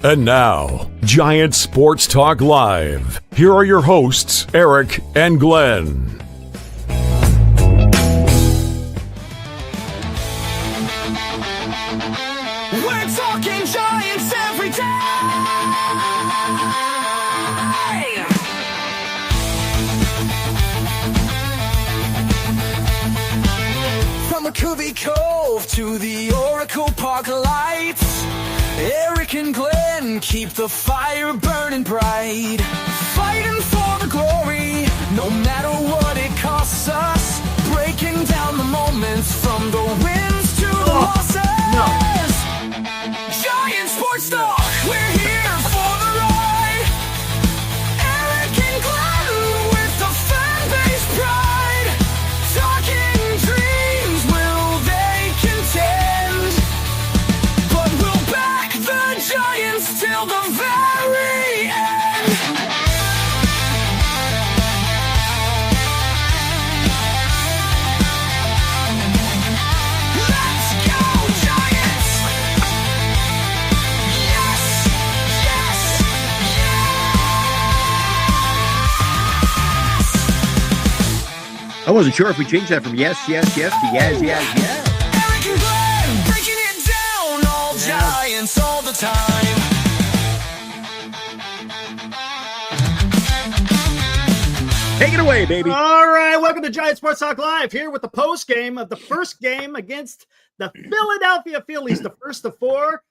And now, Giant Sports Talk Live. Here are your hosts, Eric and Glenn. We're talking Giants every day. From McCovey Cove to the Oracle Park lights, Eric and Glenn keep the fire burning bright, fighting for the glory, no matter what it costs us, breaking down the moments from the wins to the losses. Giant Sports Talk, we're here for the ride. Eric and Glenn with the fan base pride, talking dreams, will they contend? But we'll back the Giants till the very end. Let's go, Giants! Yes, yes, yes! I wasn't sure if we changed that from yes to yes. Eric and Glenn breaking it down, all Giants all the time. Take it away, baby. All right, welcome to Giant Sports Talk Live, here with the post game of the first game against the Philadelphia Phillies, the first of four.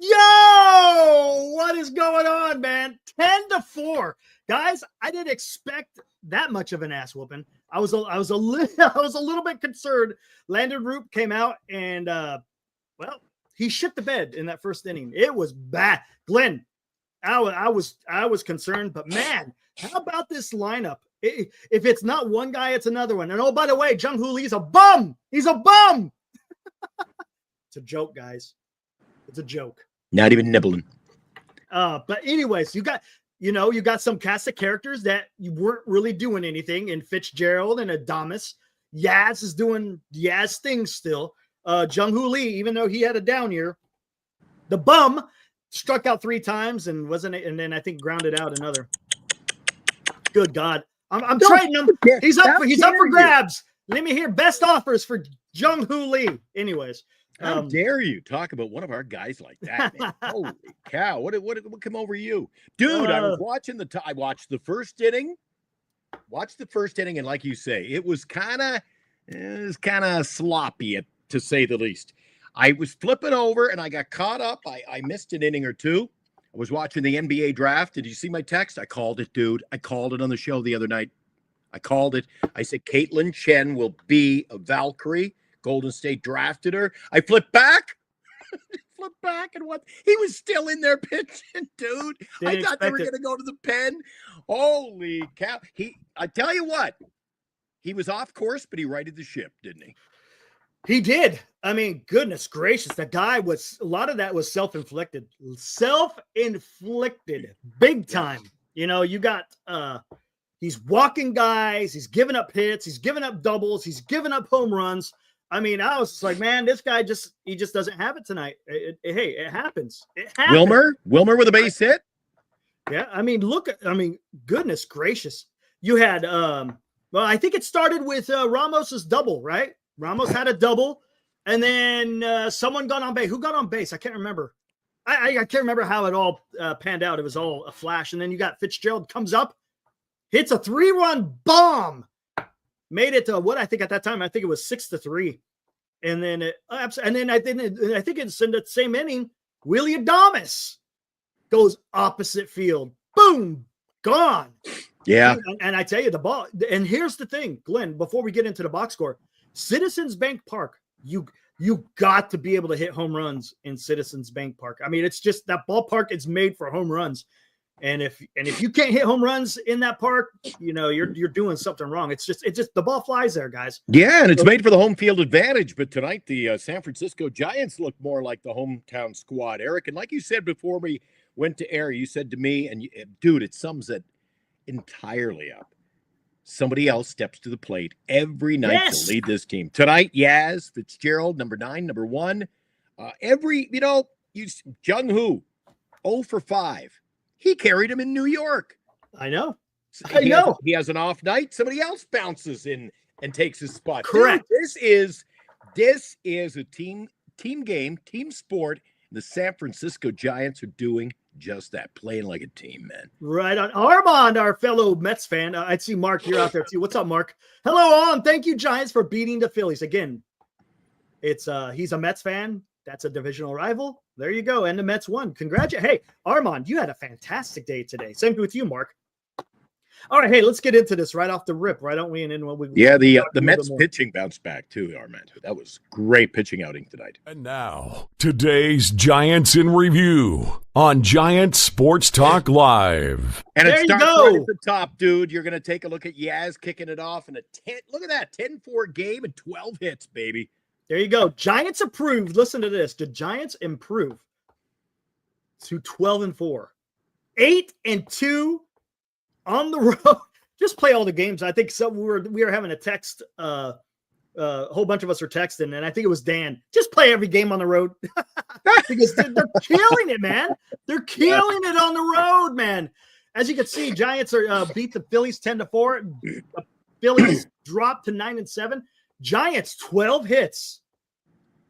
Yo, what is going on, man? 10-4, guys. I didn't expect that much of an ass whooping. I was a little bit concerned. Landen Roupp came out and well, he shit the bed in that first inning. It was bad, Glenn. I was concerned, but man, how about this lineup? If it's not one guy, it's another one. And oh, by the way, Jung-Hoo Lee's a bum. He's a bum. It's a joke, guys. It's a joke. Not even nibbling. But anyways, you got some cast of characters that you weren't really doing anything in Fitzgerald and Adames. Yaz is doing Yaz things still. Jung-Hoo Lee, even though he had a down year, the bum struck out 3 times and then I think grounded out another. Good God. I'm trading him. He's up for grabs. Let me hear best offers for Jung-Hoo Lee. Anyways. How dare you talk about one of our guys like that, man? Holy cow. What come over you? Dude, I was watching I watched the first inning. And like you say, it was kind of sloppy to say the least. I was flipping over and I got caught up. I missed an inning or two. I was watching the NBA draft. Did you see my text? I called it, dude. I called it on the show the other night. I called it. I said, Caitlin Chen will be a Valkyrie. Golden State drafted her. I flipped back. And what? He was still in there pitching, dude. I thought they were going to go to the pen. Holy cow. I tell you what, he was off course, but he righted the ship, didn't he? He did. I mean, goodness gracious. The guy a lot of that was self-inflicted. Big time. You know, you got, he's walking guys. He's giving up hits. He's giving up doubles. He's giving up home runs. I mean, I was just like, man, this guy just doesn't have it tonight. It happens. It happens. Wilmer with a base hit. Yeah. I mean, goodness gracious. You had, I think it started with Ramos's double, right? Ramos had a double, and then someone got on base. Who got on base? I can't remember. I can't remember how it all panned out. It was all a flash. And then you got Fitzgerald comes up, hits a 3-run bomb, made it to what I think at that time. I think it was 6-3. And then I think it's in the same inning. Willie Adames goes opposite field. Boom, gone. Yeah. And I tell you, the ball. And here's the thing, Glenn. Before we get into the box score. Citizens Bank Park, you got to be able to hit home runs in Citizens Bank Park. I mean, it's just that ballpark is made for home runs. And if you can't hit home runs in that park, you know, you're doing something wrong. It's just the ball flies there, guys. Yeah, and it's made for the home field advantage. But tonight, the San Francisco Giants look more like the hometown squad, Eric. And like you said before we went to air, you said to me, and dude, it sums it entirely up. Somebody else steps to the plate every night to lead this team. Tonight, Yaz Fitzgerald, number 9, number 1. Jung Hoo, 0 for 5. He carried him in New York. I know. He has an off night. Somebody else bounces in and takes his spot. Correct. Dude, this is a team game, team sport. The San Francisco Giants are doing just that, playing like a team, man. Right on. Armand, our fellow Mets fan. I see Mark, you're out there too. What's up, Mark? Hello, on. Thank you, Giants, for beating the Phillies. Again, he's a Mets fan. That's a divisional rival. There you go. And the Mets won. Congratulations. Hey, Armand, you had a fantastic day today. Same with you, Mark. All right, hey, let's get into this right off the rip, right? Don't we? And then the Mets pitching bounced back too, Armand. That was great pitching outing tonight. And now, today's Giants in review on Giant Sports Talk Live. And There it you starts go. right at the top, dude. You're going to take a look at Yaz kicking it off in look at that, 10-4 game and 12 hits, baby. There you go. Giants approved. Listen to this. The Giants improve to 12-4, 8-2 on the road. Just play all the games. I think we were having a text. A whole bunch of us are texting, and I think it was Dan. Just play every game on the road because they're killing it, man. They're killing it on the road, man. As you can see, Giants are beat the Phillies 10-4. The Phillies dropped to 9-7. Giants 12 hits.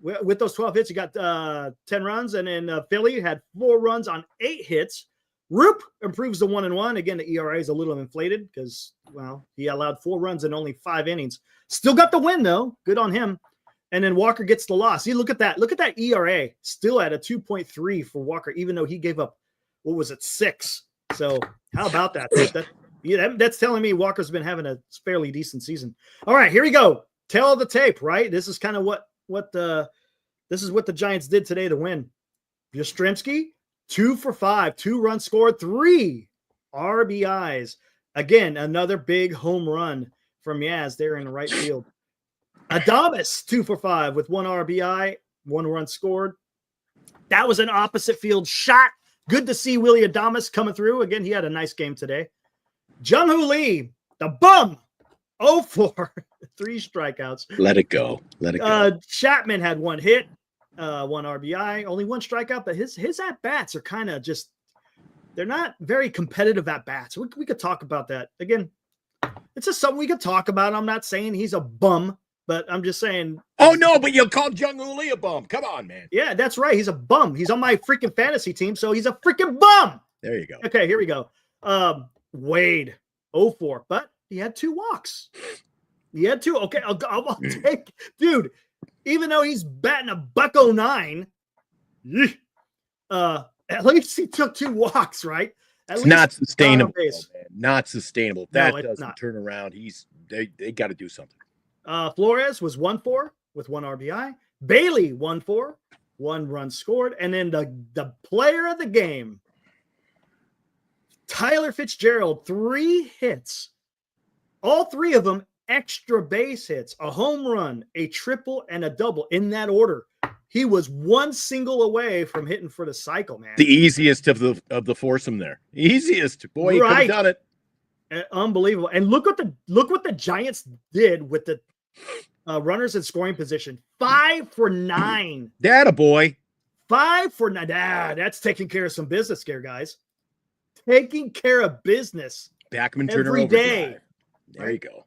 With those 12 hits, you got 10 runs, and then Philly had 4 runs on 8 hits. Roupp improves to 1-1. Again, the ERA is a little inflated because, well, he allowed 4 runs in only 5 innings. Still got the win, though. Good on him. And then Walker gets the loss. See, look at that. Look at that ERA. Still at a 2.3 for Walker, even though he gave up, 6? So how about that? That's telling me Walker's been having a fairly decent season. All right, here we go. Tail of the tape, right? This is kind of what the Giants did today to win. Yastrzemski, 2 for 5, 2 runs scored, 3 RBIs. Again, another big home run from Yaz there in the right field. Adames, 2 for 5 with 1 RBI, 1 run scored. That was an opposite field shot. Good to see Willie Adames coming through. Again, he had a nice game today. Jung-Hoo Lee, the bum, 0 for 3 strikeouts. Let it go. Chapman had 1 hit, 1 RBI, only 1 strikeout, but his at-bats are kind of just, they're not very competitive at-bats. We could talk about that. Again, it's just something we could talk about. I'm not saying he's a bum, but I'm just saying. Oh, no, but you called Jung-Hoo Lee a bum. Come on, man. Yeah, that's right. He's a bum. He's on my freaking fantasy team, so he's a freaking bum. There you go. Okay, here we go. Wade, 0-4, but he had 2 walks. He had 2. Okay, I'll take, dude, even though he's batting a $109, at least he took 2 walks, right? It's not sustainable, man. Not sustainable. That doesn't turn around. They got to do something. Flores was 1-4 with 1 RBI. Bailey 1-4, 1 run scored, and then the player of the game, Tyler Fitzgerald, 3 hits, all 3 of them extra base hits, a home run, a triple, and a double in that order. He was 1 single away from hitting for the cycle, man. The easiest of the foursome there. Easiest. Boy, you could have done it. Unbelievable. And look what the Giants did with the runners in scoring position. 5 for 9. That a boy. 5 for 9. That's taking care of some business here, guys. Taking care of business. Backman Turner every day. Drive. There you go.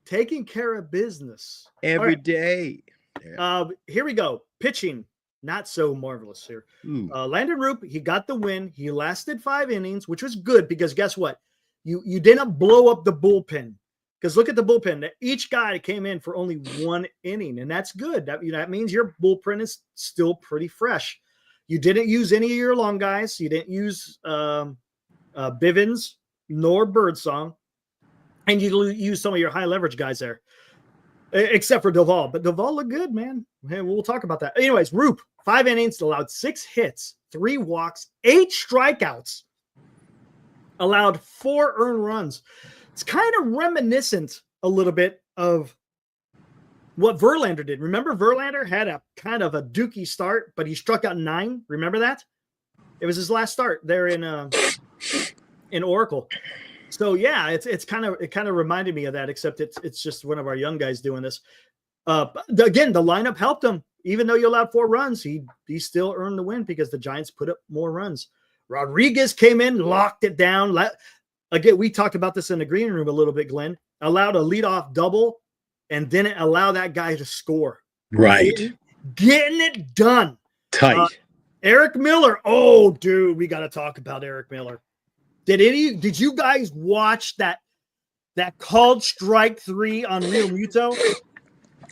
Taking care of business every day. Yeah. Here we go. Pitching, not so marvelous here. Landen Roupp, he got the win. He lasted 5 innings, which was good because guess what? You didn't blow up the bullpen. Because look at the bullpen. Each guy came in for only 1 inning, and that's good. That means your bullpen is still pretty fresh. You didn't use any of your long guys. You didn't use Bivens nor Birdsong. And you use some of your high leverage guys there, except for Duvall. But Duvall looked good, man. Hey, we'll talk about that. Anyways, Roupp, 5 innings, allowed 6 hits, 3 walks, 8 strikeouts, allowed 4 earned runs. It's kind of reminiscent a little bit of what Verlander did. Remember, Verlander had a kind of a dookie start, but he struck out 9. Remember that? It was his last start there in Oracle. So yeah, it kind of reminded me of that, except it's just one of our young guys doing this. Again, the lineup helped him. Even though you allowed 4 runs, he still earned the win because the Giants put up more runs. Rodriguez came in, locked it down. Again, we talked about this in the green room a little bit, Glenn. Allowed a leadoff double and didn't allow that guy to score. Right. Getting it done. Tight. Eric Miller. Oh, dude, we got to talk about Eric Miller. Did you guys watch that called strike 3 on Real Muto?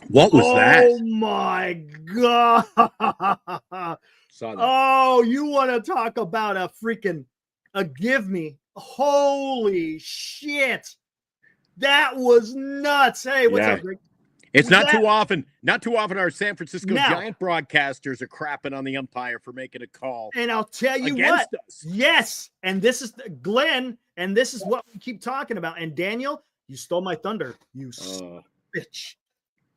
What was that? Oh my God. Saw that. Oh, you want to talk about a give me. Holy shit. That was nuts. Hey, what's up, Greg? It's not too often our San Francisco Now, Giant broadcasters are crapping on the umpire for making a call. And I'll tell you against what. us. Yes. And this is Glenn, and this is what we keep talking about. And Daniel, you stole my thunder. You bitch.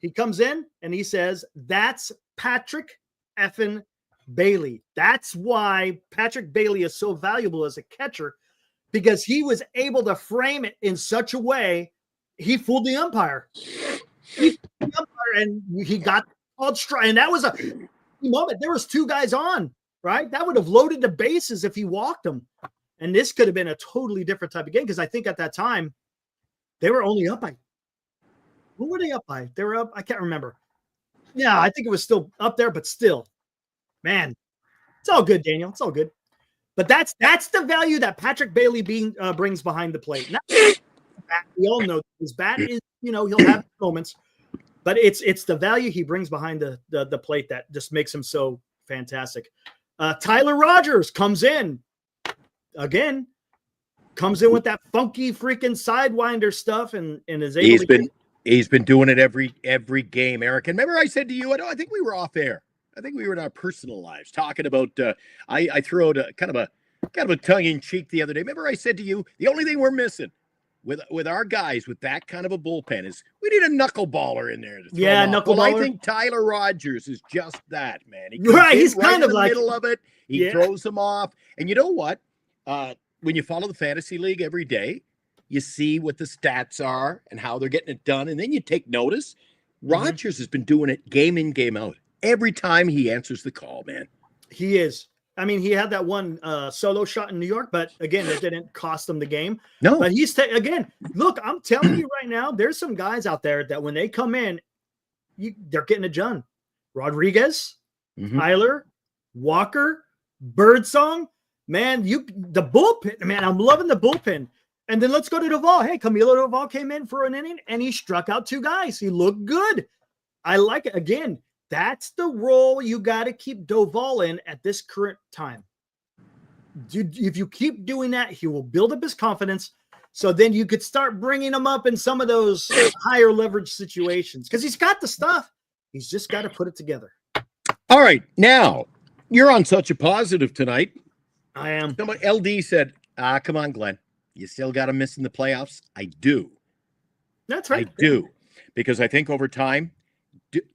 He comes in and he says, that's Patrick effing Bailey. That's why Patrick Bailey is so valuable as a catcher, because he was able to frame it in such a way he fooled the umpire. And he got called strike. And that was a moment. There was 2 guys on, right? That would have loaded the bases if he walked them. And this could have been a totally different type of game, because I think at that time they were only up by. Who were they up by? They were up. I can't remember. Yeah, I think it was still up there, but still, man, it's all good, Daniel. It's all good. But that's the value that Patrick Bailey brings behind the plate. We all know his bat is, he'll have moments, but it's the value he brings behind the plate that just makes him so fantastic. Tyler Rogers comes in again, with that funky freaking sidewinder stuff and is able He's been doing it every game, Eric. And remember I said to you, I think we were off air. I think we were in our personal lives talking about I threw out a kind of a tongue-in-cheek the other day. Remember I said to you, the only thing we're missing with our guys with that kind of a bullpen is we need a knuckleballer in there. Knuckleballer. I think Tyler Rogers is just that, man. He's kind of in the like middle of it. He throws them off. And you know what? When you follow the fantasy league every day, you see what the stats are and how they're getting it done, and then you take notice. Rogers has been doing it game in, game out. Every time he answers the call, man. He is. I mean, he had that one solo shot in New York, but again, it didn't cost him the game. No. But again, look, I'm telling you right now, there's some guys out there that when they come in, they're getting it done. Rodriguez, Tyler, Walker, Birdsong, man, the bullpen, man, I'm loving the bullpen. And then let's go to Duvall. Hey, Camilo Duvall came in for an inning and he struck out 2 guys. He looked good. I like it. Again, that's the role you got to keep Duvall in at this current time. If you keep doing that, he will build up his confidence. So then you could start bringing him up in some of those higher leverage situations because he's got the stuff. He's just got to put it together. All right. Now, you're on such a positive tonight. I am. Somebody, LD said, come on, Glenn. You still got to miss in the playoffs? I do. That's right. I do. Because I think over time,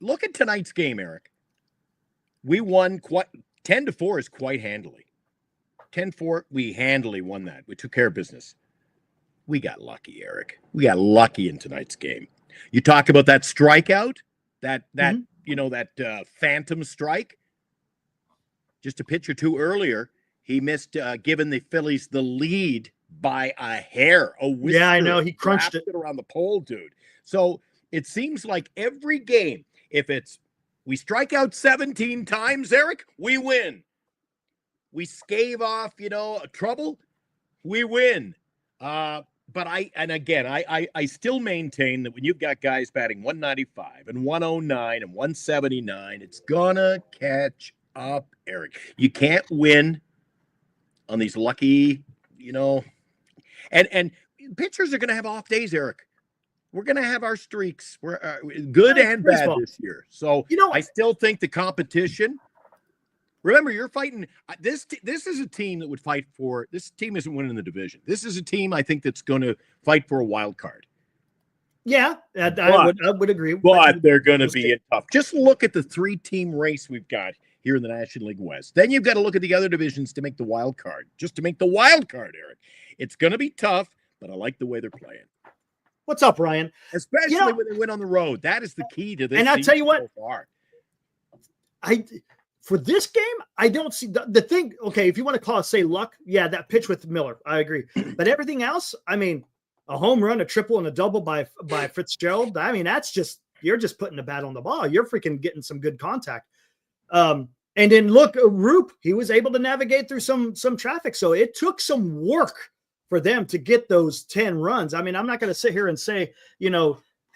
look at tonight's game, Eric. We won 10-4 is quite handily. 10-4, we handily won that. We took care of business. We got lucky, Eric. We got lucky in tonight's game. You talk about that strikeout, that phantom strike. Just a pitch or two earlier, he missed giving the Phillies the lead by a hair, a whisker. Yeah, I know. He crunched it around the pole, dude. So it seems like every game, if it's we strike out 17 times, Eric, we win. We scave off, trouble, we win. But I still maintain that when you've got guys batting 195 and 109 and 179, it's gonna catch up, Eric. You can't win on these lucky, and pitchers are gonna have off days, Eric. We're gonna have our streaks. We're good and bad this year. So I still think the competition. Remember, you're fighting. This is a team that would fight for. This team isn't winning the division. This is a team I think that's going to fight for a wild card. Yeah, I would agree. But they're going to be tough. Just look at the 3-team race we've got here in the National League West. Then you've got to look at the other divisions to make the wild card. Just to make the wild card, Eric. It's going to be tough, but I like the way they're playing. What's up, Ryan? Especially when they win on the road. That is the key to this. And I'll tell you what, so far. For this game, I don't see the thing. Okay, if you want to say luck, yeah, that pitch with Miller, I agree. But everything else, I mean, a home run, a triple, and a double by Fitzgerald. I mean, you're just putting the bat on the ball. You're freaking getting some good contact. And then look, Roupp, he was able to navigate through some traffic. So it took some work for them to get those 10 runs. I mean, I'm not going to sit here and say,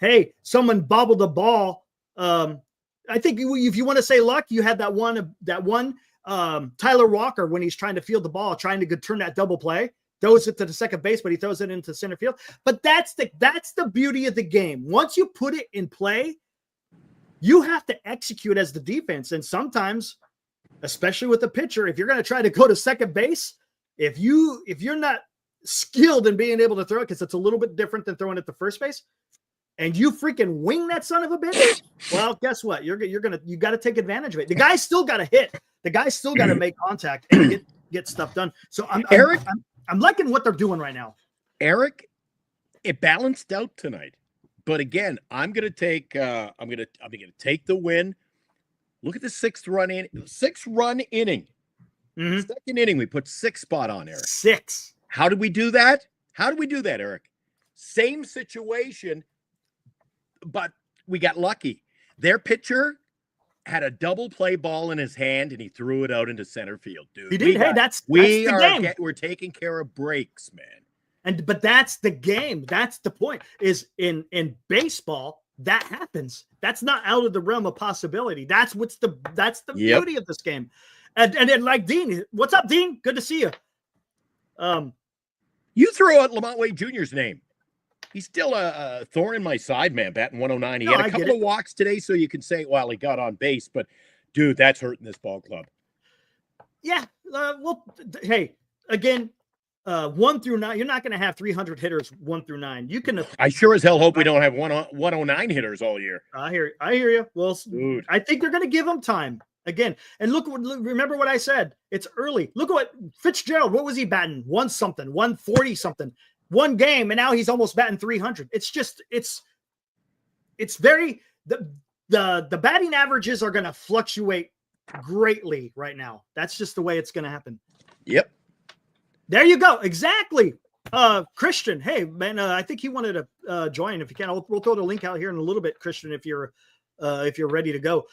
hey, someone bobbled the ball. I think if you want to say luck, you had that one Tyler Walker when he's trying to field the ball, trying to turn that double play, throws it to the second base, but he throws it into center field. But that's the beauty of the game. Once you put it in play, you have to execute as the defense. And sometimes, especially with the pitcher, if you're going to try to go to second base, if you're not skilled in being able to throw it, because it's a little bit different than throwing it to first base, and you freaking wing that son of a bitch, well, guess what? You got to take advantage of it. The guy's still got to hit. The guy's still got to make contact and get stuff done. So I'm liking what they're doing right now. Eric, it balanced out tonight. But again, I'm gonna take the win. Look at the sixth run inning. Mm-hmm. Second inning, we put 6 spot on, Eric. 6. How did we do that? Eric? Same situation, but we got lucky. Their pitcher had a double play ball in his hand, and he threw it out into center field, dude. He did. That's the game. We're taking care of breaks, man. But that's the game. That's the point. Is in baseball that happens. That's not out of the realm of possibility. That's the beauty of this game. And then like Dean, what's up, Dean? Good to see you. You throw out Lamont Wade Jr.'s name. He's still a thorn in my side, man, batting 109. He had a couple of walks today, so you can say, well, he got on base. But, dude, that's hurting this ball club. Yeah. Well, hey, again, 1 through 9, you're not going to have 300 hitters 1 through 9. You can. I sure as hell hope we don't have 109 hitters all year. I hear you. Well, dude. I think they're going to give them time. Again, and remember what I said. It's early. Look at what Fitzgerald, what was he batting? 140 something. One game, and now he's almost batting 300. It's very the batting averages are going to fluctuate greatly right now. That's just the way it's going to happen. Yep. There you go. Exactly. Christian, hey man, I think he wanted to join. If you can, we'll throw the link out here in a little bit, Christian, if you're ready to go.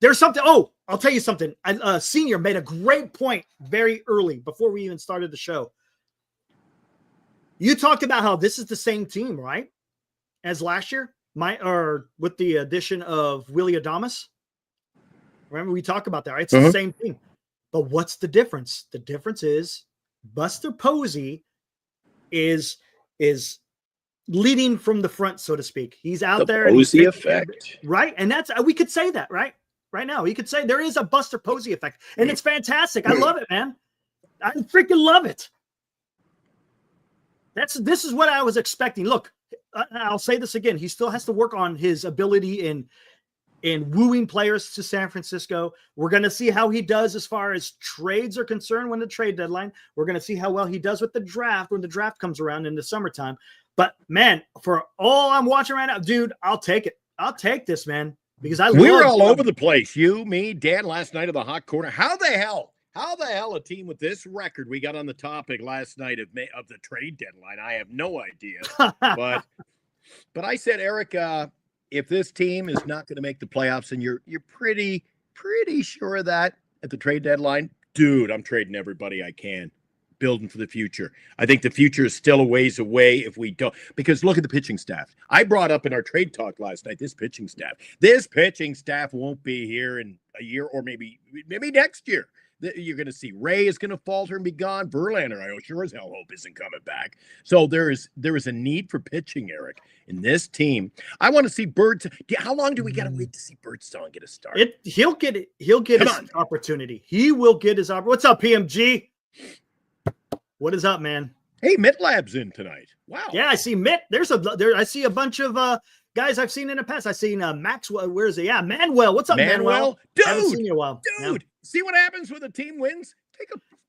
There's something. Oh, I'll tell you something. Senior made a great point very early before we even started the show. You talked about how this is the same team, right, as last year, with the addition of Willie Adames. Remember we talked about that, right? It's the same thing. But what's the difference? The difference is Buster Posey is leading from the front, so to speak. He's out there. Posey effect, right? And that's we could say that, right? Right now, you could say there is a Buster Posey effect, and it's fantastic. I love it, man. I freaking love it. This is what I was expecting. Look, I'll say this again. He still has to work on his ability in wooing players to San Francisco. We're going to see how he does as far as trades are concerned when the trade deadline. We're going to see how well he does with the draft when the draft comes around in the summertime. But man, for all I'm watching right now, dude, I'll take it. I'll take this, man, because we were all over the place. You, me, Dan, last night of the hot corner. How the hell a team with this record we got on the topic last night of the trade deadline? I have no idea. but I said, Eric, if this team is not going to make the playoffs, and you're pretty sure of that at the trade deadline, dude, I'm trading everybody I can, building for the future. I think the future is still a ways away if we don't, because look at the pitching staff. I brought up in our trade talk last night, this pitching staff won't be here in a year or maybe next year. You're going to see Ray is going to falter and be gone. Verlander, I sure as hell hope isn't coming back. So there is a need for pitching, Eric, in this team. I want to see Bird. How long do we got to wait to see Birdstone get a start? He'll get it. He'll get his opportunity. He will get his opportunity. What's up, PMG? What is up, man? Hey, Mitlab's in tonight. Wow. Yeah, I see Mitt. I see a bunch of guys I've seen in the past. I seen Maxwell. Where is he? Yeah, Manuel. What's up, Manuel? Dude, I haven't seen you in a while. Dude, see what happens when the team wins?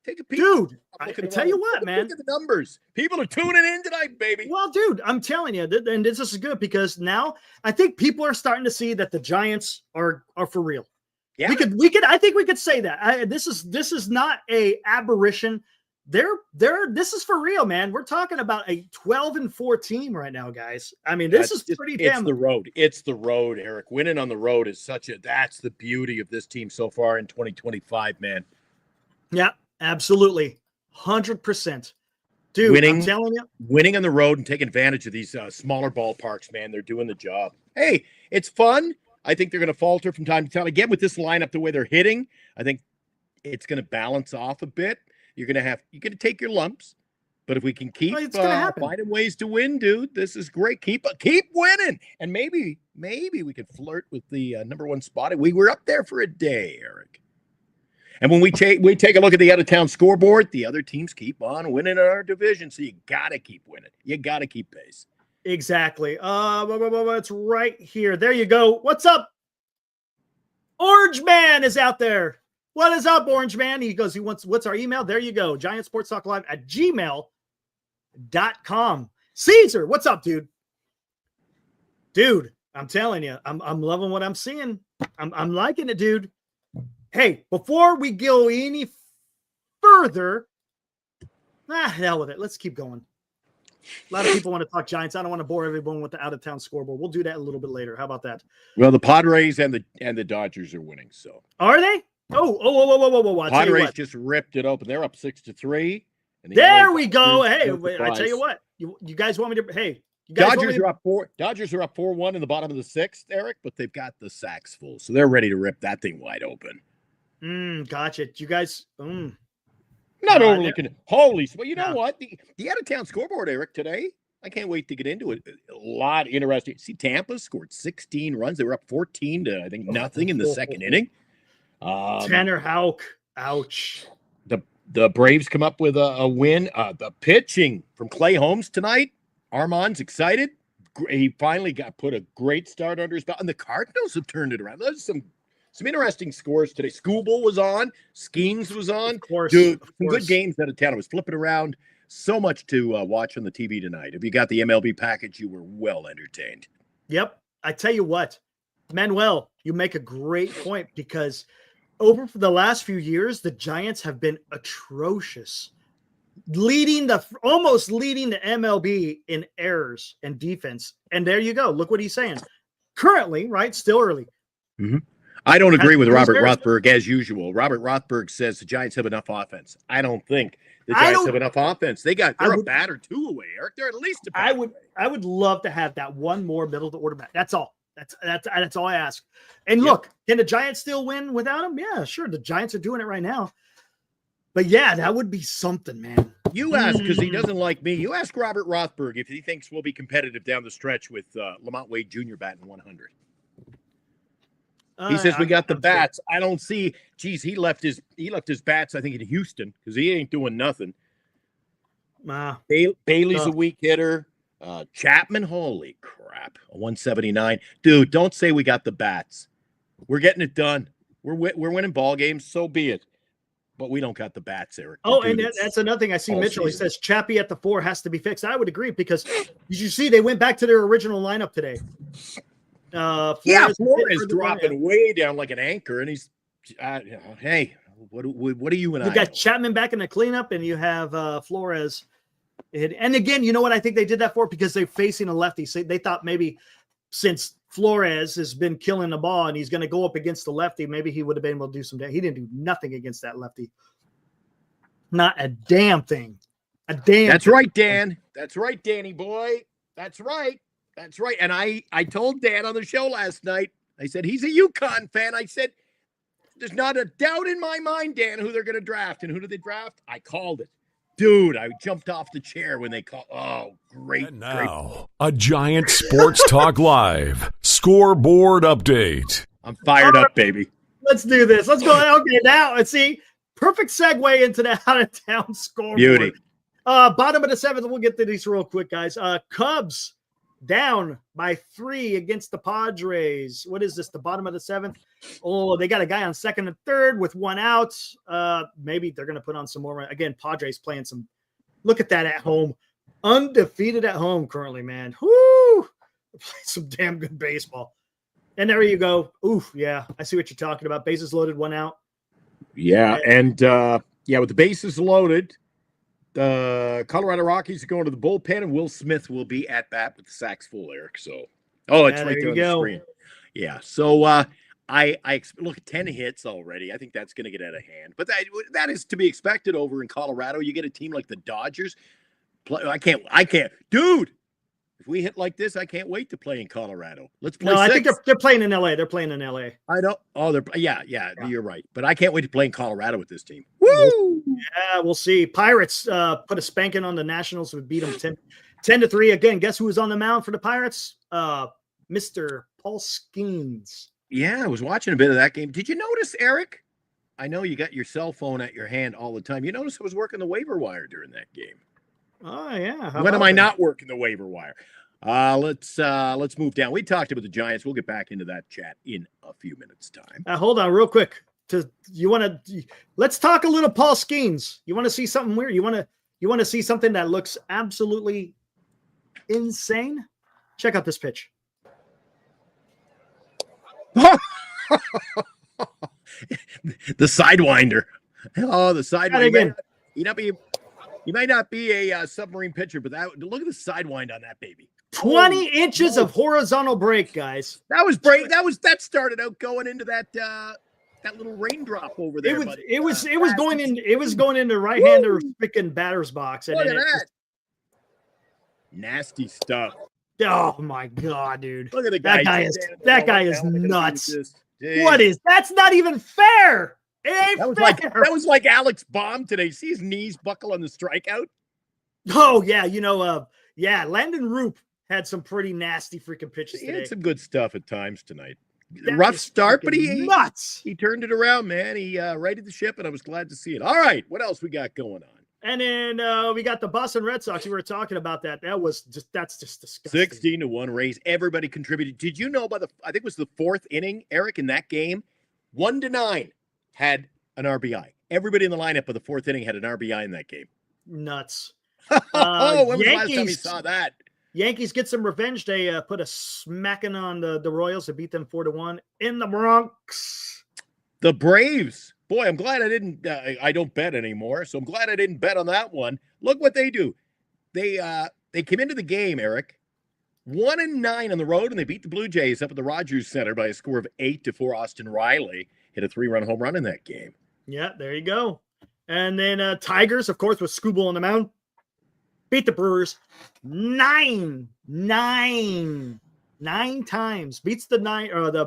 Take a peek. Dude, I Look at tell the- you what, look man. at the numbers. People are tuning in tonight, baby. Well, dude, I'm telling you, and this is good because now I think people are starting to see that the Giants are for real. Yeah. We could. I think we could say that. This is not a aberration. This is for real, man. We're talking about a 12-4 team right now, guys. I mean, this is pretty damn. It's the road. It's the road, Eric. Winning on the road is that's the beauty of this team so far in 2025, man. Yeah, absolutely. 100%. Dude, I'm telling you. Winning on the road and taking advantage of these smaller ballparks, man. They're doing the job. Hey, it's fun. I think they're going to falter from time to time. Again, with this lineup, the way they're hitting, I think it's going to balance off a bit. You're going to take your lumps, but if we can keep finding ways to win, dude, this is great. Keep winning, and maybe we could flirt with the number one spot. We were up there for a day, Eric. And when we take a look at the out-of-town scoreboard, the other teams keep on winning in our division, so you got to keep winning. You got to keep pace. Exactly. It's right here. There you go. What's up? Orange Man is out there. What is up, Orange Man? He goes, what's our email? There you go. GiantSportsTalkLive@gmail.com. Caesar, what's up, dude? Dude, I'm telling you, I'm loving what I'm seeing. I'm liking it, dude. Hey, before we go any further, hell with it. Let's keep going. A lot of people want to talk Giants. I don't want to bore everyone with the out-of-town scoreboard. We'll do that a little bit later. How about that? Well, the Padres and the Dodgers are winning. So are they? Oh! Padres just ripped it open. They're up 6-3. There we go. Hey, I tell you what. You guys want me to? Hey, you guys. Dodgers are up 4. Dodgers are up 4-1 in the bottom of the 6th, Eric. But they've got the sacks full, so they're ready to rip that thing wide open. Gotcha. You guys. Not overly. Holy, but you know what? The out-of-town scoreboard, Eric, today. I can't wait to get into it. A lot interesting. See, Tampa scored 16 runs. They were up 14 to, I think, nothing in the second inning. Tanner Houck. Ouch. The Braves come up with a win. The pitching from Clay Holmes tonight. Armand's excited. He finally put a great start under his belt. And the Cardinals have turned it around. There's some interesting scores today. Scooble was on. Skeens was on. Of course. Dude, some good games out of town. I was flipping around. So much to watch on the TV tonight. If you got the MLB package, you were well entertained. Yep. I tell you what, Manuel, you make a great point because over the last few years, the Giants have been atrocious, almost leading the MLB in errors and defense. And there you go. Look what he's saying. Currently, right? Still early. Mm-hmm. I don't agree with Robert Rothberg as usual. Robert Rothberg says the Giants have enough offense. I don't think the Giants have enough offense. They're a bat or two away, Eric. They're at least a bat away. I would love to have that one more middle of the order bat. That's all. That's all I ask. And look, can the Giants still win without him? Yeah, sure. The Giants are doing it right now. But yeah, that would be something, man. You ask because he doesn't like me. You ask Robert Rothberg if he thinks we'll be competitive down the stretch with Lamont Wade Jr. batting 100. He says we got the bats. I don't see. Geez, he left his bats. I think in Houston because he ain't doing nothing. Bailey's a weak hitter. Chapman, holy crap, a 179. Dude, don't say we got the bats. We're getting it done. We're winning ball games. So be it. But we don't got the bats, Eric. And that's another thing I see. Mitchell, he says Chappie at the 4 has to be fixed. I would agree because did you see they went back to their original lineup today? Flores dropping way down like an anchor, and he's hey, what are you and I? You got Chapman back in the cleanup, and you have Flores. And again, you know what I think they did that for? Because they're facing a lefty. So they thought maybe since Flores has been killing the ball and he's going to go up against the lefty, maybe he would have been able to do some. He didn't do nothing against that lefty. Not a damn thing. That's right, Dan. That's right, Danny boy. That's right. That's right. And I told Dan on the show last night, I said, he's a UConn fan. I said, there's not a doubt in my mind, Dan, who they're going to draft. And who did they draft? I called it. Dude, I jumped off the chair when they called. Oh, great. And now, a Giant Sports Talk Live scoreboard update. I'm fired up, baby. Let's do this. Let's go. Okay, now let's see. Perfect segue into the out-of-town scoreboard. Beauty. Bottom of the 7th. We'll get to these real quick, guys. Cubs down by 3 against the Padres. What is this? The bottom of the 7th. Oh, they got a guy on second and third with 1 out. Maybe they're going to put on some more. Again, Padres playing some. Look at that at home. Undefeated at home currently, man. Whoo! They're playing some damn good baseball. And there you go. Oof, yeah. I see what you're talking about. Bases loaded, 1 out. Yeah, and with the bases loaded, the Colorado Rockies are going to the bullpen, and Will Smith will be at bat with the sacks full, Eric. So, it's right there on the screen. Yeah. So, I look at 10 hits already. I think that's going to get out of hand, but that is to be expected over in Colorado. You get a team like the Dodgers. I can't, dude. If we hit like this, I can't wait to play in Colorado. Let's play. No, I think they're playing in LA. They're playing in LA. I know. Oh, yeah. You're right. But I can't wait to play in Colorado with this team. Woo! Yeah, we'll see. Pirates put a spanking on the Nationals. We beat them 10-3. Again, guess who was on the mound for the Pirates? Mr. Paul Skeens. Yeah, I was watching a bit of that game. Did you notice, Eric? I know you got your cell phone at your hand all the time. You notice I was working the waiver wire during that game. Oh, yeah. When am I not working the waiver wire? Let's move down. We talked about the Giants. We'll get back into that chat in a few minutes' time. Hold on real quick. Let's talk a little Paul Skeens. You want to see something weird? You want to see something that looks absolutely insane? Check out this pitch. The sidewinder. Oh, the sidewinder. Again. You might not be a submarine pitcher, but look at the sidewind on that baby. 20 inches of horizontal break, guys. That was break. That started out going into that little raindrop over there. It was going into right-hander freaking batter's box. And look at that. Nasty stuff. Oh my God, dude. Look at the guy. That guy is nuts. That's not even fair. That was like Alex Baum today. See his knees buckle on the strikeout? Oh, yeah. Landen Roupp had some pretty nasty freaking pitches today. He had some good stuff at times tonight. Rough start, but he turned it around, man. He righted the ship, and I was glad to see it. All right, what else we got going on? And then we got the Boston Red Sox. We were talking about that. That's just disgusting. 16-1 raise. Everybody contributed. Did you know I think it was the 4th inning, Eric, in that game, 1-9 had an RBI. Everybody in the lineup of the 4th inning had an RBI in that game. Nuts. When was the last time you saw that? Yankees get some revenge. They put a smacking on the Royals to beat them 4-1 in the Bronx. The Braves. Boy, I'm glad I didn't. I don't bet anymore, so I'm glad I didn't bet on that one. Look what they do. They came into the game, Eric, 1-9 on the road, and they beat the Blue Jays up at the Rogers Center by a score of 8-4. Austin Riley hit a 3-run home run in that game. Yeah, there you go. And then Tigers, of course, with Scooble on the mound, beat the Brewers 9 times. Beats the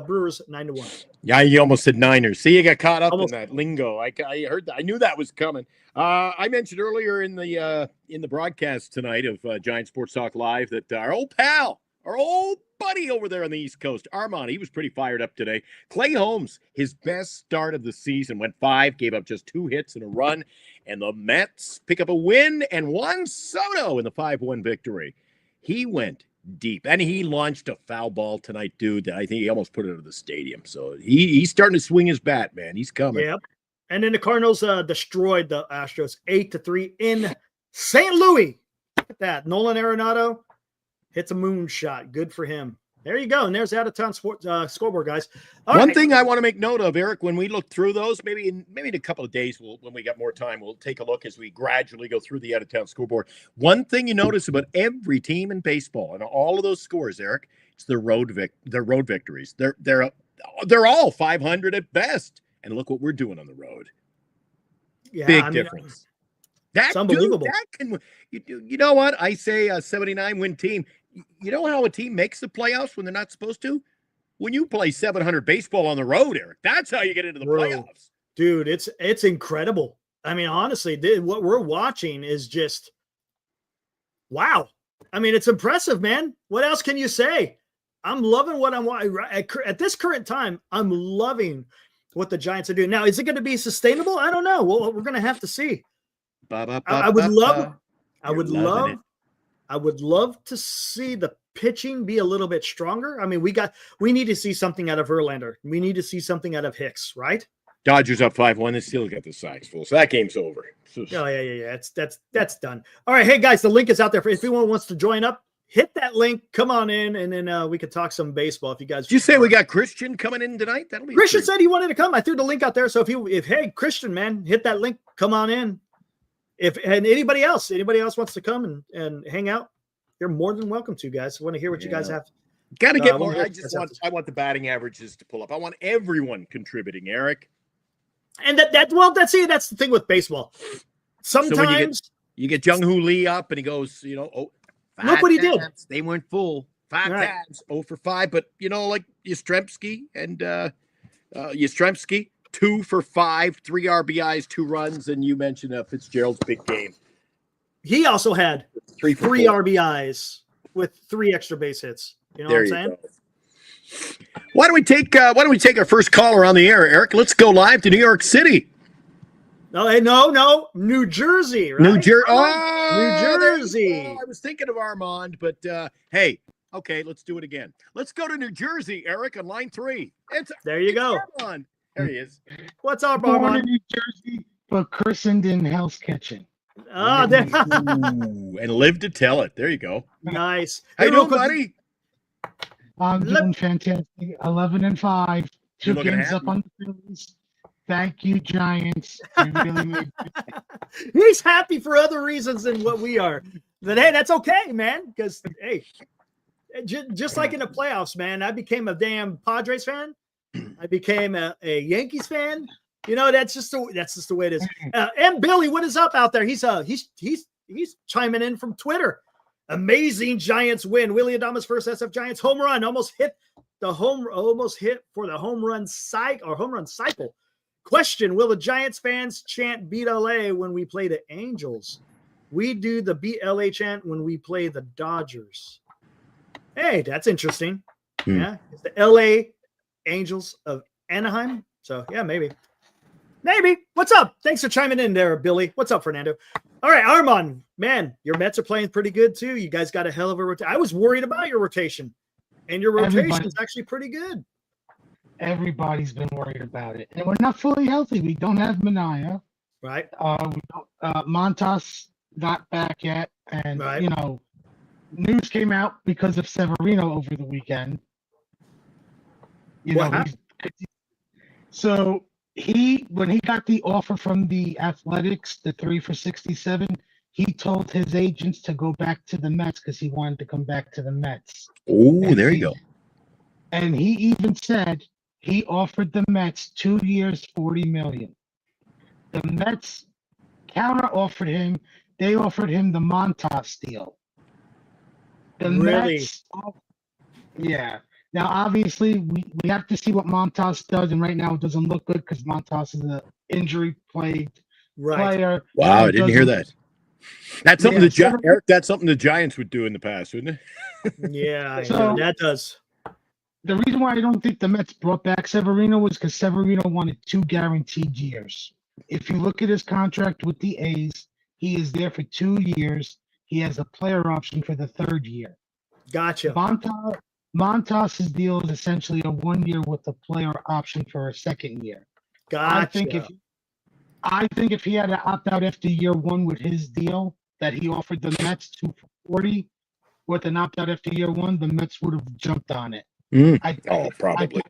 Brewers 9-1. Yeah, you almost said Niners. See, you got caught up in that lingo. I heard that. I knew that was coming. I mentioned earlier in the broadcast tonight of Giant Sports Talk Live that our old pal, our old buddy over there on the East Coast, Armand, he was pretty fired up today. Clay Holmes, his best start of the season, went 5, gave up just 2 hits and a run, and the Mets pick up a win, and Juan Soto in the 5-1 victory. He went deep, and he launched a foul ball tonight, dude, that I think he almost put it out of the stadium. So he's starting to swing his bat, man. He's coming. Yep. And then the Cardinals destroyed the Astros 8-3 in St. Louis. Look at that. Nolan Arenado hits a moonshot. Good for him. There you go. And there's out-of-town scoreboard, guys. One thing I want to make note of, Eric, when we look through those, maybe in a couple of days, when we got more time, we'll take a look as we gradually go through the out-of-town scoreboard. One thing you notice about every team in baseball and all of those scores, Eric, it's their road victories. They're all 500 at best. And look what we're doing on the road. Yeah, Big difference. That's unbelievable. You know what? I say a 79-win team. You know how a team makes the playoffs when they're not supposed to? When you play 700 baseball on the road, Eric. That's how you get into the playoffs. Dude, it's incredible. I mean, honestly, what we're watching is just wow. I mean, it's impressive, man. What else can you say? I'm loving what I'm watching. At this current time, I'm loving what the Giants are doing. Now, is it going to be sustainable? I don't know. Well, we're going to have to see. I would love to see the pitching be a little bit stronger? I mean, we need to see something out of Verlander. We need to see something out of Hicks, right? Dodgers up 5-1. They still got the Sox full. So that game's over. Oh, yeah. That's done. All right. Hey, guys, the link is out there. If anyone wants to join up, hit that link. Come on in, and then we could talk some baseball if you guys. Did you say we got Christian coming in tonight? That'll be Christian said he wanted to come. I threw the link out there. So hey, Christian, man, hit that link. Come on in. And anybody else wants to come and hang out, you're more than welcome to, guys. I want to hear what you guys have. Got to get more. I want the batting averages to pull up. I want everyone contributing, Eric. And that's the thing with baseball. Sometimes so you get Jung-Hoo Lee up and he goes, look what he did. They weren't full. 5 tabs, 0 for 5. But like Yastrzemski and Yastrzemski, 2 for 5, 3 RBIs, 2 runs, and you mentioned Fitzgerald's big game. He also had 3 RBIs with 3 extra base hits. You know what I'm saying? Go. Why don't we take our first caller on the air, Eric? Let's go live to New York City. No, New Jersey, right? New Jersey. I was thinking of Armand, but hey, okay, let's do it again. Let's go to New Jersey, Eric, on line 3. There you go. Armand. There he is. What's up, Born Armand? in New Jersey, but christened in Hell's Kitchen. Oh, and live to tell it. There you go. Nice. How you doing, buddy? I'm doing fantastic. 11-5. 2 looking games happy. up on the Phillies. Thank you, Giants. You really made He's happy for other reasons than what we are. But hey, that's okay, man. Because hey, just like in the playoffs, man, I became a damn Padres fan. I became a Yankees fan. That's just the way it is. And Billy, what is up out there? He's chiming in from Twitter. Amazing Giants win. Willie Adames' first SF Giants home run almost hit for the home run cycle. Question: will the Giants fans chant "Beat LA" when we play the Angels? We do the "Beat LA" chant when we play the Dodgers. Hey, that's interesting. Yeah, it's the LA Angels of Anaheim. So yeah, maybe. What's up? Thanks for chiming in there, Billy. What's up, Fernando? All right, Armand, man, your Mets are playing pretty good too. You guys got a hell of a rotation. I was worried about your rotation, and your rotation is actually pretty good. Everybody's been worried about it, and we're not fully healthy. We don't have Manaea, right? Montas not back yet, and right. News came out because of Severino over the weekend. So when he got the offer from the Athletics, the 3 for 67, he told his agents to go back to the Mets because he wanted to come back to the Mets. Oh, there you go. And he even said he offered the Mets 2 years, $40 million. The Mets counter offered him. They offered him the Montas deal. The Really? Mets, yeah. Now, obviously, we have to see what Montas does, and right now it doesn't look good because Montas is an injury-plagued player. Wow, I didn't hear that. That's something Eric. That's something the Giants would do in the past, wouldn't it? Yeah, So- that does. The reason why I don't think the Mets brought back Severino was because Severino wanted 2 guaranteed years. If you look at his contract with the A's, he is there for 2 years. He has a player option for the 3rd year. Gotcha. Montas's deal is essentially a 1 year with a player option for a 2nd year. Gotcha. I think if he had to opt out after year 1 with his deal that he offered the Mets 2 for 40 with an opt out after year 1, the Mets would have jumped on it. Probably.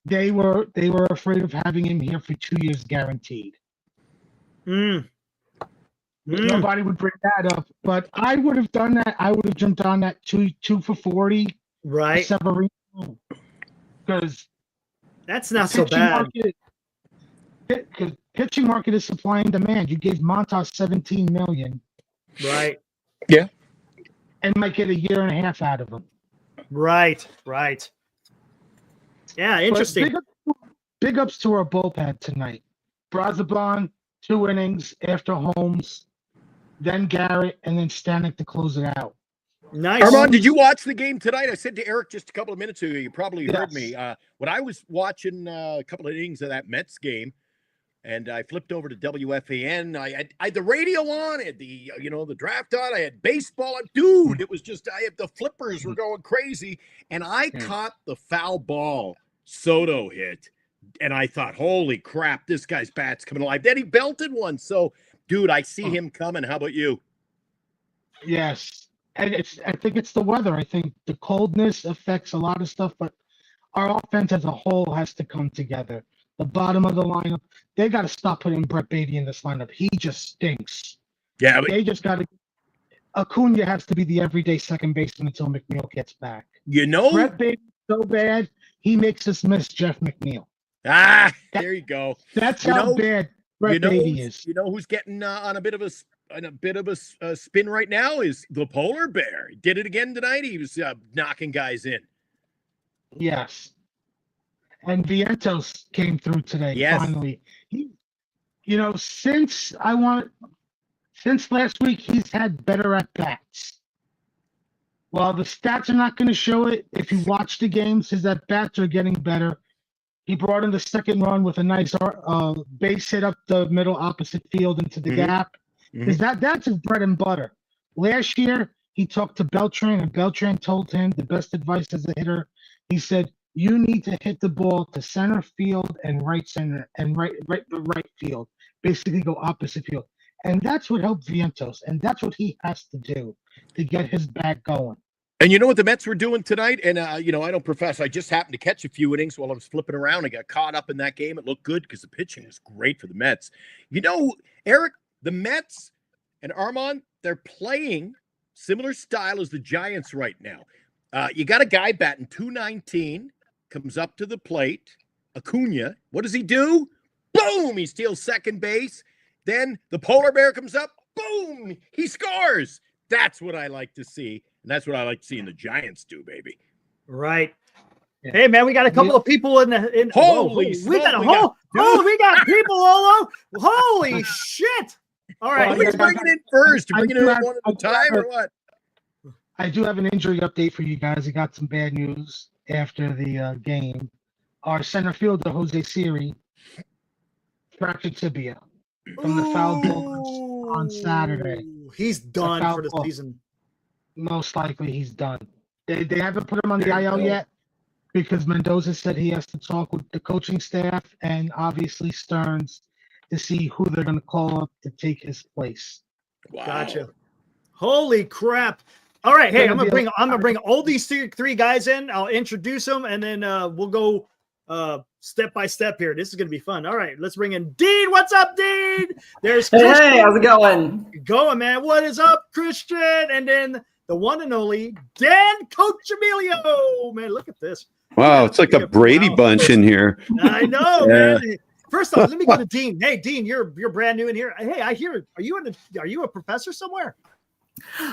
They were afraid of having him here for 2 years guaranteed. Nobody would bring that up, but I would have done that. I would have jumped on that 2 for 40. Right. Severino, because that's not so bad. Because pitching market is supply and demand. You gave Montas $17 million, right? Yeah, and might get a year and a half out of him. Right. Yeah, interesting. Big ups to our bullpen tonight. Brazaban, 2 innings after Holmes, then Garrett, and then Stanek to close it out. Nice. Armand, did you watch the game tonight? I said to Eric just a couple of minutes ago, you probably heard Yes. me. When I was watching a couple of innings of that Mets game, and I flipped over to WFAN. I had the radio on, I had the the draft on, I had baseball on. Dude, it was just the flippers were going crazy, and I caught the foul ball Soto hit, and I thought, holy crap, this guy's bat's coming alive. Then he belted one. So, dude, I see him coming. How about you? Yes. And I think it's the weather. I think the coldness affects a lot of stuff, but our offense as a whole has to come together. The bottom of the lineup, they got to stop putting Brett Beatty in this lineup. He just stinks. Yeah, They just got to. Acuna has to be the everyday second baseman until McNeil gets back. Brett Beatty's so bad, he makes us miss Jeff McNeil. There you go. That's how bad Brett Beatty is. You know who's getting on a bit of a spin right now is the polar bear. He did it again tonight. He was knocking guys in. Yes. And Vientos came through today. Yes. Finally. Since last week, he's had better at bats. While the stats are not going to show it, if you watch the games, his at bats are getting better. He brought in the second run with a nice base hit up the middle opposite field into the gap. Because that's his bread and butter. Last year, he talked to Beltran, and Beltran told him the best advice as a hitter. He said, you need to hit the ball to center field and right center and right field. Basically go opposite field. And that's what helped Vientos. And that's what he has to do to get his bat going. And you know what the Mets were doing tonight? And, I don't profess. I just happened to catch a few innings while I was flipping around. I got caught up in that game. It looked good because the pitching was great for the Mets. Eric, the Mets and Armand, they're playing similar style as the Giants right now. You got a guy batting .219, comes up to the plate. Acuna, what does he do? Boom! He steals second base. Then the polar bear comes up. Boom! He scores. That's what I like to see. And that's what I like seeing the Giants do, baby. Right. Yeah. Hey, man, we got a couple of people in. Holy we got people all over. Holy shit. All right. Who's bringing it first? Bringing it one at a time or what? I do have an injury update for you guys. I got some bad news after the game. Our center fielder, Jose Siri, fractured tibia from the foul ball on Saturday. He's done for the season. Most likely he's done. They haven't put him on the IL yet because Mendoza said he has to talk with the coaching staff and obviously Stearns to see who they're going to call up to take his place. Wow. Gotcha. Holy crap. All right, hey, I'm gonna bring all these three guys in. I'll introduce them, and then we'll go step by step here. This is gonna be fun. All right, let's bring in Dean. What's up, Dean? There's Christian. Hey, how's it going? Going, man. What is up, Christian? And then the one and only Dan Coach Emilio. Man, look at this. Wow, it's like a Brady bunch in here. I know, man. First off, let me go to Dean. Hey, Dean, you're brand new in here. Hey, I hear. Are you a professor somewhere?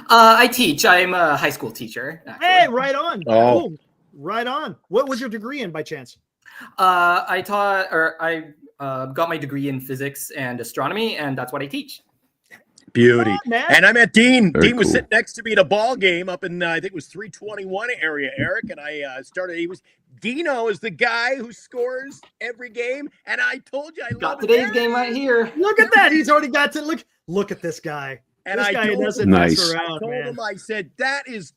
I teach. I'm a high school teacher. Actually. Hey, right on. Oh. Cool. Right on. What was your degree in by chance? I got my degree in physics and astronomy, and that's what I teach. Beauty. On, man. And I met Dean. Very Dean was cool. sitting next to me at a ball game up in, I think it was 321 area, Eric. And I Dino is the guy who scores every game. And I told you I Got love today's game right here. Look at that. He's already got to look at this guy. And this I guy told doesn't him, mess Nice. around, told man. him, I said, that is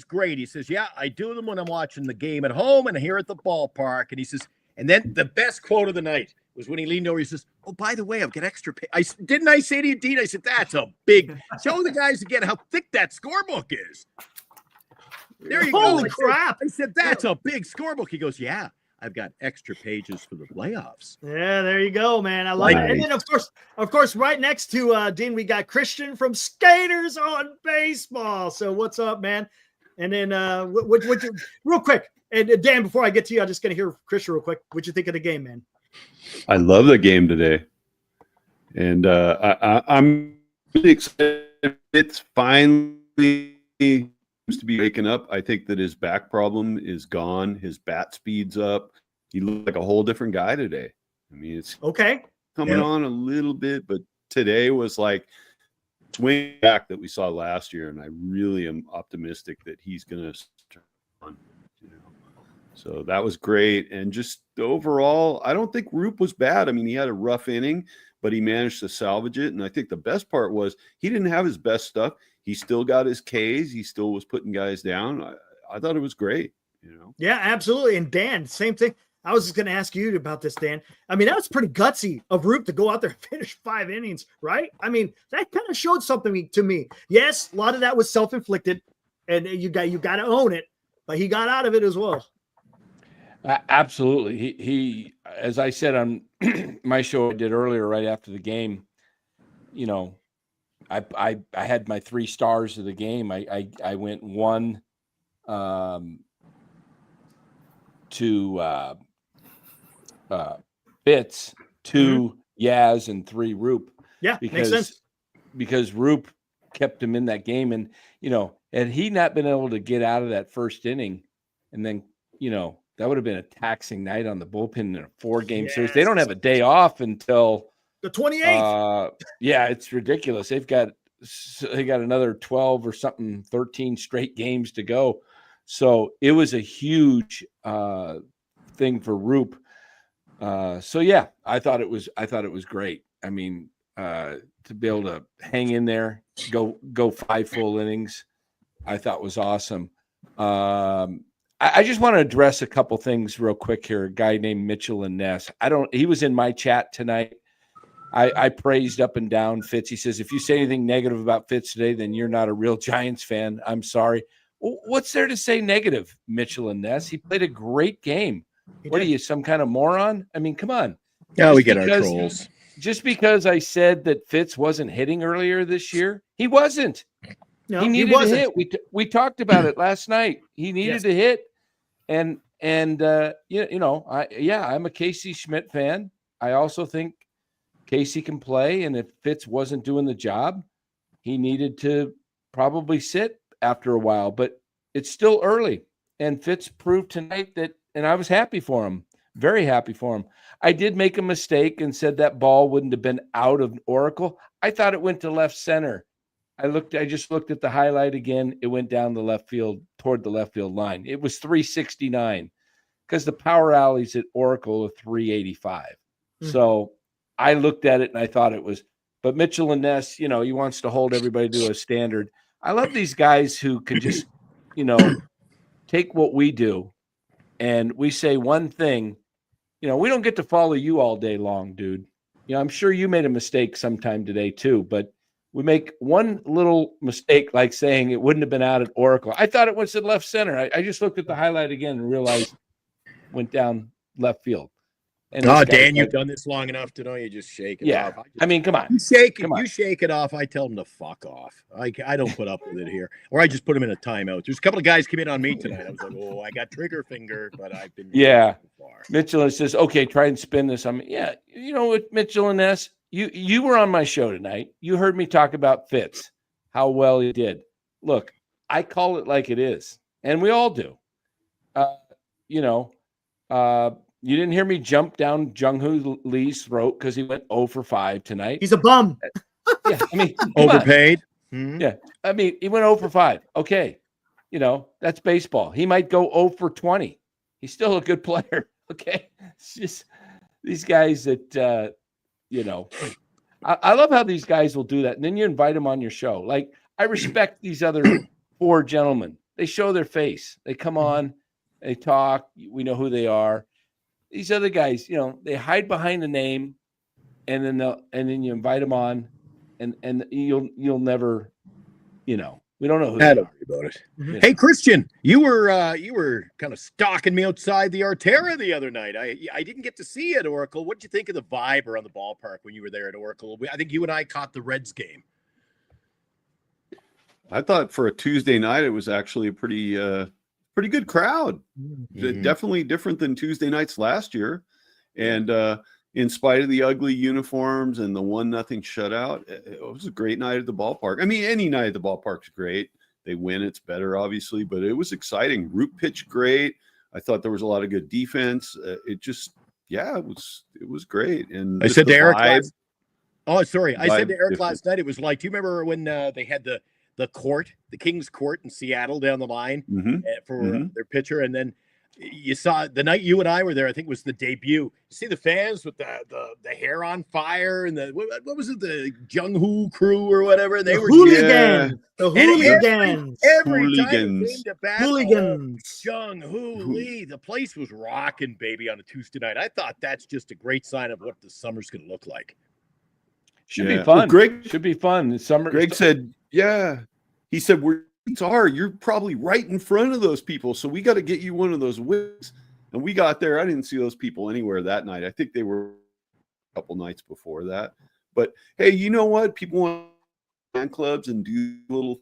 great. He says, yeah, I do them when I'm watching the game at home and here at the ballpark. And he says, and then the best quote of the night was when he leaned over. He says, oh, by the way, I've got extra pay. Didn't I say to you, Dean? I said, that's a big, show the guys again how thick that scorebook is. There you Holy go. crap. I said, that's a big scorebook. He goes, yeah, I've got extra pages for the playoffs. Yeah, there you go, man. I like it. And then of course, right next to Dean, we got Christian from Skaters on Baseball. So what's up, man? And then what you real quick, and Dan, before I get to you, I'm just gonna hear Christian real quick. What'd you think of the game, man? I love the game today. And I'm really excited. It's finally seems to be waking up. I think that his back problem is gone. His bat speed's up. He looked like a whole different guy today. I mean, it's Okay. coming on a little bit, but today was like swing back that we saw last year, and I really am optimistic that he's going to turn on. So that was great. And just overall, I don't think Roupp was bad. I mean, he had a rough inning, but he managed to salvage it. And I think the best part was he didn't have his best stuff. He still got his Ks. He still was putting guys down. I thought it was great, you know? Yeah, absolutely. And Dan, same thing. I was just going to ask you about this, Dan. I mean, that was pretty gutsy of Roupp to go out there and finish 5 innings, right? I mean, that kind of showed something to me. Yes, a lot of that was self-inflicted, and you got to own it, but he got out of it as well. Absolutely. He, as I said on my show I did earlier, right after the game, you know, I had my 3 stars of the game. I went 1 to Fitz, 2 Yaz, and 3 Roupp. Yeah, makes sense. Because Roupp kept him in that game, and you know, had he not been able to get out of that first inning, and then you know that would have been a taxing night on the bullpen in a 4-game series. They don't have a day off until the 28th. Yeah, it's ridiculous. They got another 12 or something, 13 straight games to go. So it was a huge thing for Roupp. So yeah, I thought it was great. I mean, to be able to hang in there, go 5 full innings, I thought was awesome. I just want to address a couple things real quick here. A guy named Mitchell and Ness. He was in my chat tonight. I praised up and down Fitz. He says, if you say anything negative about Fitz today, then you're not a real Giants fan. I'm sorry. What's there to say negative, Mitchell and Ness? He played a great game. What are you, some kind of moron? I mean, come on. Yeah, we get our trolls. Just because I said that Fitz wasn't hitting earlier this year, he wasn't. No, he needed to hit. We talked about it last night. He needed to hit. And I'm a Casey Schmidt fan. I also think Casey can play, and if Fitz wasn't doing the job, he needed to probably sit after a while, but it's still early. And Fitz proved tonight that, and I was happy for him, very happy for him. I did make a mistake and said that ball wouldn't have been out of Oracle. I thought it went to left center. I just looked at the highlight again. It went down the left field, toward the left field line. It was 369 because the power alleys at Oracle are 385. So I looked at it and I thought it was, but Mitchell and Ness, you know, he wants to hold everybody to a standard. I love these guys who can just, you know, take what we do and we say one thing. You know, we don't get to follow you all day long, dude. You know, I'm sure you made a mistake sometime today too, but we make one little mistake like saying it wouldn't have been out at Oracle. I thought it was at left center. I just looked at the highlight again and realized it went down left field. And Dan, you've done this long enough to know you just shake it off. I mean, come on. You shake it off. I tell them to fuck off. I don't put up with it here. Or I just put them in a timeout. There's a couple of guys come in on me tonight. I was like, oh, I got trigger finger, but I've been so far. Mitchell says, okay, try and spin this. I mean, yeah, you know what, Mitchell and Ness, you were on my show tonight. You heard me talk about Fitz, how well he did. Look, I call it like it is, and we all do. You didn't hear me jump down Jung-Hoo Lee's throat because he went 0 for 5 tonight. He's a bum. Yeah, I mean, overpaid. Yeah, I mean, he went 0 for 5. Okay, you know, that's baseball. He might go 0 for 20. He's still a good player. Okay, it's just these guys that I love how these guys will do that, and then you invite them on your show. Like, I respect these other 4 gentlemen. They show their face. They come on, they talk. We know who they are. These other guys, you know, they hide behind a name, and then you invite them on, and you'll never, you know, we don't know who they don't are. worry about it. Mm-hmm. Hey, Christian, you were kind of stalking me outside the Arterra the other night. I didn't get to see you at Oracle. What did you think of the vibe around the ballpark when you were there at Oracle? I think you and I caught the Reds game. I thought for a Tuesday night, it was actually a pretty good crowd. Mm-hmm. Definitely different than Tuesday nights last year. And in spite of the ugly uniforms and the 1-0 shutout, it was a great night at the ballpark. I mean, any night at the ballpark's great. They win, it's better, obviously, but it was exciting. Roupp pitched great. I thought there was a lot of good defense. It was great. And I said to Eric I said to Eric different. Last night, it was like, do you remember when they had the King's Court in Seattle down the line for their pitcher, and then you saw the night you and I were there, I think was the debut. You see the fans with the hair on fire and what was it, the Jung Hoo crew or whatever? They were hooligans. The And hooligans. every time it Hooligans. came to bat, Hooligans. Jung Hoo Lee, the place was rocking, baby, on a Tuesday night. I thought that's just a great sign of what the summer's going to look like. Should be Yeah. fun. Well, Greg- should be fun. Summer. Greg said, yeah. He said, you're probably right in front of those people. So we got to get you one of those wigs. And we got there. I didn't see those people anywhere that night. I think they were a couple nights before that. But hey, you know what? People want fan clubs and do little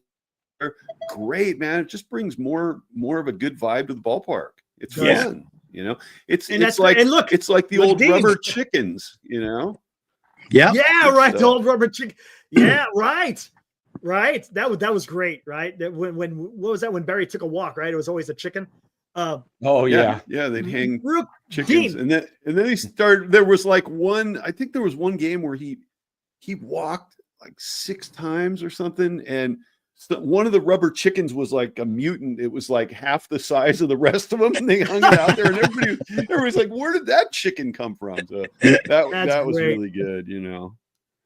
great, man. It just brings more of a good vibe to the ballpark. It's Yeah. fun, you know. It's And that's like and look, it's like the look, old Dean. rubber chickens, you know. Yeah. Yeah, right. The So- old rubber chicken. Yeah, right. Right. That was great, right? That when what was that when Barry took a walk, right? It was always a chicken. Oh yeah. Yeah, they'd hang Real chickens. Dean. And then he started, there was like I think there was one game where he walked like 6 times or something, and so one of the rubber chickens was like a mutant. It was like half the size of the rest of them, and they hung it out there, and everybody's like, where did that chicken come from? So that was great. really good, you know.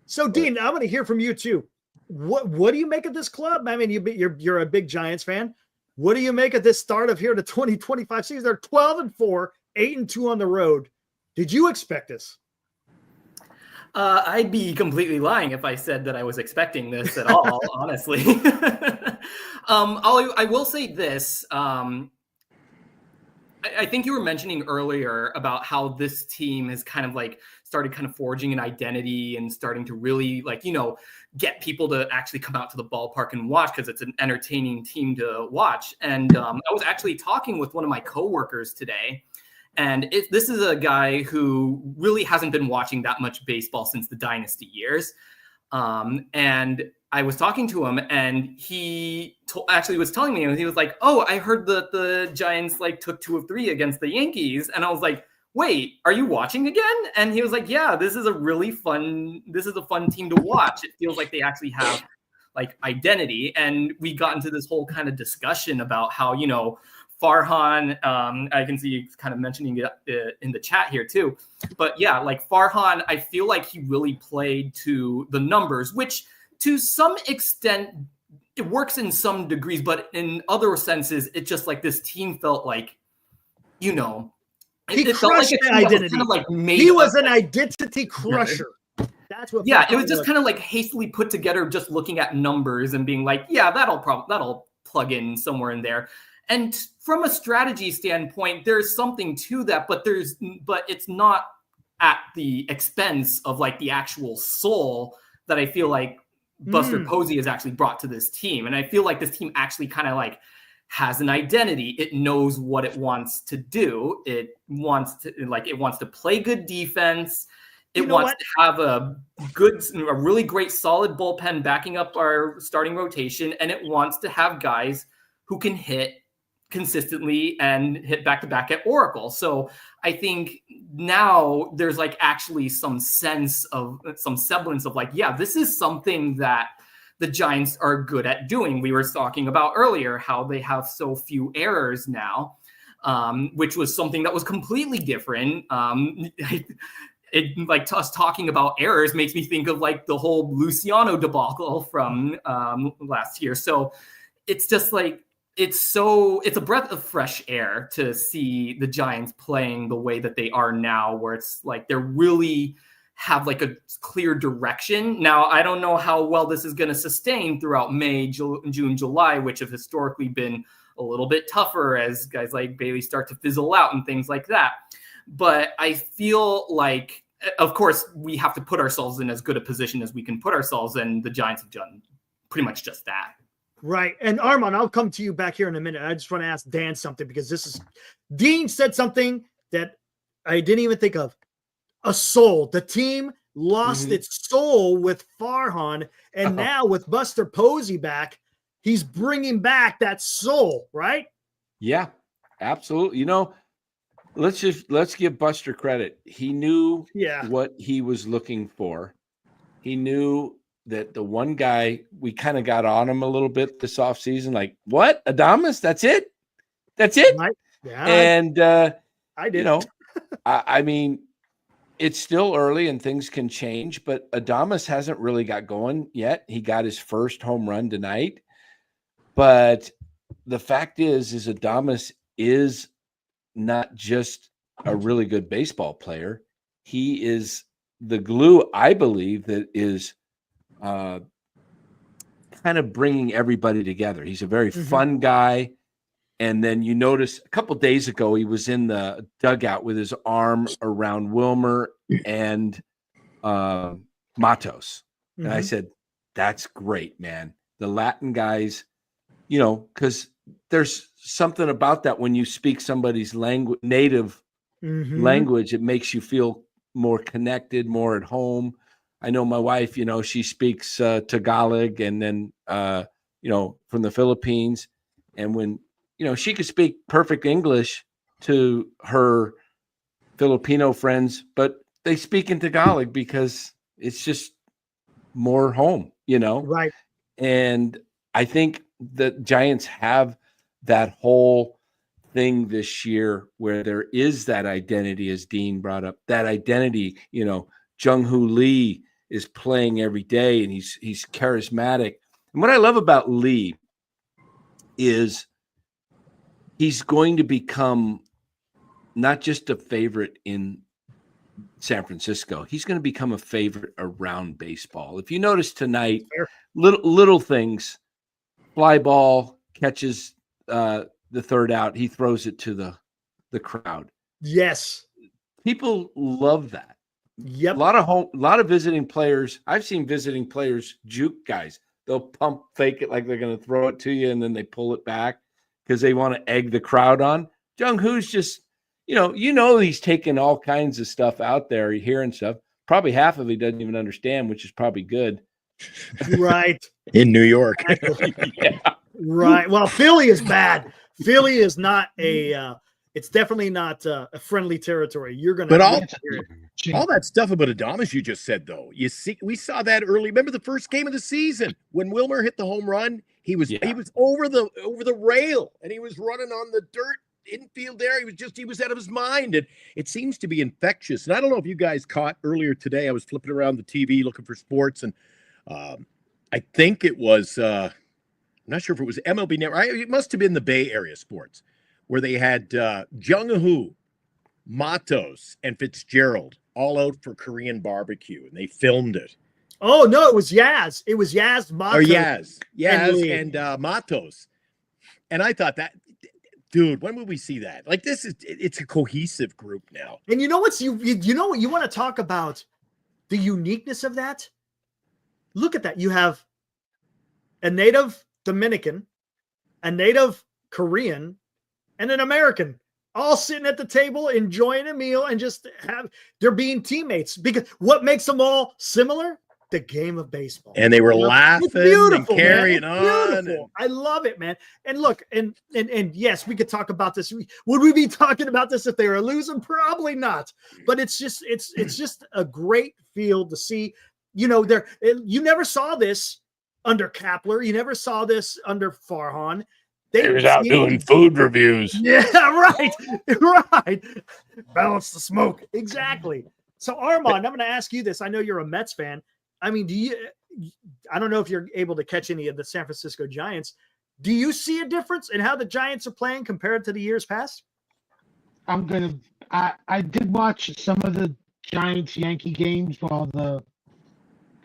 So Dean, I want to hear from you too. What do you make of this club? I mean, you're a big Giants fan. What do you make of this start of here to 2025 season? They're 12-4, 8-2 on the road. Did you expect this? I'd be completely lying if I said that I was expecting this at all, honestly. I will say this. I think you were mentioning earlier about how this team has kind of like started kind of forging an identity and starting to really like, get people to actually come out to the ballpark and watch because it's an entertaining team to watch. And I was actually talking with one of my coworkers today. And this is a guy who really hasn't been watching that much baseball since the dynasty years. And I was talking to him, and he actually was telling me, and he was like, "Oh, I heard that the Giants like took 2 of 3 against the Yankees." And I was like, "Wait, are you watching again?" And he was like, "Yeah, this is a fun team to watch. It feels like they actually have like identity." And we got into this whole kind of discussion about how, Farhan, I can see you kind of mentioning it in the chat here too. But yeah, like Farhan, I feel like he really played to the numbers, which to some extent it works in some degrees, but in other senses, it just like this team felt like, He it felt crushed like a the team that was identity. kind of like made He was up. an identity crusher. That's what. Yeah, it Farhan was just kind of like hastily put together, just looking at numbers and being like, yeah, that'll plug in somewhere in there. And from a strategy standpoint, there's something to that, but it's not at the expense of like the actual soul that I feel like Buster Posey has actually brought to this team. And I feel like this team actually kind of like has an identity. It knows what it wants to do. It wants to play good defense. It wants to have a really great, solid bullpen backing up our starting rotation. And it wants to have guys who can hit consistently and hit back-to-back at Oracle. So I think now there's like actually some semblance of like, yeah, this is something that the Giants are good at doing. We were talking about earlier how they have so few errors now, which was something that was completely different. Us talking about errors makes me think of like the whole Luciano debacle from last year. So it's just like, it's a breath of fresh air to see the Giants playing the way that they are now, where it's like they really have like a clear direction. Now, I don't know how well this is going to sustain throughout May, June, July, which have historically been a little bit tougher as guys like Bailey start to fizzle out and things like that. But I feel like, of course, we have to put ourselves in as good a position as we can put ourselves in. The Giants have done pretty much just that. Right. And Armand, I'll come to you back here in a minute. I just want to ask Dan something because Dean said something that I didn't even think of. A soul. The team lost its soul with Farhan, and now with Buster Posey back, he's bringing back that soul, right? Yeah, absolutely. Let's give Buster credit. He knew what he was looking for. He knew that the one guy, we kind of got on him a little bit this offseason, like, what? Adames? That's it? Right. Yeah, And I did. you know, I mean, it's still early and things can change, but Adames hasn't really got going yet. He got his first home run tonight. But the fact is Adames is not just a really good baseball player. He is the glue, I believe, that is kind of bringing everybody together. He's a very fun guy. And then you notice a couple days ago, he was in the dugout with his arm around Wilmer and Matos. And I said, that's great, man. The Latin guys, you know, because there's something about that when you speak somebody's language, native language, it makes you feel more connected, more at home. I know my wife, you know, she speaks Tagalog and then, you know, from the Philippines. And when, you know, she could speak perfect English to her Filipino friends, but they speak in Tagalog because it's just more home, you know? Right. And I think the Giants have that whole thing this year where there is that identity, as Dean brought up, that identity, you know, Jung-Hoo Lee is playing every day and he's charismatic. And what I love about Lee is he's going to become not just a favorite in San Francisco. He's going to become a favorite around baseball. If you notice tonight, little things, fly ball, catches the third out, he throws it to the crowd. Yes. People love that. Yep. A lot of visiting players. I've seen visiting players juke guys. They'll pump fake it like they're going to throw it to you, and then they pull it back because they want to egg the crowd on. Jung-Hoo's just, you know, he's taking all kinds of stuff out there, hearing stuff. Probably half of it he doesn't even understand, which is probably good. Right. In New York. Yeah. Right. Well, Philly is bad. Philly is not it's definitely not a friendly territory. You're going to. But all that stuff about Adames you just said, though, you see, we saw that early. Remember the first game of the season when Wilmer hit the home run? He was over the rail and he was running on the dirt infield there. He was out of his mind, and it seems to be infectious. And I don't know if you guys caught earlier today. I was flipping around the TV looking for sports, and I think it was. I'm not sure if it was MLB Network. It must have been the Bay Area Sports, where they had Jung-Hoo, Matos, and Fitzgerald all out for Korean barbecue, and they filmed it. Oh no, it was Yaz. It was Yaz, Matos. Yaz, and Matos. And I thought that, dude, when will we see that? Like, it's a cohesive group now. And you know what's you know what you want to talk about the uniqueness of that? Look at that. You have a native Dominican, a native Korean, and an American all sitting at the table enjoying a meal and they're being teammates. Because what makes them all similar? The game of baseball. And they were laughing and carrying on. And I love it, man. And look, and yes, we could talk about this. Would we be talking about this if they were losing? Probably not. But it's just a great field to see. You know, you never saw this under Kapler. You never saw this under Farhan. They was out doing food reviews. Yeah, right. Right. Balance the smoke. Exactly. So Armand, I'm going to ask you this. I know you're a Mets fan. I mean, I don't know if you're able to catch any of the San Francisco Giants. Do you see a difference in how the Giants are playing compared to the years past? I did watch some of the Giants-Yankee games because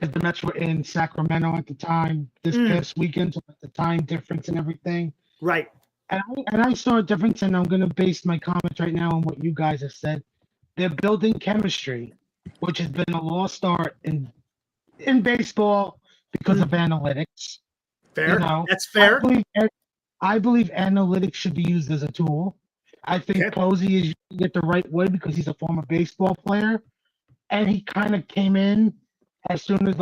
the Mets were in Sacramento at the time this past weekend, so the time difference and everything. Right. And I saw a difference, and I'm going to base my comments right now on what you guys have said. They're building chemistry, which has been a lost art in baseball because of analytics. Fair. You know, that's fair. I believe analytics should be used as a tool. I think Posey is using it the right way because he's a former baseball player, and he kind of came in as soon as it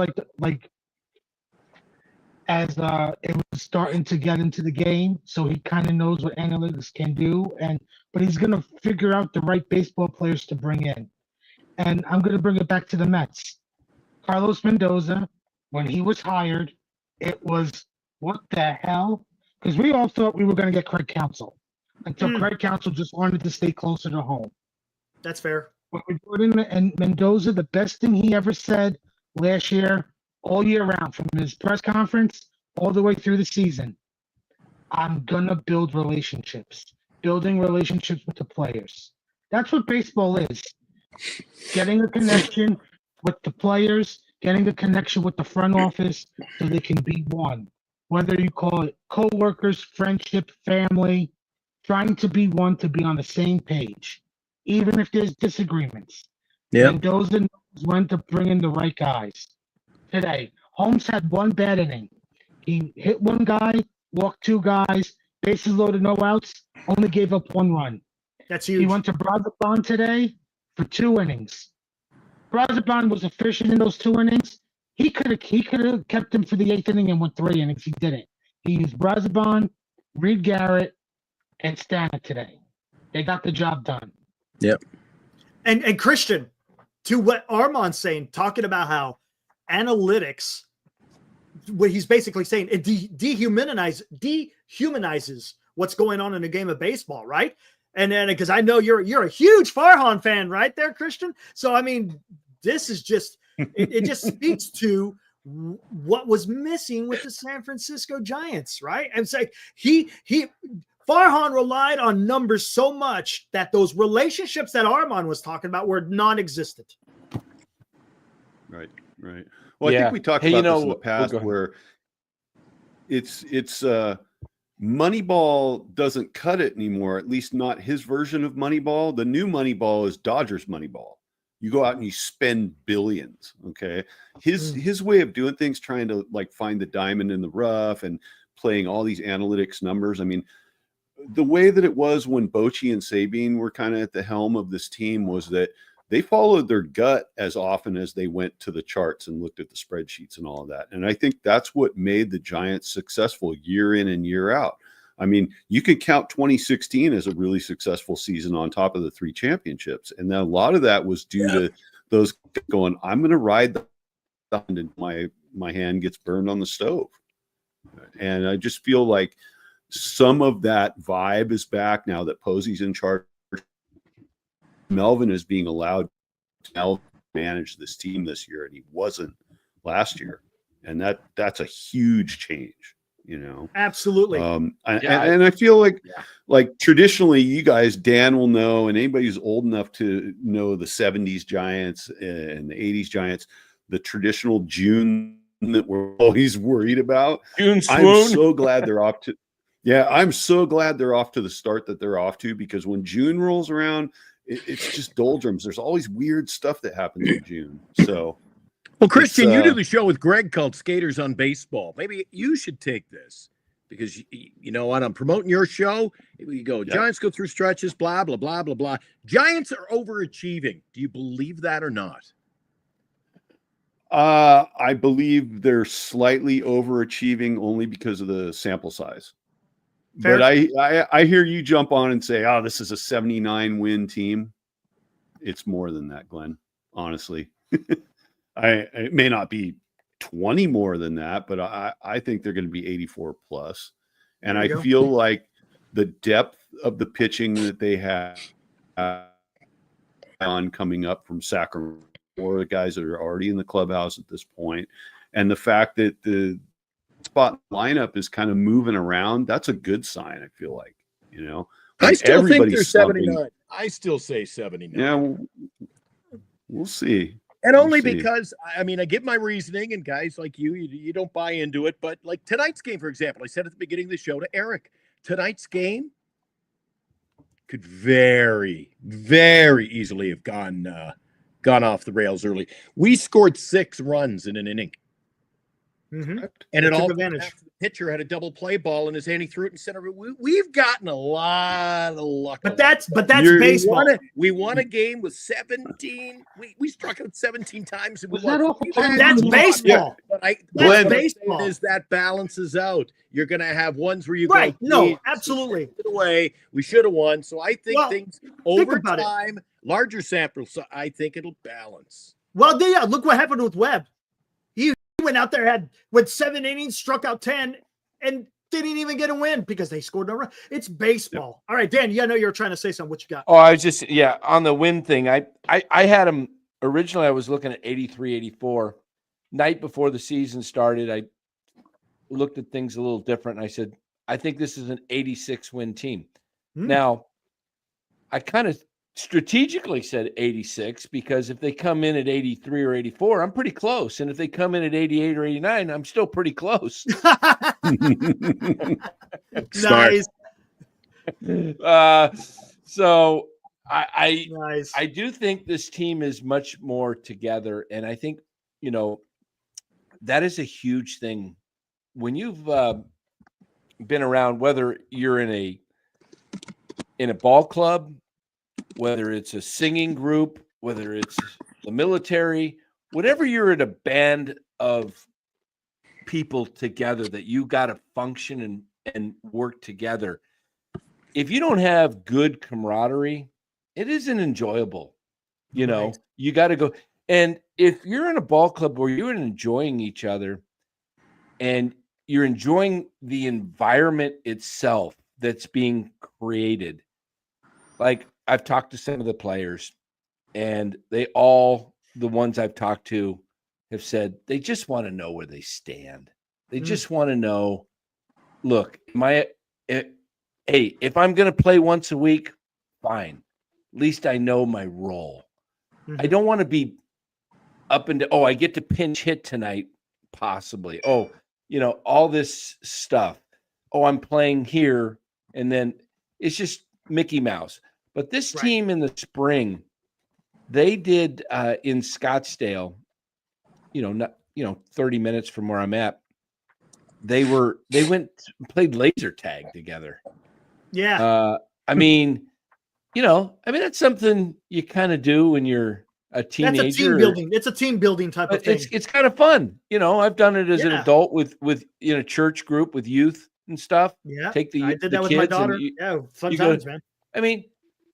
was starting to get into the game, so he kind of knows what analytics can do, but he's going to figure out the right baseball players to bring in. And I'm going to bring it back to the Mets. Carlos Mendoza, when he was hired, it was, what the hell? Because we all thought we were going to get Craig Counsell. until Craig Counsell just wanted to stay closer to home. That's fair. When we put in and Mendoza, the best thing he ever said last year, all year round, from his press conference all the way through the season, I'm gonna build relationships. Building relationships with the players. That's what baseball is. Getting a connection with the players, getting a connection with the front office so they can be one. Whether you call it co-workers, friendship, family, trying to be one, to be on the same page, even if there's disagreements. Yeah. Mendoza knows when to bring in the right guys. Today, Holmes had one bad inning. He hit one guy, walked two guys, bases loaded, no outs, only gave up one run. That's huge. He went to Braziban today for 2 innings. Braziban was efficient in those 2 innings. He could have kept him for the 8th inning and went 3 innings. He didn't. He used Braziban, Reed Garrett, and Stana today. They got the job done. Yep. And Christian, to what Armand's saying, talking about how analytics, what he's basically saying, it dehumanizes what's going on in a game of baseball, right? And then, because I know you're a huge Farhan fan, right there, Christian. So I mean, this is just it just speaks to what was missing with the San Francisco Giants, right? And it's like Farhan relied on numbers so much that those relationships that Armand was talking about were non-existent. Right. Well, I think we talked about this in the past where it's Moneyball doesn't cut it anymore, at least not his version of Moneyball. The new Moneyball is Dodgers Moneyball. You go out and you spend billions, okay? His way of doing things, trying to like find the diamond in the rough and playing all these analytics numbers. I mean, the way that it was when Bochy and Sabine were kind of at the helm of this team was that they followed their gut as often as they went to the charts and looked at the spreadsheets and all of that. And I think that's what made the Giants successful year in and year out. I mean, you could count 2016 as a really successful season on top of the 3 championships. And then a lot of that was due to those going, I'm going to ride the and my hand gets burned on the stove. And I just feel like some of that vibe is back now that Posey's in charge. Melvin is being allowed to manage this team this year, and he wasn't last year. And that's a huge change, you know. Absolutely. And I feel like traditionally, you guys, Dan will know, and anybody who's old enough to know the 70s Giants and the 80s Giants, the traditional June that we're always worried about. June swoon. I'm so glad they're off to. Yeah, I'm so glad they're off to the start that they're off to, because when June rolls around, it's just doldrums. There's always weird stuff that happens in June. So, well, Christian, you do the show with Greg called Skaters on Baseball. Maybe you should take this, because you know what? I'm promoting your show. We go, Giants go through stretches, blah, blah, blah, blah, blah. Giants are overachieving. Do you believe that or not? I believe they're slightly overachieving only because of the sample size. Fair. But I hear you jump on and say, oh, this is a 79 win team. It's more than that, Glenn, honestly. It may not be 20 more than that, but I think they're going to be 84 plus. And I feel like the depth of the pitching that they have on coming up from Sacramento, or the guys that are already in the clubhouse at this point, and the fact that the spot lineup is kind of moving around, that's a good sign. I feel like, you know, I still think they're 79. I still say 79. Yeah, we'll see. And only because, I mean, I give my reasoning, and guys like you don't buy into it. But like tonight's game, for example, I said at the beginning of the show to Eric, tonight's game could very, very easily have gone off the rails early. We scored 6 runs in an inning. Mm-hmm. And it all advantage. The pitcher had a double play ball in his hand. He threw it in center. We've gotten a lot of luck. But that's baseball. We won a game with 17. We struck out 17 times. And that's baseball. Yeah. But baseball is that balances out. You're going to have ones where you go. No, We absolutely. should have won. So I think things over time, larger sample. So I think it'll balance. Well, yeah. Look what happened with Webb. He went out there, went 7 innings, struck out 10, and didn't even get a win because they scored no run. It's baseball. All right, Dan, I know you were trying to say something. What you got? Oh, I was just on the win thing. I had him originally. I was looking at 83, 84. Night before the season started, I looked at things a little different. And I said, I think this is an 86 win team. Now, I kind of strategically said 86 because if they come in at 83 or 84, I'm pretty close. And if they come in at 88 or 89, I'm still pretty close. Nice. So I Nice. I do think this team is much more together. And I think, that is a huge thing. When you've been around, whether you're in a ball club, whether it's a singing group, whether it's the military, whatever, you're in a band of people together that you got to function and work together. If you don't have good camaraderie, it isn't enjoyable. Right. You got to go. And if you're in a ball club where you're enjoying each other and you're enjoying the environment itself that's being created, like I've talked to some of the players, and the ones I've talked to have said they just want to know where they stand. They just want to know, look, if I'm going to play once a week, fine. At least I know my role. I don't want to be up and I get to pinch hit tonight, possibly. All this stuff. I'm playing here, and then it's just Mickey Mouse. But this team in the spring, they did in Scottsdale, 30 minutes from where I'm at. They went and played laser tag together. Yeah. That's something you kind of do when you're a teenager. That's a team building. It's a team building type of thing. It's kind of fun. I've done it as an adult with in a church group with youth and stuff. Yeah. I did that with my daughter. Fun times, man.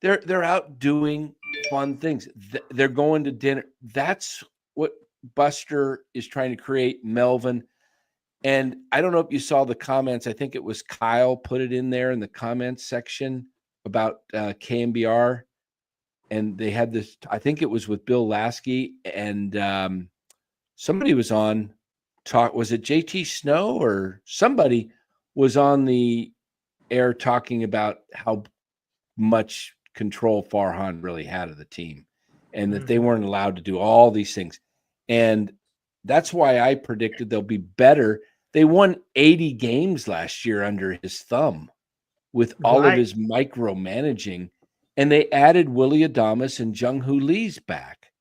They're out doing fun things. They're going to dinner. That's what Buster is trying to create, Melvin. And I don't know if you saw the comments. I think it was Kyle put it in there in the comments section about KMBR. And they had this, I think it was with Bill Lasky, and somebody was on talk. Was it JT Snow or somebody was on the air talking about how much control Farhan really had of the team, and that they weren't allowed to do all these things. And that's why I predicted they'll be better. They won 80 games last year under his thumb with all of his micromanaging. And they added Willie Adames and Jung-Hoo Lee's back,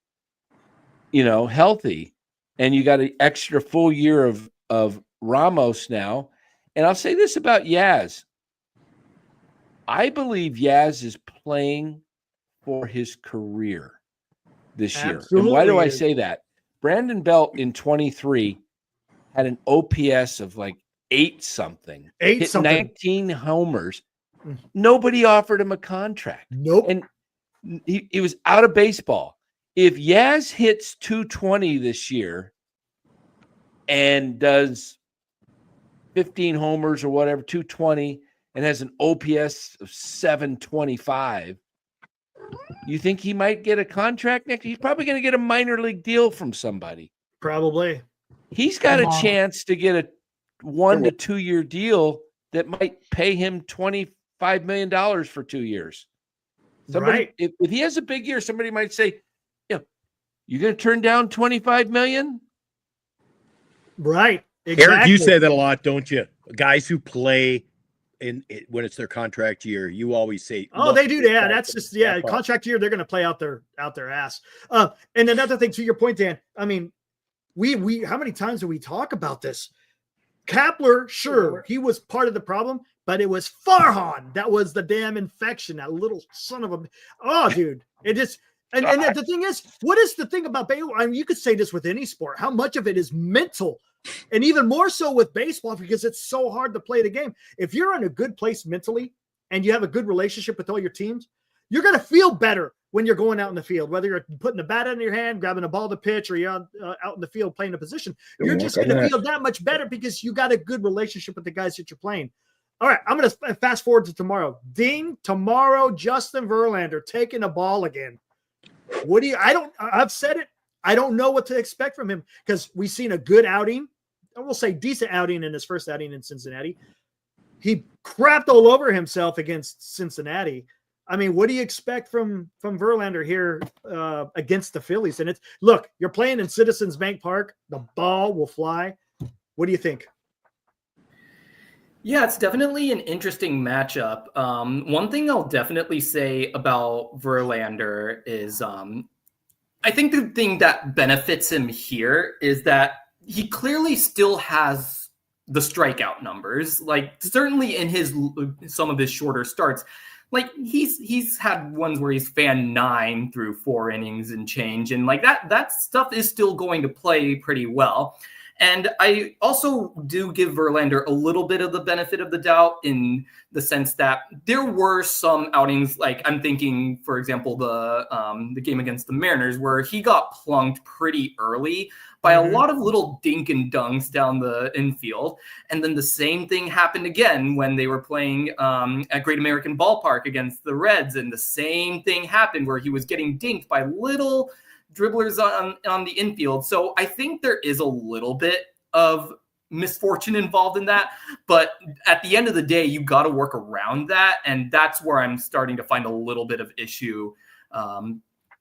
healthy. And you got an extra full year of Ramos now. And I'll say this about Yaz. I believe Yaz is playing for his career this year. And why do I say that? Brandon Belt in 23 had an OPS of like 8-something. Hit 19 homers. Nobody offered him a contract. Nope. And he was out of baseball. If Yaz hits 220 this year and does 15 homers or whatever, 220, and has an OPS of 725, you think he might get a contract next? He's probably going to get a minor league deal from somebody. Probably. He's got a chance to get a 1 to 2 year deal that might pay him $25 million for 2 years. Somebody, if he has a big year, somebody might say, you're going to turn down $25 million? Right. Exactly. Eric, you say that a lot, don't you? Guys who play when it's their contract year, you always say, they do. Yeah, that's just contract year. They're going to play out their ass. And another thing, to your point, Dan. I mean, we how many times do we talk about this? Kapler, sure, he was part of the problem, but it was Farhan that was the damn infection. That little son of a dude. It just and the thing is, what is the thing about baseball? I mean, you could say this with any sport. How much of it is mental? And even more so with baseball, because it's so hard to play the game. If you're in a good place mentally and you have a good relationship with all your teams, you're going to feel better when you're going out in the field, whether you're putting the bat in your hand, grabbing a ball to pitch, or you're out in the field playing a position, you're just going to feel that much better because you got a good relationship with the guys that you're playing. All right, I'm going to fast forward to tomorrow. Ding, tomorrow, Justin Verlander taking the ball again. I've said it. I don't know what to expect from him because we've seen a good outing. I will say decent outing in his first outing in Cincinnati. He crapped all over himself against Cincinnati. I mean, what do you expect from Verlander here against the Phillies? And look, you're playing in Citizens Bank Park. The ball will fly. What do you think? Yeah, it's definitely an interesting matchup. One thing I'll definitely say about Verlander is I think the thing that benefits him here is that he clearly still has the strikeout numbers. Like certainly in some of his shorter starts, like he's had ones where he's fanned 9 through 4 innings and change, and like that stuff is still going to play pretty well. And I also do give Verlander a little bit of the benefit of the doubt in the sense that there were some outings, like I'm thinking, for example, the game against the Mariners, where he got plunked pretty early by a lot of little dink and dunks down the infield. And then the same thing happened again when they were playing at Great American Ballpark against the Reds. And the same thing happened where he was getting dinked by little dribblers on the infield. So I think there is a little bit of misfortune involved in that, but at the end of the day, you got to work around that. And that's where I'm starting to find a little bit of issue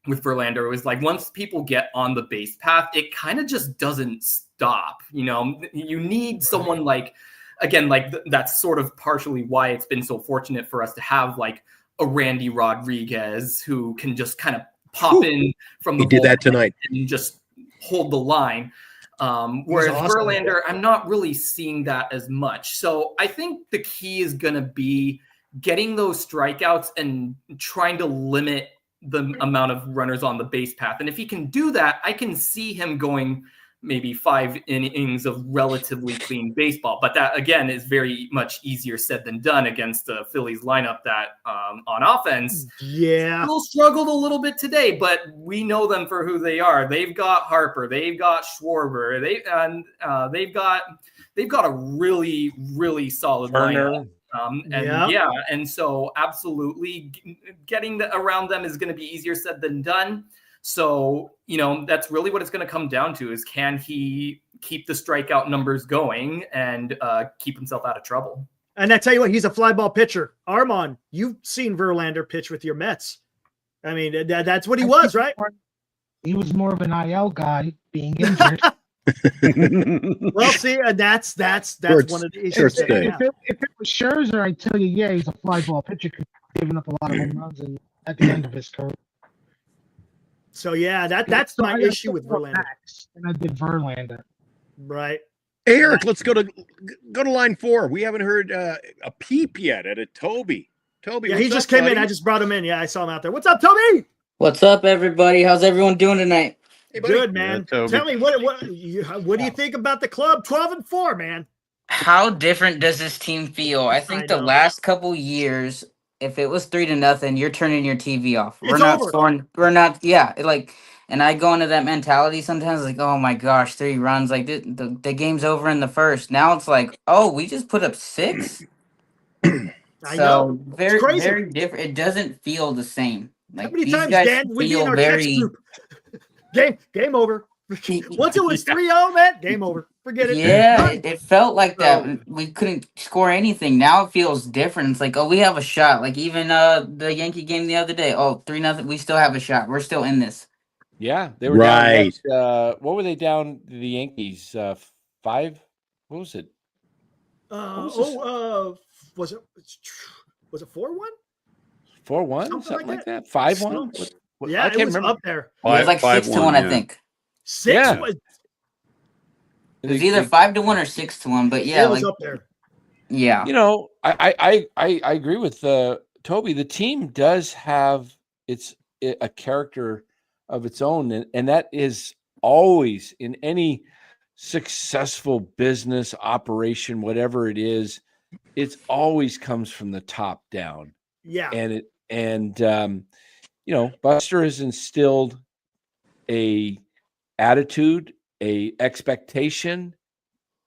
with Verlander. It was like, once people get on the base path, it kind of just doesn't stop. You know, you need someone like, again, like that's sort of partially why it's been so fortunate for us to have like a Randy Rodriguez who can just kind of pop in from the He did that tonight and just hold the line. Whereas awesome. Verlander, I'm not really seeing that as much. So I think the key is going to be getting those strikeouts and trying to limit the amount of runners on the base path. And if he can do that, I can see him going maybe 5 innings of relatively clean baseball. But that, again, is very much easier said than done against the Phillies lineup that on offense still struggled a little bit today. But we know them for who they are. They've got Harper. They've got Schwarber. They've got a really, really solid lineup. And so absolutely getting around them is going to be easier said than done. So, you know, that's really what it's going to come down to is can he keep the strikeout numbers going and keep himself out of trouble? And I tell you what, he's a fly ball pitcher. Armand, you've seen Verlander pitch with your Mets. I mean, that's what he was, right? He was more of an IL guy being injured. Well, see, that's one of the issues. If it was Scherzer, I'd tell you, yeah, he's a fly ball pitcher, giving up a lot of home runs at the end of his career. So yeah, that's my issue with Verlander. And I did Verlander. Right. Hey, Eric, let's go to line 4. We haven't heard a peep yet at a Toby. Toby, yeah, he just came in. I just brought him in. Yeah, I saw him out there. What's up, Toby? What's up, everybody? How's everyone doing tonight? Hey, good, man. Yeah, tell me what do you think about the club? 12-4, man. How different does this team feel? I think the last couple years, if it was 3-0, you're turning your TV off. We're not scoring. We're not. Yeah, like, and I go into that mentality sometimes, like, oh my gosh, 3 runs, like the game's over in the first. Now it's like, oh, we just put up 6. So very, very different. It doesn't feel the same. Like, how many these times, guys Dan, we feel in our very. text group? Game over. Once it was 3-0, man, game over. Forget it. Yeah, it felt like that. We couldn't score anything. Now it feels different. It's like, oh, we have a shot. Like even the Yankee game the other day. Oh, 3-0. We still have a shot. We're still in this. Yeah, they were down. What were they down? The Yankees 5. What was it? Was it 4-1? 4-1, something like that. 5-1. Yeah, I can't remember. Up there. It was like 6-1, I think. 6 was. It was either 5-1 or 6-1, but yeah, it was up there. Yeah, you know, I agree with Toby. The team does have a character of its own, and that is always in any successful business operation, whatever it is, it always comes from the top down. Yeah, Buster has instilled a attitude, a expectation.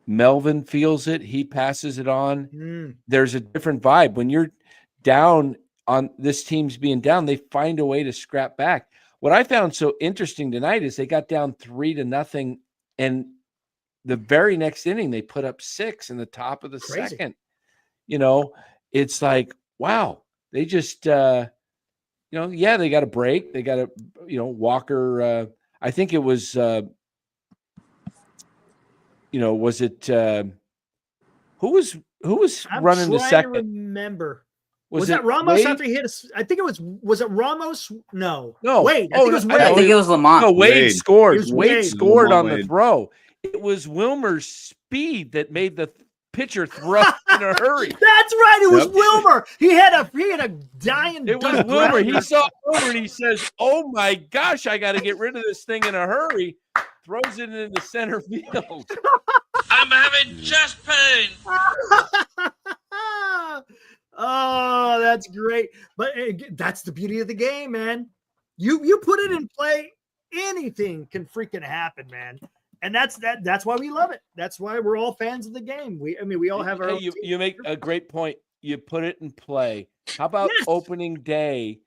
Melvin feels it. He passes it on. There's a different vibe. When you're down on this team's being down, they find a way to scrap back. What I found so interesting tonight is they got down 3-0, and the very next inning they put up 6 in the top of the second. It's like, wow, they just, they got a break. They got a, Walker. I think it was, was it who was running the second? To remember. Was that Ramos Wade? After he hit I think it was it Ramos? No. Wade. I think it was Wade. I think it was Lamont. No, Wade scored. Wade scored on Wade. the throw. It was Wilmer's speed that made the pitcher throw in a hurry. That's right. It was Wilmer. He had a dying. It was Wilmer. He saw Wilmer and he says, "Oh my gosh, I got to get rid of this thing in a hurry." Throws it into center field. I'm having chest pain. Oh, that's great. But that's the beauty of the game, man. You put it in play, anything can freaking happen, man. And that's why we love it. That's why we're all fans of the game. We all have our own you make a great point. You put it in play. How about opening day?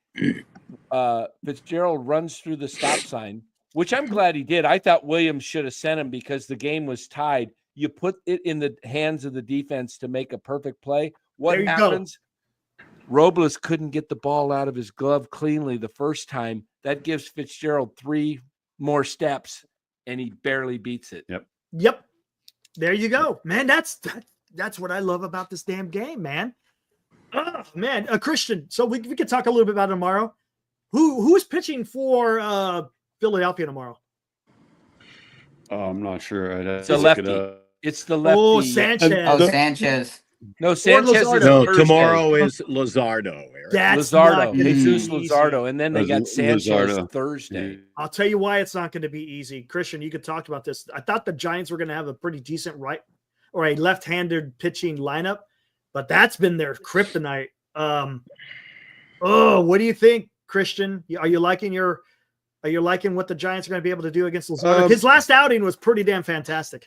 Fitzgerald runs through the stop sign, which I'm glad he did. I thought Williams should have sent him because the game was tied. You put it in the hands of the defense to make a perfect play. What happens? Robles couldn't get the ball out of his glove cleanly the first time. That gives Fitzgerald 3 more steps, and he barely beats it. Yep. There you go, man. That's what I love about this damn game, man. Oh man, Christian. So we could talk a little bit about it tomorrow. Who is pitching for Philadelphia tomorrow? I'm not sure. It's the lefty. It's the lefty. Oh, Sanchez. Sanchez. No, Sanchez is tomorrow is Luzardo. That's Luzardo. Jesus Luzardo. And then they got Sanchez Thursday. I'll tell you why it's not going to be easy. Christian, you could talk about this. I thought the Giants were going to have a pretty decent right or a left-handed pitching lineup, but that's been their kryptonite. What do you think, Christian? Are you liking what the Giants are going to be able to do against Luzardo? His last outing was pretty damn fantastic.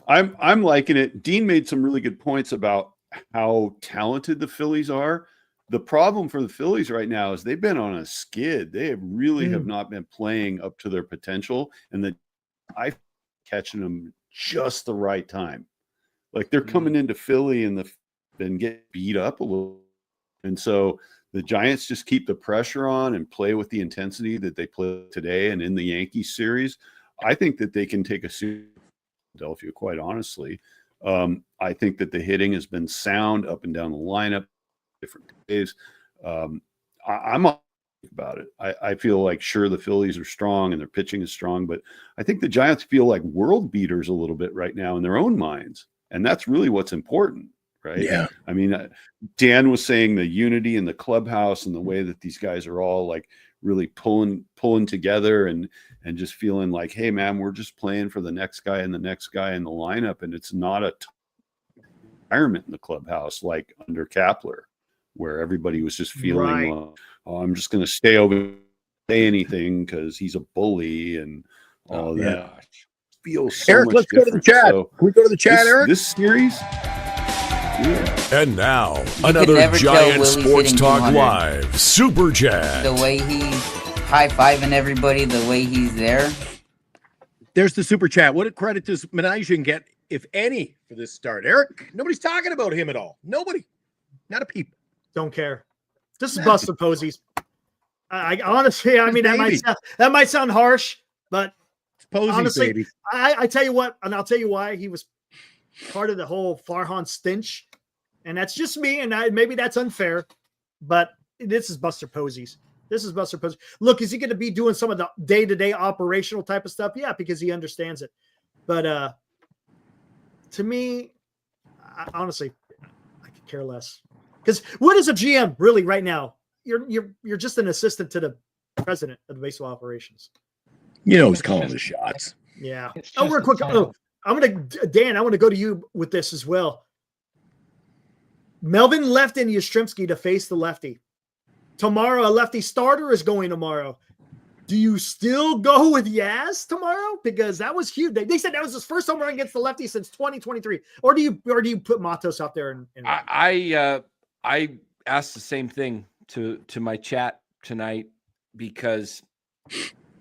I'm liking it. Dean made some really good points about how talented the Phillies are. The problem for the Phillies right now is they've been on a skid. They have really have not been playing up to their potential, and I catching them just the right time. Like they're coming into Philly and get beat up a little, and so the Giants just keep the pressure on and play with the intensity that they play today and in the Yankees series. I think that they can take a series. Philadelphia, quite honestly. I think that the hitting has been sound up and down the lineup, different days. I'm about it. I feel like sure the Phillies are strong and their pitching is strong, but I think the Giants feel like world beaters a little bit right now in their own minds, and that's really what's important, right? Yeah. I mean, Dan was saying the unity in the clubhouse and the way that these guys are all like really pulling together and just feeling like, hey man, we're just playing for the next guy and the next guy in the lineup. And it's not a environment in the clubhouse like under Kapler, where everybody was just feeling, I'm just going to stay over, say anything because he's a bully and all that. Feels so Eric, much let's go to the chat. So Can we go to the chat, Eric? This series. And now, another Giant Sports Talk Live Super Chat. The way he's high-fiving everybody, the way he's there. There's the Super Chat. What credit does Menasian get, if any, for this start? Eric, nobody's talking about him at all. Nobody. Not a peep. Don't care. This is Buster Posey's. I honestly, I mean, that might sound harsh, but it's Posey's, honestly, baby. I tell you what, and I'll tell you why he was part of the whole Farhan stench. And that's just me, and maybe that's unfair, but this is Buster Posey's. This is Buster Posey. Look, is he going to be doing some of the day-to-day operational type of stuff? Yeah, because he understands it. But to me, honestly, I could care less. Because what is a GM really right now? You're just an assistant to the president of the baseball operations. You know he's calling the shots. Yeah. Oh, real quick. Oh, Dan, I want to go to you with this as well. Melvin left in Yastrzemski to face the lefty. tomorrow, a lefty starter is going tomorrow. Do you still go with Yaz tomorrow? Because that was huge. They said that was his first home run against the lefty since 2023. Or do you put Matos out there? I asked the same thing to my chat tonight because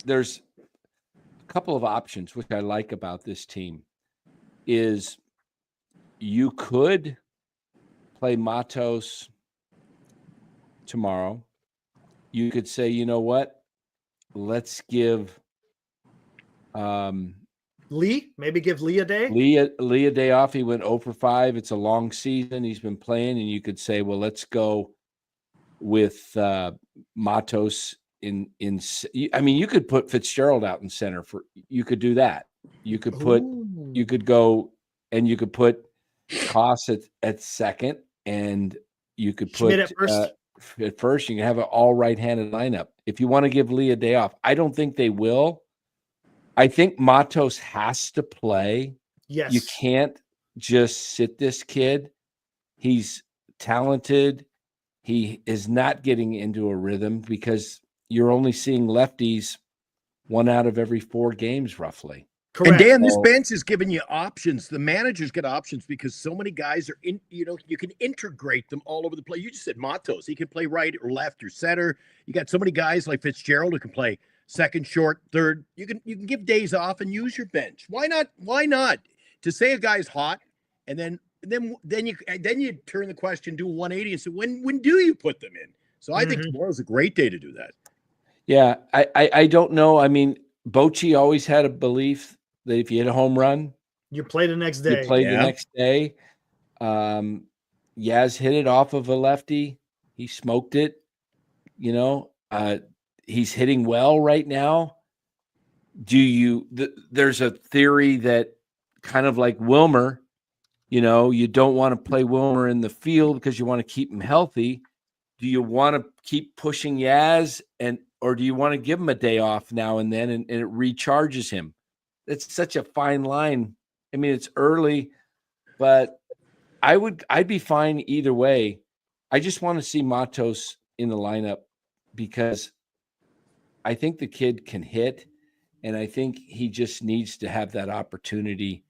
there's a couple of options which I like about this team. Is you could play Matos tomorrow. You could say, you know what? Let's give Lee, maybe give Lee a day. Lee a day off. He went 0 for 5. It's a long season. He's been playing, and you could say, well, let's go with Matos in. I mean, you could put Fitzgerald out in center for. You could do that. You could put. Ooh. You could go and you could put Koss at second, and you could put Schmidt at first. At first, you can have an all right-handed lineup. If you want to give Lee a day off, I don't think they will. I think Matos has to play. Yes. You can't just sit this kid. He's talented. He is not getting into a rhythm because you're only seeing lefties 1 out of every 4 games, roughly. Correct. And Dan, this bench is giving you options. The managers get options because so many guys are in, you can integrate them all over the place. You just said Matos. He can play right or left or center. You got so many guys like Fitzgerald who can play second, short, third. You can give days off and use your bench. Why not? Why not? To say a guy's hot and then you turn the question, do a 180 and say, when do you put them in? So I think tomorrow's a great day to do that. Yeah, I don't know. I mean, Bochy always had a belief that if you hit a home run, you play the next day. You play the next day. Yaz hit it off of a lefty. He smoked it. He's hitting well right now. There's a theory that kind of like Wilmer, you don't want to play Wilmer in the field because you want to keep him healthy. Do you want to keep pushing Yaz or do you want to give him a day off now and then and it recharges him? It's such a fine line. I mean, it's early, but I'd be fine either way. I just want to see Matos in the lineup because I think the kid can hit, and I think he just needs to have that opportunity.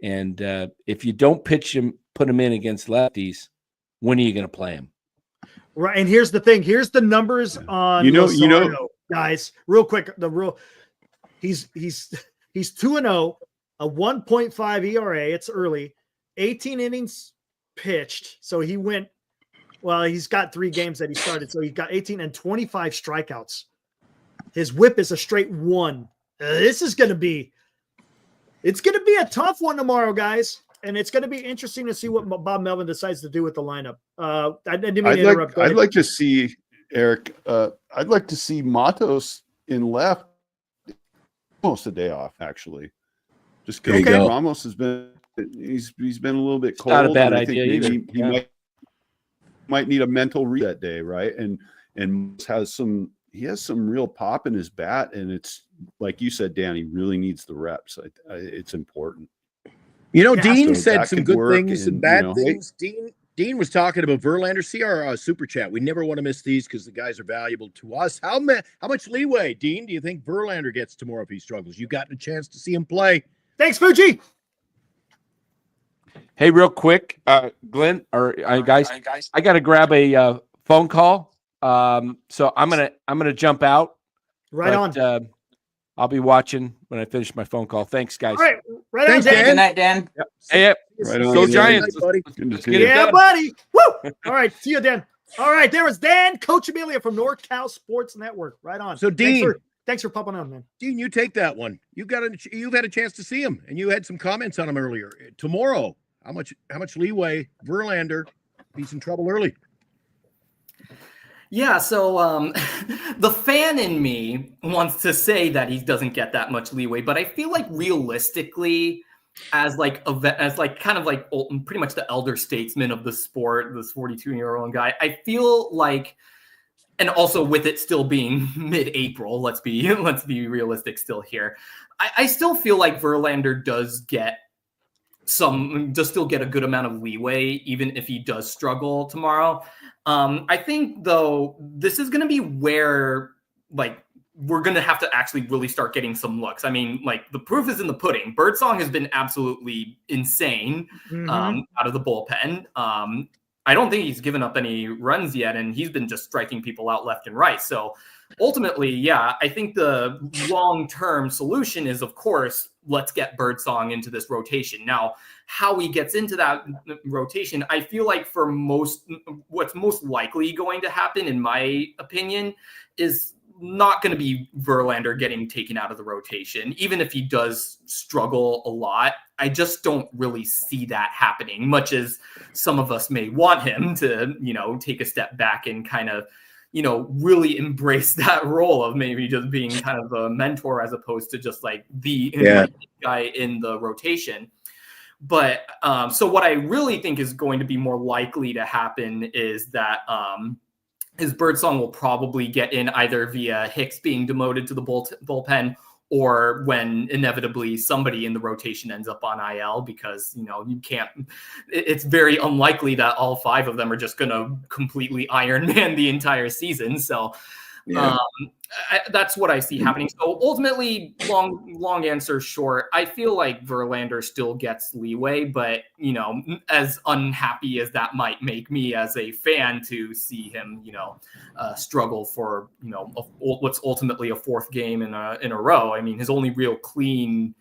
And if you don't pitch him, put him in against lefties, when are you going to play him? Right, and here's the thing. Here's the numbers on Lozano, guys. Real quick, he's 2-0, a 1.5 ERA. It's early, 18 innings pitched. So he went. Well, he's got 3 games that he started, so he got 18 and 25 strikeouts. His WHIP is a straight 1. This is going to be. It's going to be a tough one tomorrow, guys. And it's going to be interesting to see what Bob Melvin decides to do with the lineup. I didn't mean to interrupt. I'd like to see, Eric, I'd like to see Matos in left almost a day off, actually. Just because Ramos has been he's been a little bit cold. Not a bad idea either. He might need a mental reset day, right? And he has some real pop in his bat, and it's like you said, Dan, he really needs the reps. It's important. Dean said some good things and bad things. Dean was talking about Verlander. See our super chat. We never want to miss these because the guys are valuable to us. How much leeway, Dean, do you think Verlander gets tomorrow if he struggles? You got a chance to see him play. Thanks, Fuji. Hey, real quick, Glenn or guys, I got to grab a phone call. So I'm gonna jump out. Right on. I'll be watching when I finish my phone call. Thanks, guys. All right. Right on, Dan. Good night, Dan. Yep. Hey, right on. Go Giants. Buddy. Let's get it Yeah, done. buddy. Woo! All right. See you, Dan. All right. There was Dan, Coach Amelia from NorCal Sports Network. Right on. So, Dean. Thanks for popping on, man. Dean, you take that one. You've had a chance to see him, and you had some comments on him earlier. Tomorrow, how much leeway Verlander? He's in trouble early. Yeah, so the fan in me wants to say that he doesn't get that much leeway, but I feel like realistically, as kind of like pretty much the elder statesman of the sport, this 42-year-old guy, I feel like, and also with it still being mid-April, let's be realistic still here. I still feel like Verlander does get still get a good amount of leeway, even if he does struggle tomorrow. I think though, this is going to be where like we're going to have to actually really start getting some looks. I mean, like the proof is in the pudding. Birdsong has been absolutely insane out of the bullpen. I don't think he's given up any runs yet, and he's been just striking people out left and right. So ultimately, yeah, I think the long-term solution is, of course, let's get Birdsong into this rotation. Now, how he gets into that rotation, I feel like for what's most likely going to happen, in my opinion, is not going to be Verlander getting taken out of the rotation. Even if he does struggle a lot, I just don't really see that happening, much as some of us may want him to, take a step back and kind of, really embrace that role of maybe just being kind of a mentor as opposed to just like the guy in the rotation. But so what I really think is going to be more likely to happen is that his Birdsong will probably get in either via Hicks being demoted to the bullpen, or when inevitably somebody in the rotation ends up on IL, because, you can't, it's very unlikely that all 5 of them are just going to completely Iron Man the entire season. So that's what I see happening. So ultimately, long answer short, I feel like Verlander still gets leeway, but as unhappy as that might make me as a fan to see him, struggle for what's ultimately a 4th game in a row. I mean, his only real clean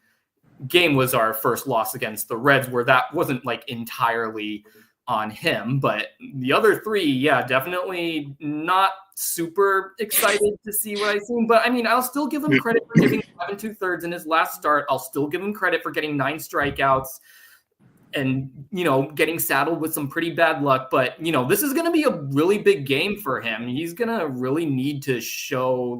game was our first loss against the Reds, where that wasn't like entirely on him, but the other 3, definitely not super excited to see what I've seen. But I mean, I'll still give him credit for giving 7 2/3 in his last start. I'll still give him credit for getting 9 strikeouts and, getting saddled with some pretty bad luck. But, this is going to be a really big game for him. He's going to really need to show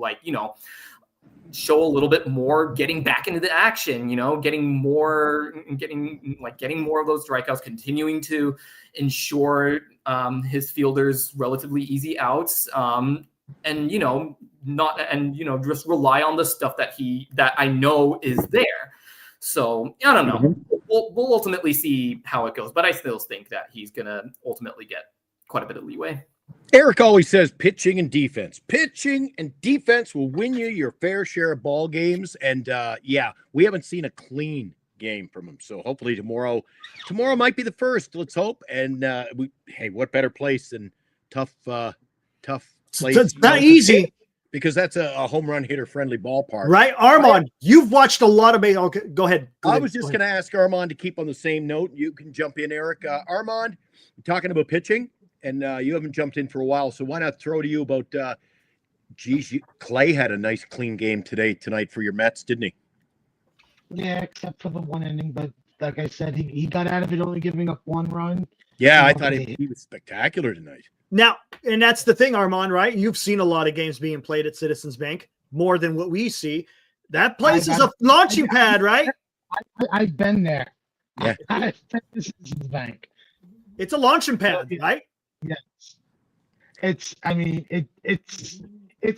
show a little bit more, getting back into the action, getting more of those strikeouts, continuing to ensure his fielders relatively easy outs, and just rely on the stuff that I know is there. So I don't know. We'll ultimately see how it goes, but I still think that he's gonna ultimately get quite a bit of leeway. Eric always says pitching and defense. Pitching and defense will win you your fair share of ball games. And we haven't seen a clean game from him. So hopefully tomorrow might be the first. Let's hope. And what better place than tough place? It's not easy, because that's a home run hitter friendly ballpark, right? Armand, you've watched a lot of baseball. Okay, go ahead. I was just going to ask Armand to keep on the same note. You can jump in, Eric. Armand, talking about pitching. And you haven't jumped in for a while, so why not throw to you about Clay had a nice clean game tonight for your Mets, didn't he? Yeah, except for the 1 inning, but like I said, he got out of it only giving up 1 run. Yeah, I thought he was spectacular tonight. Now, and that's the thing, Armand, right? You've seen a lot of games being played at Citizens Bank, more than what we see. That place is a launching pad, right? I've been there. Yeah. I've been to Citizens Bank. It's a launching pad, right? Yes. It's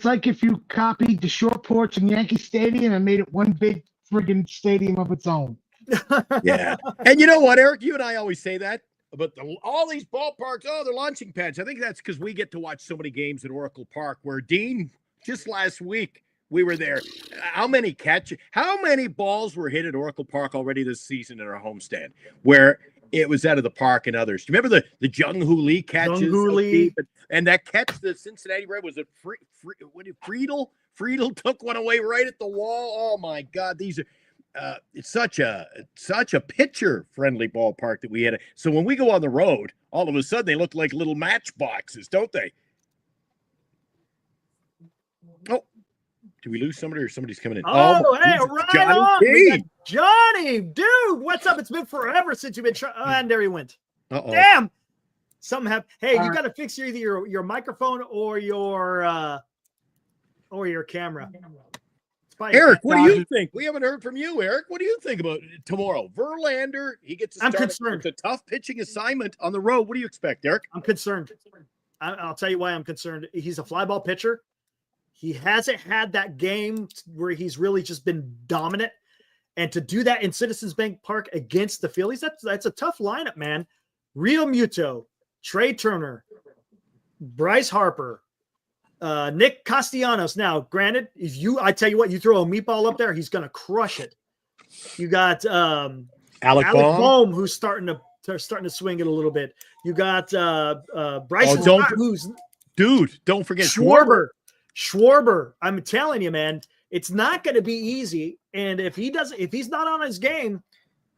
like if you copied the short porch in Yankee Stadium and made it one big friggin' stadium of its own. Yeah. And you know what, Eric? You and I always say that about all these ballparks. Oh, they're launching pads. I think that's because we get to watch so many games at Oracle Park, where Dean, just last week, we were there. How many balls were hit at Oracle Park already this season in our homestand, where it was out of the park and others? Do you remember the Jung-Hoo Lee catches? Jung-Hoo Lee. And that catch the Cincinnati Red, was it Friedel? Friedel took one away right at the wall. Oh my God, these are it's such a pitcher-friendly ballpark that we had. So when we go on the road, all of a sudden they look like little matchboxes, don't they? Oh, did we lose somebody, or somebody's coming in? Oh, hey, Jesus, right Johnny on. T. We got Johnny, dude, what's up? It's been forever since you've been trying. And there he went. Uh-oh. Damn. Something happened. Hey, you got to fix either your microphone or your camera. Eric, what do you think? We haven't heard from you, Eric. What do you think about tomorrow? Verlander, he gets a start. I'm concerned. It's a tough pitching assignment on the road. What do you expect, Eric? I'm concerned. I'll tell you why I'm concerned. He's a fly ball pitcher. He hasn't had that game where he's really just been dominant. And to do that in Citizens Bank Park against the Phillies, that's a tough lineup, man. Real Muto, Trey Turner, Bryce Harper, Nick Castellanos. Now, granted, I tell you what, you throw a meatball up there, he's going to crush it. You got Alec Bohm, who's starting to swing it a little bit. You got Bryce, don't forget Schwarber. I'm telling you, man, it's not going to be easy. And if he's not on his game,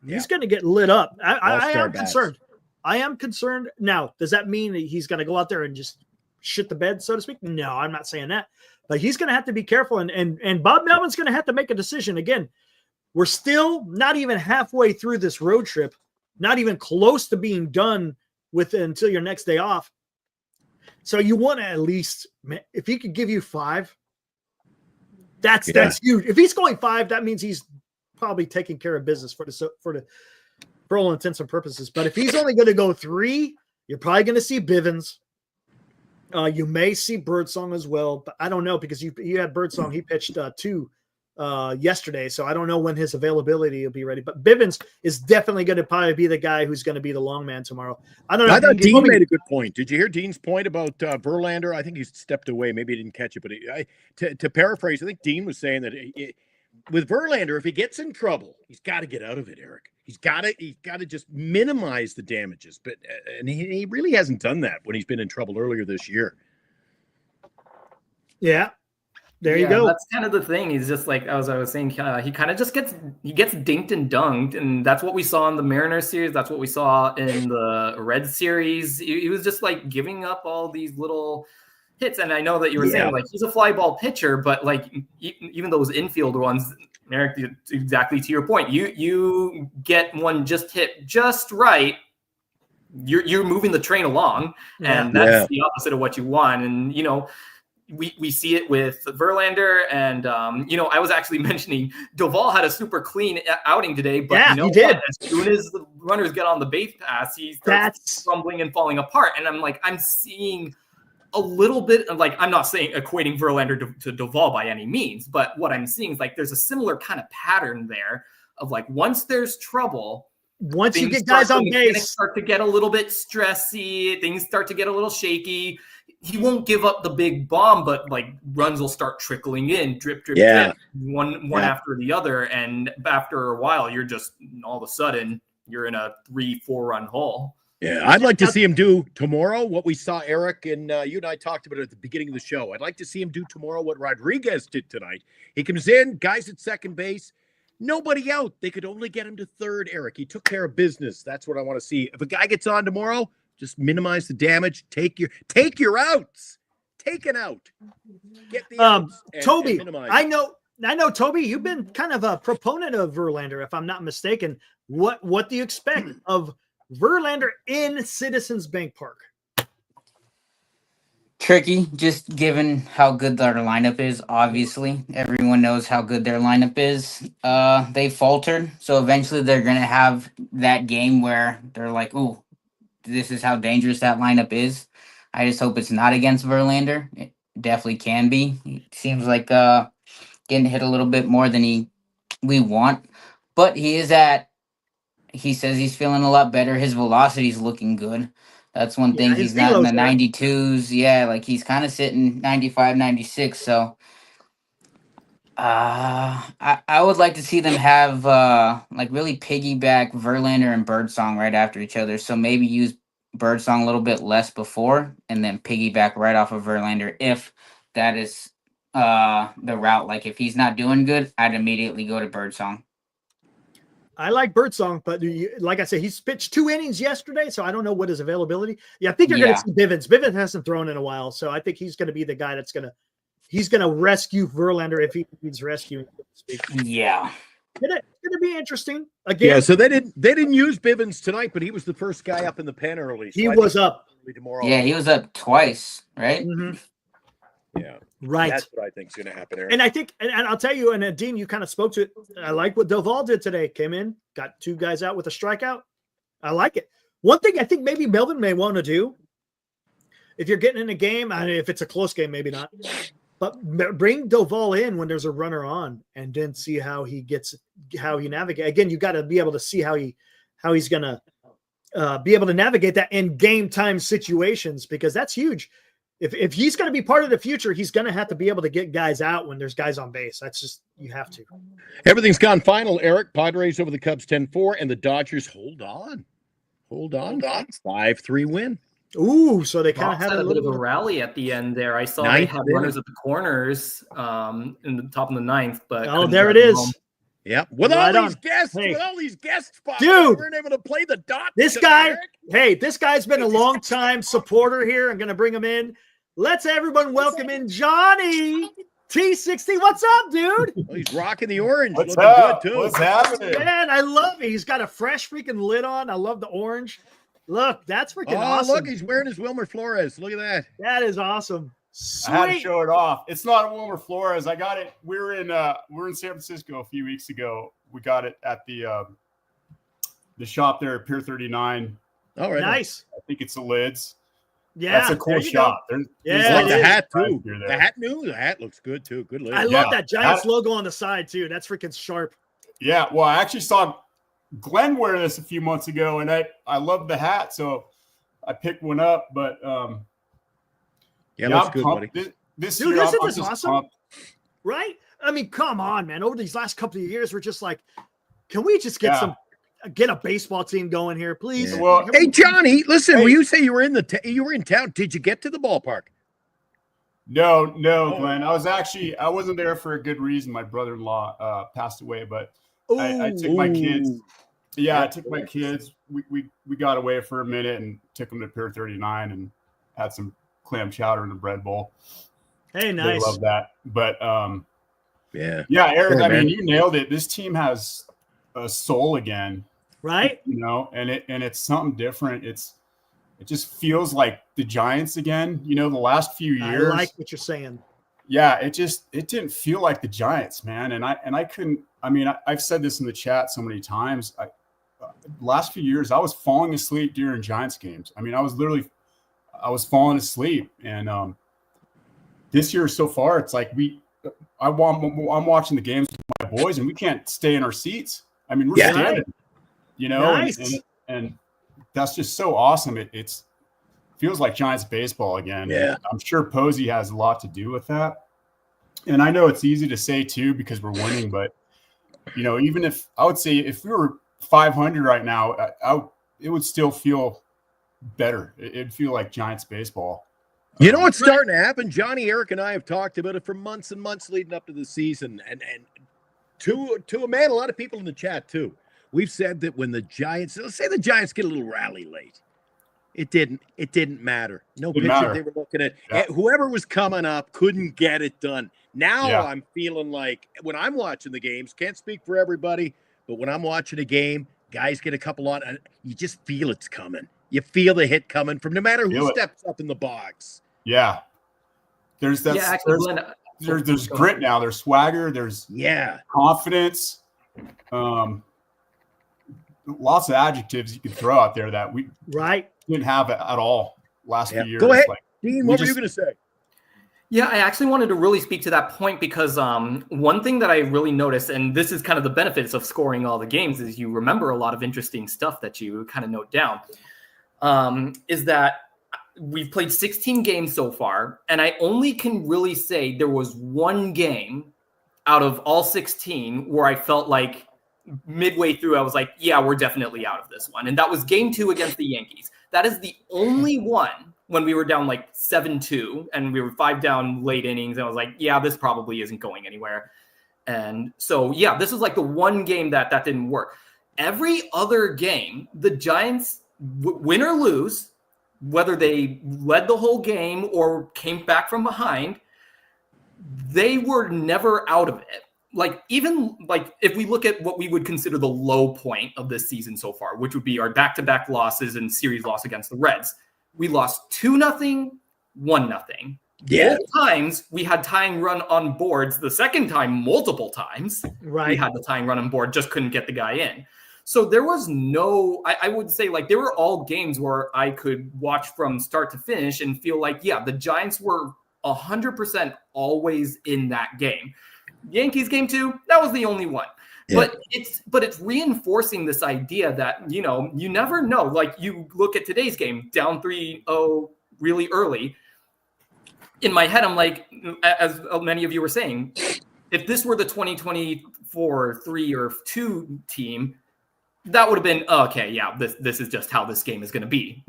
he's going to get lit up. I am concerned. I am concerned. Now, does that mean that he's going to go out there and just shit the bed, so to speak? No, I'm not saying that. But he's going to have to be careful. And Bob Melvin's going to have to make a decision. Again, we're still not even halfway through this road trip, not even close to being done with it until your next day off. So you want to at least, if he could give you 5, that's huge. If he's going 5, that means he's probably taking care of business for all intents and purposes. But if he's only going to go 3, you're probably going to see Bivens. You may see Birdsong as well, but I don't know because you had Birdsong. He pitched 2 yesterday, so I don't know when his availability will be ready. But Bivens is definitely going to probably be the guy who's going to be the long man tomorrow. I don't know. I thought Dean made a good point. Did you hear Dean's point about Verlander? I think he stepped away. Maybe he didn't catch it, but to paraphrase, I think Dean was saying that with Verlander, if he gets in trouble, he's got to get out of it, Eric. He's got to just minimize the damages. But and he really hasn't done that when he's been in trouble earlier this year. Yeah. There you go. That's kind of the thing. He's just like, as I was saying, he kind of just gets dinked and dunked. And that's what we saw in the Mariners series. That's what we saw in the Reds series. He was just like giving up all these little hits. And I know that you were saying like, he's a fly ball pitcher, but like even those infield ones, Eric, exactly to your point, you get one just hit just right. You're moving the train along, and that's the opposite of what you want. And, we see it with Verlander, and I was actually mentioning Doval had a super clean outing today, but he did. As soon as the runners get on the base pass, he starts crumbling and falling apart. And I'm seeing a little bit of I'm not saying equating Verlander to Doval by any means, but what I'm seeing is there's a similar kind of pattern there of once there's trouble. Once you get guys on base, start to get a little bit stressy. Things start to get a little shaky. He won't give up the big bomb, but runs will start trickling in, drip, drip, one after the other. And after a while, you're just all of a sudden you're in a 3-4 run hole. Yeah, I'd like to see him do tomorrow what we saw Eric and you and I talked about at the beginning of the show. I'd like to see him do tomorrow what Rodriguez did tonight. He comes in, guys at second base. Nobody out. They could only get him to third, Eric. He took care of business. That's what I want to see. If a guy gets on tomorrow, just minimize the damage. Take your outs. Take an out. Get the outs. Toby, I know, Toby, you've been kind of a proponent of Verlander, if I'm not mistaken. What do you expect of Verlander in Citizens Bank Park? Tricky, just given how good their lineup is. Obviously, everyone knows how good their lineup is. They faltered, so eventually they're going to have that game where they're like, ooh, this is how dangerous that lineup is. I just hope it's not against Verlander. It definitely can be. It seems like getting hit a little bit more than we want, but he says he's feeling a lot better. His velocity's looking good. That's one thing. He's not in the 92s. Yeah, he's kind of sitting 95, 96. So I would like to see them have really piggyback Verlander and Birdsong right after each other. So maybe use Birdsong a little bit less before and then piggyback right off of Verlander if that is the route. If he's not doing good, I'd immediately go to Birdsong. I like Birdsong, but like I said, he's pitched 2 innings yesterday, so I don't know what his availability. Yeah, I think you're going to see Bivens. Bivens hasn't thrown in a while, so I think he's going to be the guy that's going to rescue Verlander if he needs rescuing. Yeah, it's going to be interesting. Again, yeah. So they didn't use Bivens tonight, but he was the first guy up in the pen early. So he was up tomorrow. Yeah, he was up twice, right? Mm-hmm. Yeah. Right. That's what I think is going to happen, Eric. And I think, and I'll tell you, and Dean, you kind of spoke to it. I like what Doval did today. Came in, got 2 guys out with a strikeout. I like it. One thing I think maybe Melvin may want to do, if you're getting in a game, if it's a close game, maybe not. But bring Doval in when there's a runner on, and then see how he navigates. Again, you got to be able to see how he's going to be able to navigate that in game time situations, because that's huge. If he's going to be part of the future, he's going to have to be able to get guys out when there's guys on base. That's just, you have to. Everything's gone final, Eric. Padres over the Cubs 10-4, and the Dodgers hold on. 5-3 win. Ooh, so they kind of had a bit of a rally at the end there. I saw they had runners at the corners in the top of the ninth, but there it is. Yeah, with all these guests, dude, we weren't able to play the dot. This guy's been a long time supporter here. I'm going to bring him in. Let's everyone welcome in Johnny T60. What's up, dude? Well, he's rocking the orange. What's up? Good too. What's happening? Man, I love it. He's got a fresh freaking lid on. I love the orange. Look, that's freaking awesome. Look, he's wearing his Wilmer Flores. Look at that. That is awesome. Sweet. I had to show it off. It's not a Wilmer Flores. I got it. We were in San Francisco a few weeks ago. We got it at the shop there at Pier 39. Oh, right. Nice. I think it's the lids. Yeah, that's a cool shop. Yeah, the hat too. The hat The hat looks good too. Good lid. I love that Giants logo on the side too. That's freaking sharp. Yeah. Well, I actually saw Glenn wear this a few months ago, and I love the hat, so I picked one up. But yeah, looks good, buddy. This dude, year, isn't I'm this just awesome? pumped. Right? I mean, come on, man. Over these last couple of years, we're just like, can we just get a baseball team going here, please? Yeah. Well, hey, Johnny, listen. When you say you were in town, did you get to the ballpark? No, Glenn. I wasn't there for a good reason. My brother-in-law passed away, but I took my kids. Yeah, I took my kids. We got away for a minute and took them to Pier 39 and had some clam chowder in the bread bowl. Hey, nice. They love that. But yeah, Eric. I mean, you nailed it. This team has a soul again, right? You know, and it's something different. It just feels like the Giants again. You know, the last few years. I like what you're saying. Yeah, it didn't feel like the Giants, man. And I couldn't. I mean, I've said this in the chat so many times. Last few years, I was falling asleep during Giants games. I mean, I was falling asleep. And this year so far, it's like I'm watching the games with my boys, and we can't stay in our seats. I mean, we're standing, you know, nice. and that's just so awesome. It feels like Giants baseball again. Yeah, I'm sure Posey has a lot to do with that. And I know it's easy to say too because we're winning, but you know, even if I would say if we were 500 right now, it would still feel better. It'd feel like Giants baseball. You know what's starting to happen? Johnny, Eric, and I have talked about it for months and months leading up to the season, and to a man, a lot of people in the chat too. We've said that when the Giants, let's say the Giants get a little rally late, it didn't matter. No pitcher they were looking at. Yeah. Whoever was coming up couldn't get it done. Now I'm feeling like when I'm watching the games, can't speak for everybody, but when I'm watching a game, guys get a couple on, and you just feel it's coming. You feel the hit coming from no matter who steps up in the box. Yeah. There's grit now. There's swagger. There's confidence. Lots of adjectives you can throw out there that we didn't have at all last few years. Go ahead, Dean. What were you going to say? Yeah, I actually wanted to really speak to that point because one thing that I really noticed, and this is kind of the benefits of scoring all the games, is you remember a lot of interesting stuff that you kind of note down. Is that we've played 16 games so far, and I only can really say there was one game out of all 16 where I felt like midway through, I was like, yeah, we're definitely out of this one. And that was game 2 against the Yankees. That is the only one when we were down like 7-2 and we were 5 down late innings. And I was like, yeah, this probably isn't going anywhere. And so, yeah, this is like the one game that didn't work. Every other game, the Giants, win or lose, whether they led the whole game or came back from behind, they were never out of it. Like, even like if we look at what we would consider the low point of this season so far, which would be our back-to-back losses and series loss against the Reds, we lost 2-0, 1-0. Yeah. Both times we had tying run on boards. The second time, multiple times, we had the tying run on board, just couldn't get the guy in. So there was no, I would say, like, there were all games where I could watch from start to finish and feel like, yeah, the Giants were 100% always in that game. Yankees game 2, that was the only one. Yeah. But it's reinforcing this idea that, you know, you never know. Like, you look at today's game, down 3-0 really early. In my head, I'm like, as many of you were saying, if this were the 2024 3 or 2 team, that would have been, okay, yeah, this is just how this game is going to be.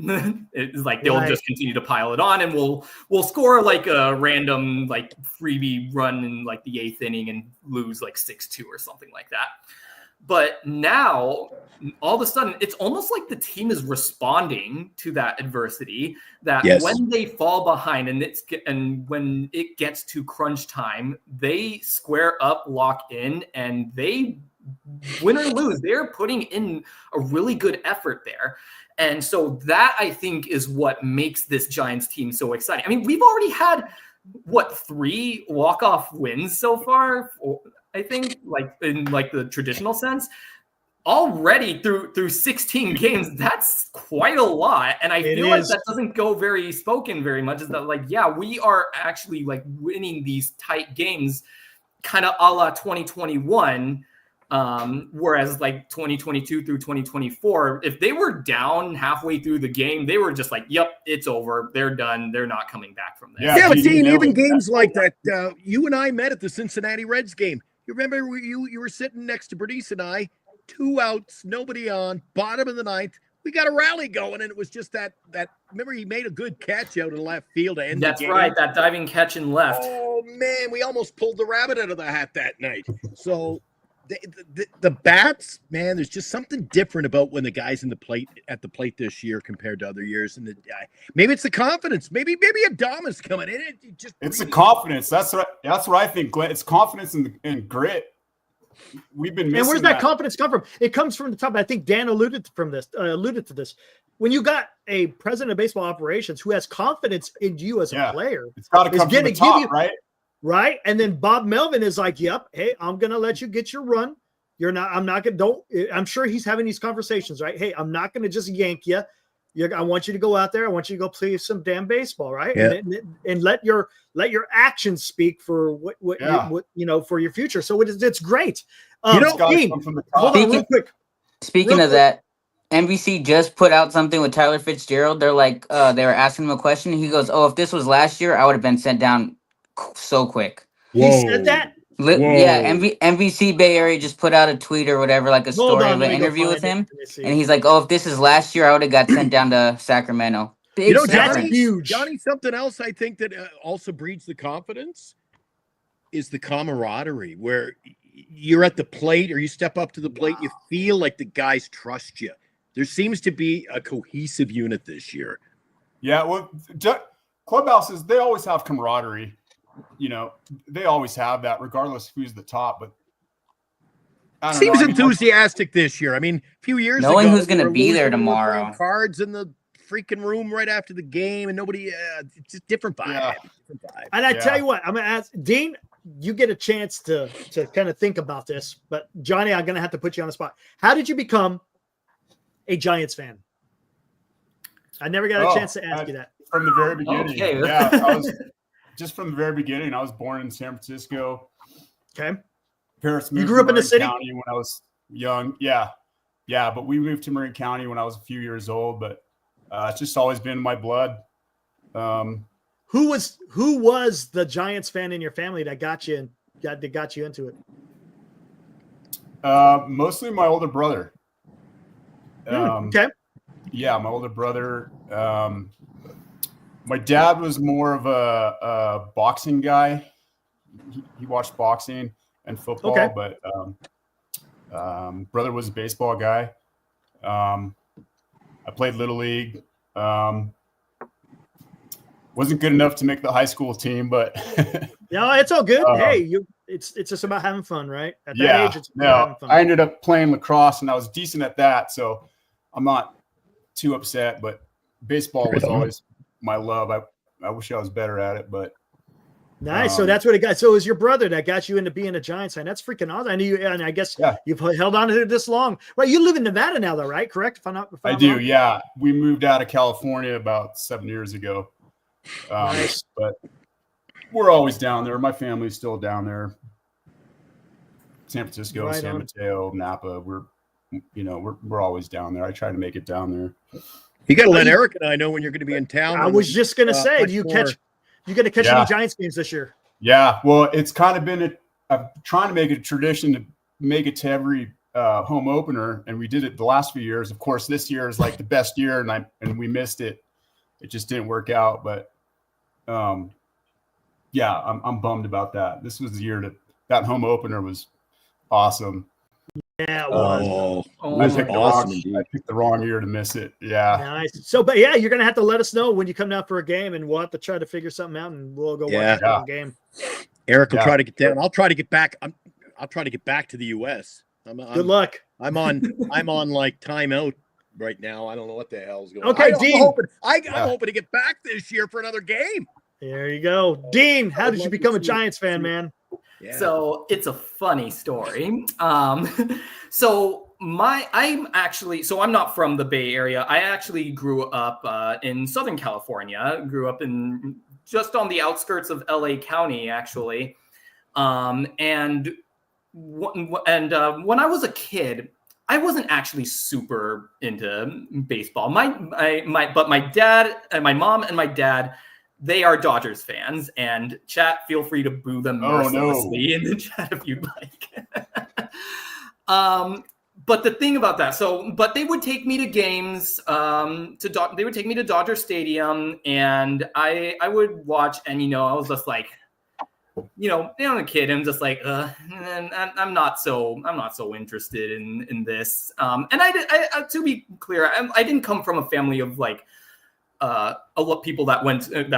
It's like they'll just continue to pile it on, and we'll score like a random like freebie run in like the 8th inning and lose like 6-2 or something like that. But now, all of a sudden, it's almost like the team is responding to that adversity. That when they fall behind and when it gets to crunch time, they square up, lock in, and they win or lose, they're putting in a really good effort there. And so that, I think, is what makes this Giants team so exciting. I mean, we've already had 3 walk-off wins so far, I think, like in like the traditional sense. Already through 16 games, that's quite a lot. And I feel like that doesn't go very spoken very much, is that like, yeah, we are actually like winning these tight games kind of a la 2021. Whereas like 2022 through 2024, if they were down halfway through the game, they were just like, yep, it's over. They're done. They're not coming back from there. Yeah, but Dean, even games like that, you and I met at the Cincinnati Reds game. You remember you were sitting next to Bernice and I, 2 outs, nobody on, bottom of the 9th. We got a rally going, and it was just that. Remember, he made a good catch out in left field to end the game. That's right, that diving catch in left. Oh, man, we almost pulled the rabbit out of the hat that night. So the bats, man, there's just something different about when the guy's at the plate this year compared to other years. And maybe it's the confidence. Maybe Adames coming in. It's the confidence. That's what I think, Glenn. It's confidence and grit. We've been missing. And where's that confidence come from? It comes from the top. I think Dan alluded to this. When you got a president of baseball operations who has confidence in you as a player, it's got to come from the top, right? Right. And then Bob Melvin is like, yep, hey, I'm going to let you get your run. I'm sure he's having these conversations, right? Hey, I'm not going to just yank you. I want you to go out there. I want you to go play some damn baseball. Right. Yeah. And let your actions speak for what for your future. So it's great. Dean, hold on real quick. Speaking of that, NBC just put out something with Tyler Fitzgerald. They're like, they were asking him a question. He goes, oh, if this was last year, I would have been sent down so quick. Whoa. He said that? Yeah, NBC Bay Area just put out a tweet or whatever, like a story of an interview with him. And he's like, oh, if this is last year, I would have got sent down to Sacramento. That's huge. Johnny, something else I think that also breeds the confidence is the camaraderie, where you're at the plate or you step up to the plate, you feel like the guys trust you. There seems to be a cohesive unit this year. Yeah, well, clubhouses, they always have camaraderie. You know, they always have that, regardless of who's the top. But seems enthusiastic this year. I mean, a few years ago, knowing who's going to be there tomorrow. Cards in the freaking room right after the game, and nobody. It's just different vibe. Yeah. Different vibe. And I tell you what, I'm going to ask Dean. You get a chance to kind of think about this, but Johnny, I'm going to have to put you on the spot. How did you become a Giants fan? I never got a chance to ask you that. From the very beginning. Okay. Yeah, I was just from the very beginning. I was born in San Francisco. Okay. Parents moved. You grew up in the city? County when I was young. Yeah, but we moved to Marin County when I was a few years old. But it's just always been in my blood. Who was the Giants fan in your family that got you into it? Mostly my older brother. Okay. Yeah, my older brother. My dad was more of a boxing guy. He watched boxing and football, but brother was a baseball guy. I played Little League. Wasn't good enough to make the high school team, but no, it's all good. Hey, it's just about having fun, right? At that age, it's about having fun. I ended up playing lacrosse, and I was decent at that, so I'm not too upset. But baseball was always my love. I wish I was better at it, but nice. So that's what it got. So it was your brother that got you into being a Giants fan. That's freaking awesome. And I guess you've held on to it this long. Right? You live in Nevada now, though, right? Correct? I do. Wrong? Yeah, we moved out of California about 7 years ago. Nice. But we're always down there. My family's still down there. San Francisco, Right San on. Mateo, Napa. We're always down there. I try to make it down there. You got to let Eric and I know when you're going to be in town. I was just gonna say, much do you more- catch? You going to catch any Giants games this year? Yeah, well, it's kind of been I'm trying to make it a tradition to make it to every home opener, and we did it the last few years. Of course, this year is like the best year, and we missed it. It just didn't work out, but yeah, I'm bummed about that. This was the year that home opener was awesome. Yeah, it was. I picked the wrong year to miss it. Yeah. Nice. So, but yeah, you're gonna have to let us know when you come down for a game, and we'll have to try to figure something out, and we'll go watch the game. Eric will try to get down. I'll try to get back. I'll try to get back to the U.S. Good luck. I'm on like timeout right now. I don't know what the hell's going on. Okay, Dean. I'm hoping to get back this year for another game. There you go, Dean. How did you become a Giants fan, man? Yeah. So it's a funny story. So I'm not from the Bay Area. I actually grew up in Southern California. Grew up in just on the outskirts of LA County, actually. And when I was a kid, I wasn't actually super into baseball. But my dad and my mom and my dad, they are Dodgers fans, and chat, feel free to boo them mercilessly in the chat if you'd like. But the thing about that, but they would take me to games, they would take me to Dodger Stadium, and I would watch, and I was just like, I'm a kid, I'm just like, I'm not so interested in this. And I to be clear, I didn't come from a family of like a lot of people that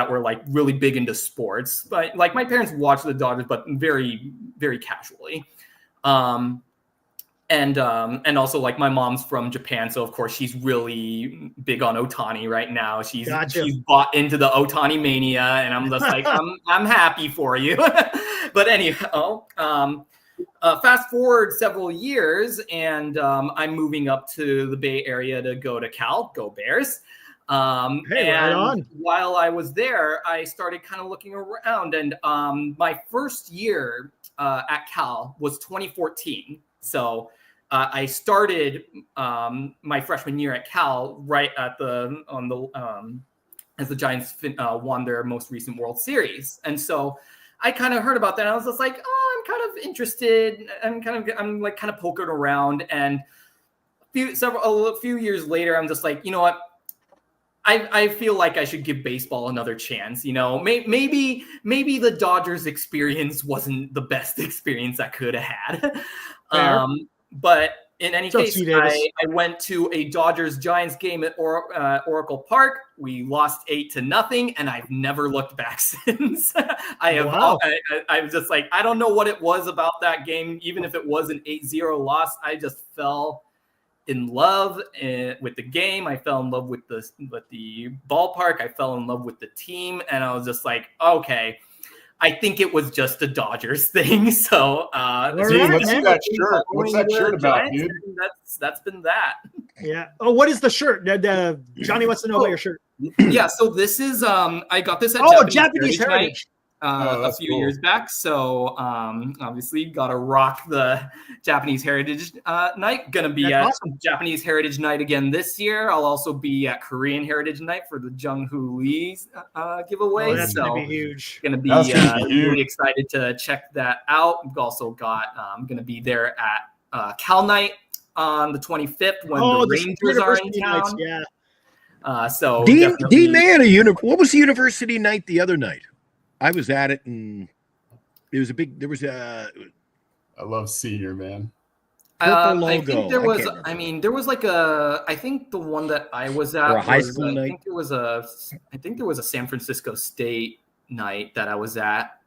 were like really big into sports, but like my parents watched the Dodgers, but very, very casually. And also like my mom's from Japan, so of course she's really big on Ohtani right now. She's bought into the Ohtani mania, and I'm just like, I'm happy for you. But anyhow, fast forward several years, and I'm moving up to the Bay Area to go to Cal. Go Bears! Right on. While I was there, I started kind of looking around, and my first year at Cal was 2014. So I started my freshman year at Cal right at as the Giants won their most recent World Series, and so I kind of heard about that. And I was just like, oh, I'm kind of interested. I'm kind of poking around, and a few years later, I'm just like, you know what? I feel like I should give baseball another chance. Maybe the Dodgers experience wasn't the best experience I could have had. But in any case, I went to a Dodgers-Giants game at Oracle Park. We lost 8-0, and I've never looked back since. I was just like, I don't know what it was about that game. Even if it was an 8-0 loss, I just fell in love with the game. I fell in love with the ballpark. I fell in love with the team, and I was just like, okay, I think it was just a Dodgers thing. So, let's see that shirt. What's that shirt about, dude? That's been that. Yeah. Oh, what is the shirt? Johnny wants to know about your shirt. Yeah. So this is I got this at Japanese Heritage. A few years back. So obviously got to rock the Japanese Heritage Night. Gonna be at Japanese Heritage Night again this year. I'll also be at Korean Heritage Night for the Jung-Hoo Lee's giveaway. That's gonna be huge. Gonna be really excited to check that out. We've also got gonna be there at Cal Night on the 25th when the Rangers are in town. Nights, so Dean, they had what was the university night the other night? I was at it, and it was I love senior, man. Purple logo. I think there was. There was like I think the one that I was at or a high school night. I think there was a San Francisco State night that I was at.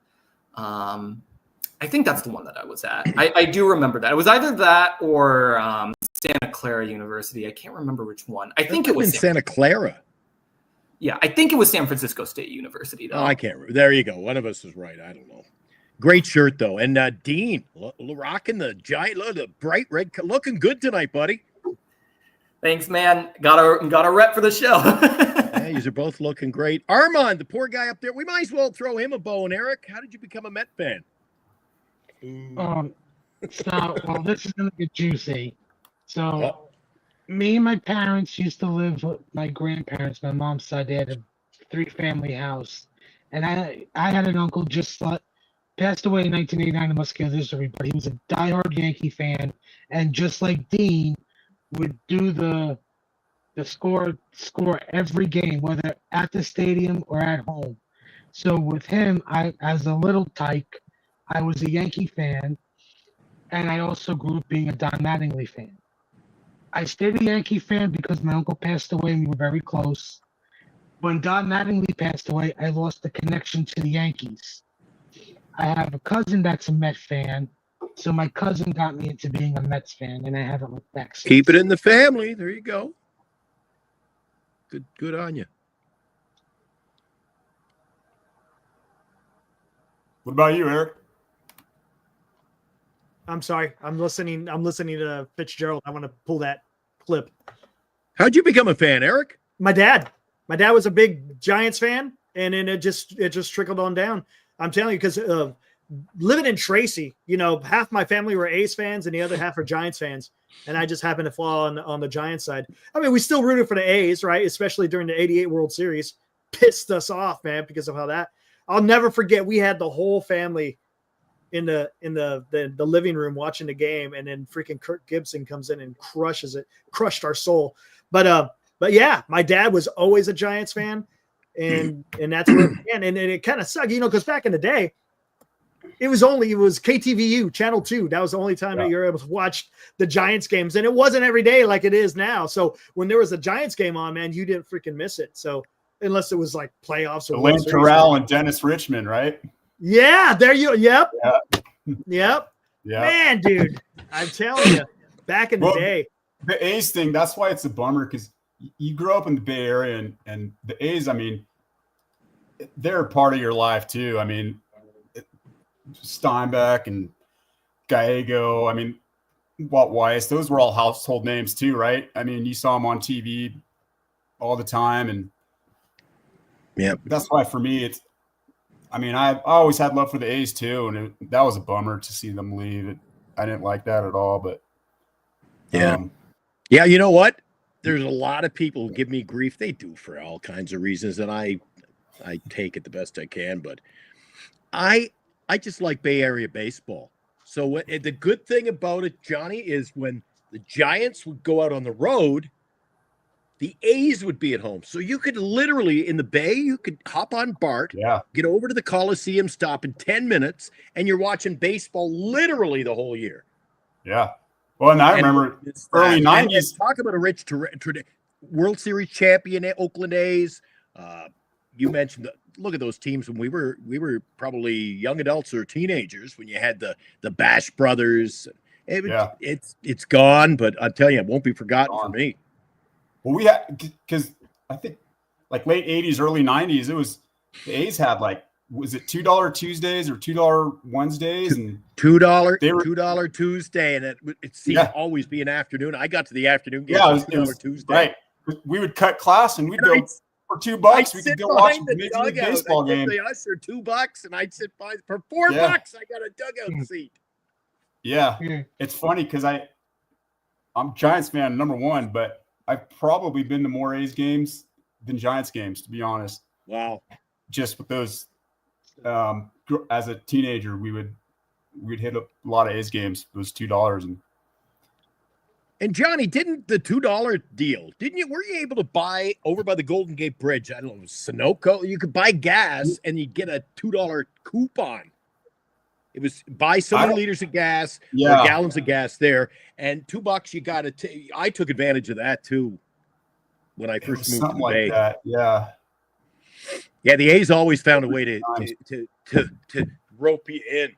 I think that's the one that I was at. I do remember that. It was either that or Santa Clara University. I can't remember which one. I think it was Santa Clara. Yeah, I think it was San Francisco State University, though. Oh, I can't remember. There you go. One of us is right. I don't know. Great shirt, though. And Dean, rocking the giant, the bright red, looking good tonight, buddy. Thanks, man. Got a rep for the show. Yeah, these are both looking great. Armand, the poor guy up there, we might as well throw him a bone. Eric, how did you become a Met fan? Well, this is going to get juicy. So, me and my parents used to live with my grandparents. My mom's side, they had a 3-family house. And I had an uncle just passed away in 1989 in muscular dystrophy, but he was a diehard Yankee fan. And just like Dean, would do the score every game, whether at the stadium or at home. So with him, as a little tyke, I was a Yankee fan, and I also grew up being a Don Mattingly fan. I stayed a Yankee fan because my uncle passed away and we were very close. When Don Mattingly passed away, I lost the connection to the Yankees. I have a cousin that's a Met fan, so my cousin got me into being a Mets fan, and I haven't looked back since. Keep it in the family. There you go. Good on you. What about you, Eric? I'm sorry. I'm listening to Fitzgerald. I want to pull that clip. How'd you become a fan, Eric? My dad was a big Giants fan, and then it just trickled on down. I'm telling you, because living in Tracy, half my family were A's fans and the other half are Giants fans. And I just happened to fall on the Giants side. I mean, we still rooted for the A's, right? Especially during the 88 World Series. Pissed us off, man, because of how that. I'll never forget, we had the whole family in the living room watching the game, and then freaking Kirk Gibson comes in and crushed our soul. But yeah, my dad was always a Giants fan, and that's where it began. And it kind of sucked, because back in the day, it was KTVU Channel 2. That was the only time that you were able to watch the Giants games, and it wasn't every day like it is now. So when there was a Giants game on, man, you didn't freaking miss it. So unless it was like playoffs or Lane Terrell and Dennis Richmond, right? Yeah, there you. Yep. Yeah. Man, dude, I'm telling you, back in the day, the A's thing. That's why it's a bummer, because you grew up in the Bay Area, and the A's. I mean, they're part of your life too. I mean, Steinbeck and Gallego. I mean, Walt Weiss. Those were all household names too, right? I mean, you saw them on TV all the time, and that's why for me, it's. I mean, I always had love for the A's too, and that was a bummer to see them leave. I didn't like that at all, but yeah. You know what? There's a lot of people who give me grief. They do for all kinds of reasons, and I take it the best I can. But I just like Bay Area baseball. So the good thing about it, Johnny, is when the Giants would go out on the road, the A's would be at home. So you could literally, in the Bay, you could hop on BART, get over to the Coliseum, stop in 10 minutes, and you're watching baseball literally the whole year. Yeah. Well, and I remember early 90s. Talk about a rich World Series champion, Oakland A's. You mentioned, look at those teams when we were probably young adults or teenagers when you had the Bash Brothers. It's gone, but I'll tell you, it won't be forgotten for me. Well, we had, because I think like late 80s, early 90s, it was the A's had was it $2 Tuesdays or $2 Wednesdays? And $2 Tuesday, and it seemed to always be an afternoon. I got to the afternoon game. Yeah, it was Tuesday. Right. We would cut class and we'd go for $2. We could go watch a Major League Baseball game. The usher $2, and I'd sit by for $4. I got a dugout seat. Yeah, it's funny because I'm Giants fan number one, but I've probably been to more A's games than Giants games, to be honest. Wow. Just with those, as a teenager, we'd hit a lot of A's games. It was $2. And Johnny, didn't the $2 deal? Were you able to buy over by the Golden Gate Bridge? I don't know, Sunoco. You could buy gas and you'd get a $2 coupon. It was buy so many liters of gas or gallons of gas there, and $2 you got to. I took advantage of that too when I first moved to the Bay. That. Yeah. The A's always found a way to rope you in.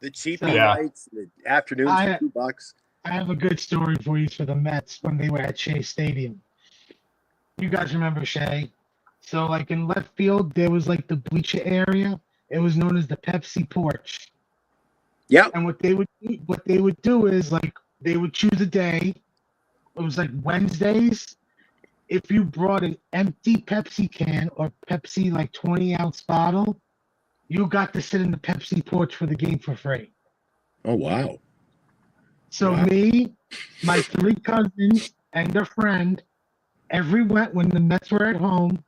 The cheap nights, the afternoons, $2. I have a good story for you for the Mets when they were at Shea Stadium. You guys remember Shea? So, like in left field, there was like the bleacher area. It was known as the Pepsi porch. Yeah. And what they would do is like they would choose a day, it was like Wednesdays. If you brought an empty Pepsi can or Pepsi like 20-ounce bottle, you got to sit in the Pepsi porch for the game for free. Oh, wow. So Wow. me, my 3 cousins, and a friend, when the Mets were at home,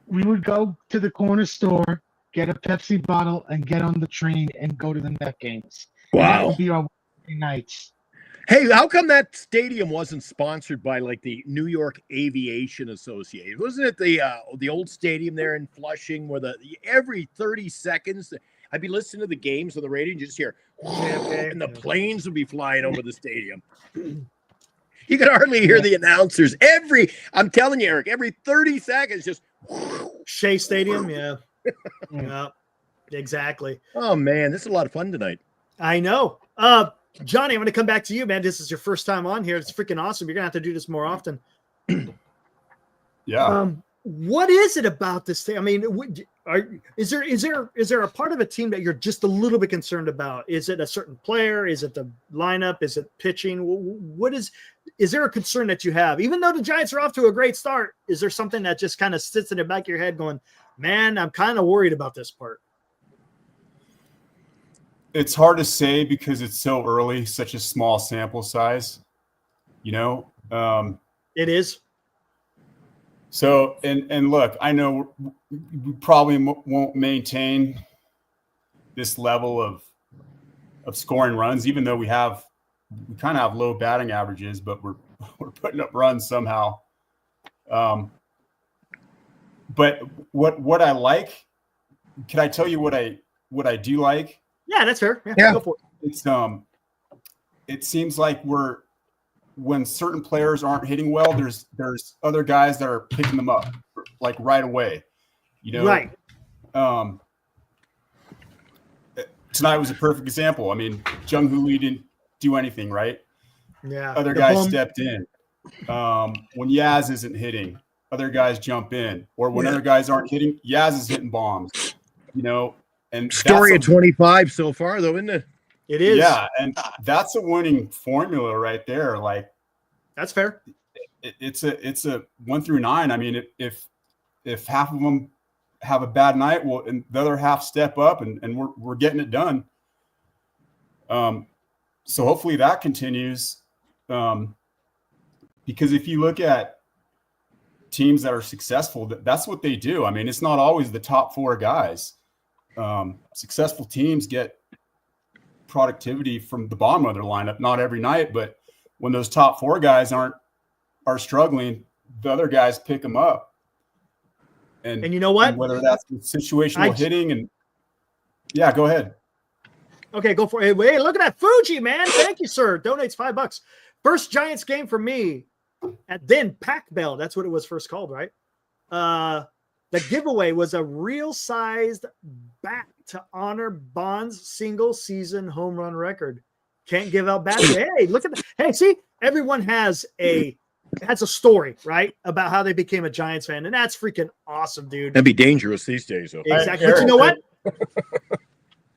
we would go to the corner store, get a Pepsi bottle, and get on the train and go to the Met games. And that Wow. would be our Wednesday nights. Hey, how come that stadium wasn't sponsored by like the New York Aviation Association? Wasn't it the old stadium there in Flushing where every 30 seconds I'd be listening to the games on the radio and you just hear and the planes would be flying over the stadium. You could hardly hear the announcers. I'm telling you, Eric, every 30 seconds just Shea Stadium, yeah. Yeah, exactly. Oh man, this is a lot of fun tonight. I know. Johnny, I'm going to come back to you, man. This is your first time on here. It's freaking awesome. You're going to have to do this more often. Yeah. What is it about this thing? I mean, is there a part of a team that you're just a little bit concerned about? Is it a certain player? Is it the lineup? Is it pitching? Is there a concern that you have? Even though the Giants are off to a great start, is there something that just kind of sits in the back of your head going, man, I'm kind of worried about this part? It's hard to say because it's so early, such a small sample size, It is. So, and look, I know we probably won't maintain this level of scoring runs, even though we kind of have low batting averages, but we're putting up runs somehow. But what I like, can I tell you what I do like? Yeah, that's fair. Yeah. Go for it. It seems like when certain players aren't hitting well, there's other guys that are picking them up like right away. Right. Tonight was a perfect example. I mean, Jung-Hoo Lee didn't do anything, right? Yeah. Other guys stepped in. When Yaz isn't hitting, other guys jump in. Or when other guys aren't hitting, Yaz is hitting bombs. And Story of 25 so far, though, isn't it? It is. Yeah, and that's a winning formula right there. Like, that's fair. It's a 1 through 9. I mean, if half of them have a bad night, well, and the other half step up, and we're getting it done. So hopefully that continues. Because if you look at teams that are successful, that's what they do. I mean, it's not always the top 4 guys. Successful teams get productivity from the bottom of their lineup, not every night, but when those top 4 guys are struggling, the other guys pick them up. And you know what? Whether that's situational hitting and yeah, go ahead. Okay, go for it. Hey, look at that Fuji, man. Thank you, sir. Donates $5. First Giants game for me. And then Pac Bell. That's what it was first called, right? The giveaway was a real-sized bat to honor Bond's single-season home run record. Can't give out bats. Hey, look at that. Hey, see, everyone has a story, right, about how they became a Giants fan, and that's freaking awesome, dude. That'd be dangerous these days, though. Exactly. But you know what?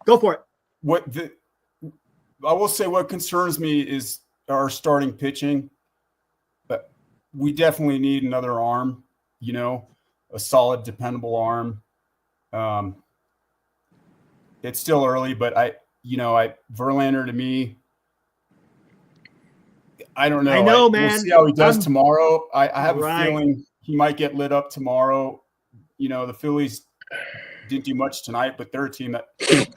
Go for it. I will say what concerns me is our starting pitching. But we definitely need another arm, a solid, dependable arm. It's still early, but Verlander to me, I don't know. I know, man. We'll see how he does tomorrow. I have a feeling he might get lit up tomorrow. The Phillies didn't do much tonight, but they're a team that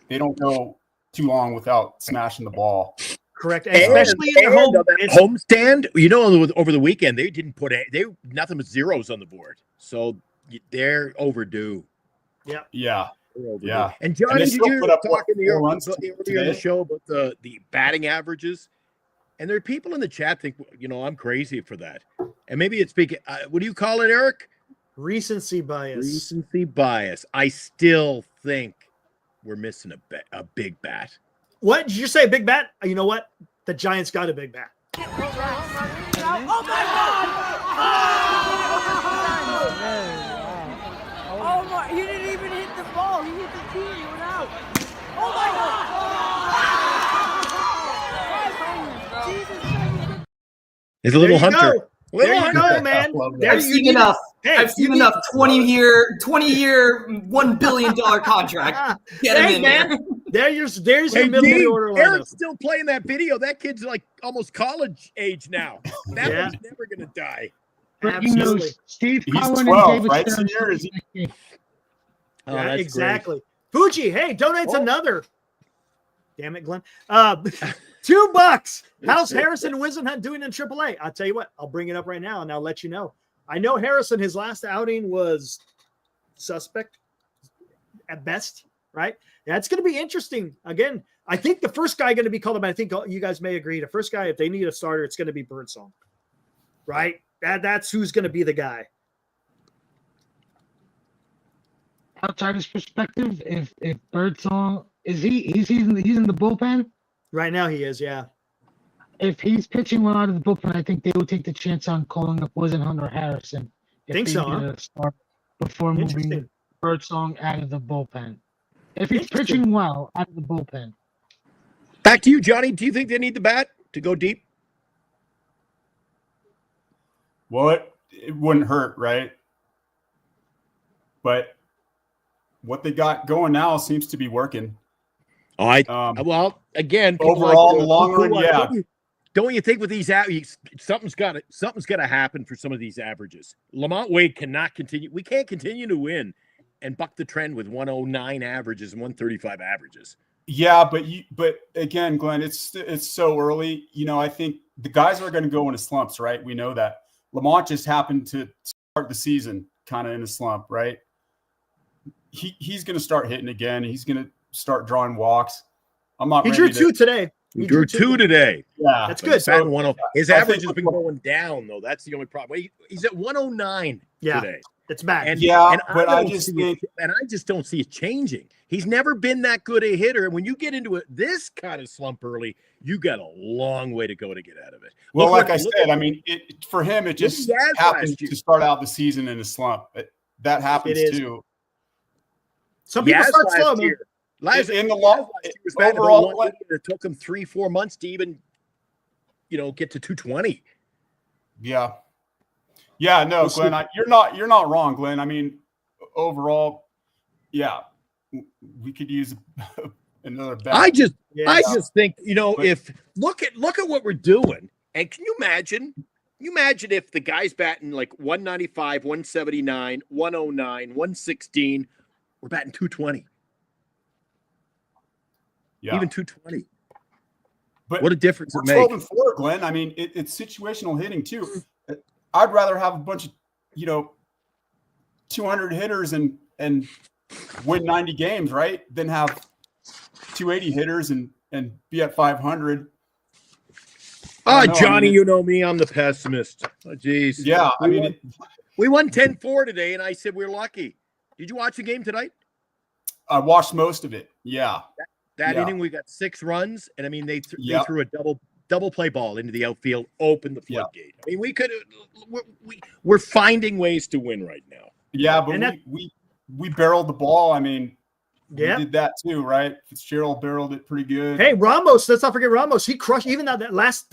they don't go too long without smashing the ball. Correct, especially in the homestand. Over the weekend they didn't put nothing but zeros on the board, so they're overdue. Yeah. Yeah. And Johnny, did you talk in the earlier in the show about the batting averages? And there are people in the chat think, I'm crazy for that. And maybe it's what do you call it, Eric? Recency bias. Recency bias. I still think we're missing a big bat. What did you say? A big bat? You know what? The Giants got a big bat. Oh my God! Oh my! He didn't even hit the ball. He hit the tee. He went out. Oh my God! He's a little There you hunter. go. There you go, man. Love that. There I've you seen need- enough. Hey, I've seen you enough. need- 20-year, $1 billion contract. Get him Hey, in man. there. There's Hey, your middle of the Dean, order lineup. Eric's still playing that video. That kid's like almost college age now. That Yeah. one's never going to die. But you know, Absolutely. Steve He's Cohen 12, and David right, Stern. senior? Is he- Oh, Yeah, that's exactly. Fuji, hey, donates Oh. another. Damn it, Glenn. $2. How's Harrison Wisenhunt doing in AAA? I'll tell you what, I'll bring it up right now and I'll let you know. I know Harrison, his last outing was suspect at best, right? Yeah, it's going to be interesting. Again, I think the first guy going to be called up. I think you guys may agree. The first guy, if they need a starter, it's going to be Birdsong, right? That's who's going to be the guy. Outsider's perspective, if Birdsong he's in the bullpen. Right now he is, yeah. If he's pitching well out of the bullpen, I think they would take the chance on calling up Wisenhunt or Harrison. If Think they so, needed huh? a start before moving Interesting. Birdsong out of the bullpen. If he's Interesting. pitching well out of the bullpen. Back to you, Johnny. Do you think they need the bat to go deep? Well, it wouldn't hurt, right? But what they got going now seems to be working. Oh, well, again, people Overall, like in the long run, yeah. Don't you think with these something's got to happen for some of these averages? Lamont Wade cannot continue. We can't continue to win and buck the trend with 109 averages and 135 averages. Yeah, but again, Glenn, it's so early. You know, I think the guys are going to go into slumps, right? We know that. Lamont just happened to start the season kind of in a slump, right? He's going to start hitting again. He's going to start drawing walks. I'm not. He ready drew to, two today. He drew two today. Yeah, That's But good. he's batting 10. His I average think- has been going down, though. That's the only problem. He's at 109 Yeah. today. It's bad. And, Yeah, and but I don't just see think- and I just don't see it changing. He's never been that good a hitter. And when you get into this kind of slump early, you got a long way to go to get out of it. Well, Look like I what- look said, at- I mean, for him, it just Yaz happened last year. to start out the season in a slump. That happens It is. too. Some people Yaz start last slow, man. year. Last In the long year was batting about overall, 180, and it took him 3-4 months to even, get to 220. yeah, no, We'll see. Glenn, you're not wrong, Glenn. I mean, overall, yeah, we could use another bet. I just Yeah. think, But- if look at what we're doing, and can you imagine? If the guy's batting like 195, 179, 109, 116, we're batting 220, yeah. even 220. But What a difference we're it 12 makes. and 4, Glenn. I mean, it's situational hitting too. I'd rather have a bunch of 200 hitters and win 90 games, right, than have 280 hitters and be at 500. I don't know, Johnny, I mean, you know me, I'm the pessimist. Oh, geez. Yeah, I mean, We won 10-4 today, and I said we're lucky. Did you watch the game tonight? I watched most of it. Yeah. That Yeah. inning, we got 6 runs, and I mean they Yep. threw a double play ball into the outfield, opened the Yeah. floodgate. I mean, we could we're finding ways to win right now. Yeah, but And that- we barreled the ball. I mean, Yeah. we did that too, right? Fitzgerald barreled it pretty good. Hey, Ramos, let's not forget Ramos. He crushed even that last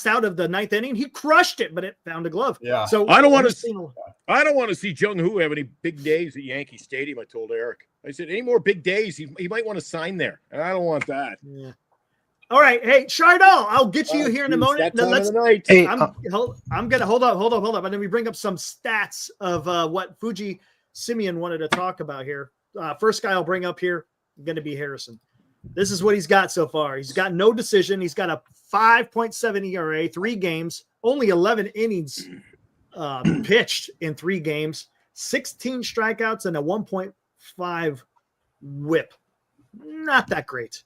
out of the ninth inning. He crushed it, but it found a glove. Yeah. So I don't wanna we've seen- I don't want to see Jung Hoo have any big days at Yankee Stadium. I told Eric. I said any more big days, he might want to sign there, and I don't want that. Yeah. All right, hey Shardall, I'll get you here in a moment. That Now, time let's. of the night. Hey, I'm gonna hold up, and then we bring up some stats of what Fuji Simeon wanted to talk about here. First guy I'll bring up here going to be Harrison. This is what he's got so far. He's got no decision. He's got a 5.7 ERA, 3 games, only 11 innings pitched in 3 games, 16 strikeouts, and a 1.5 whip. Not that great.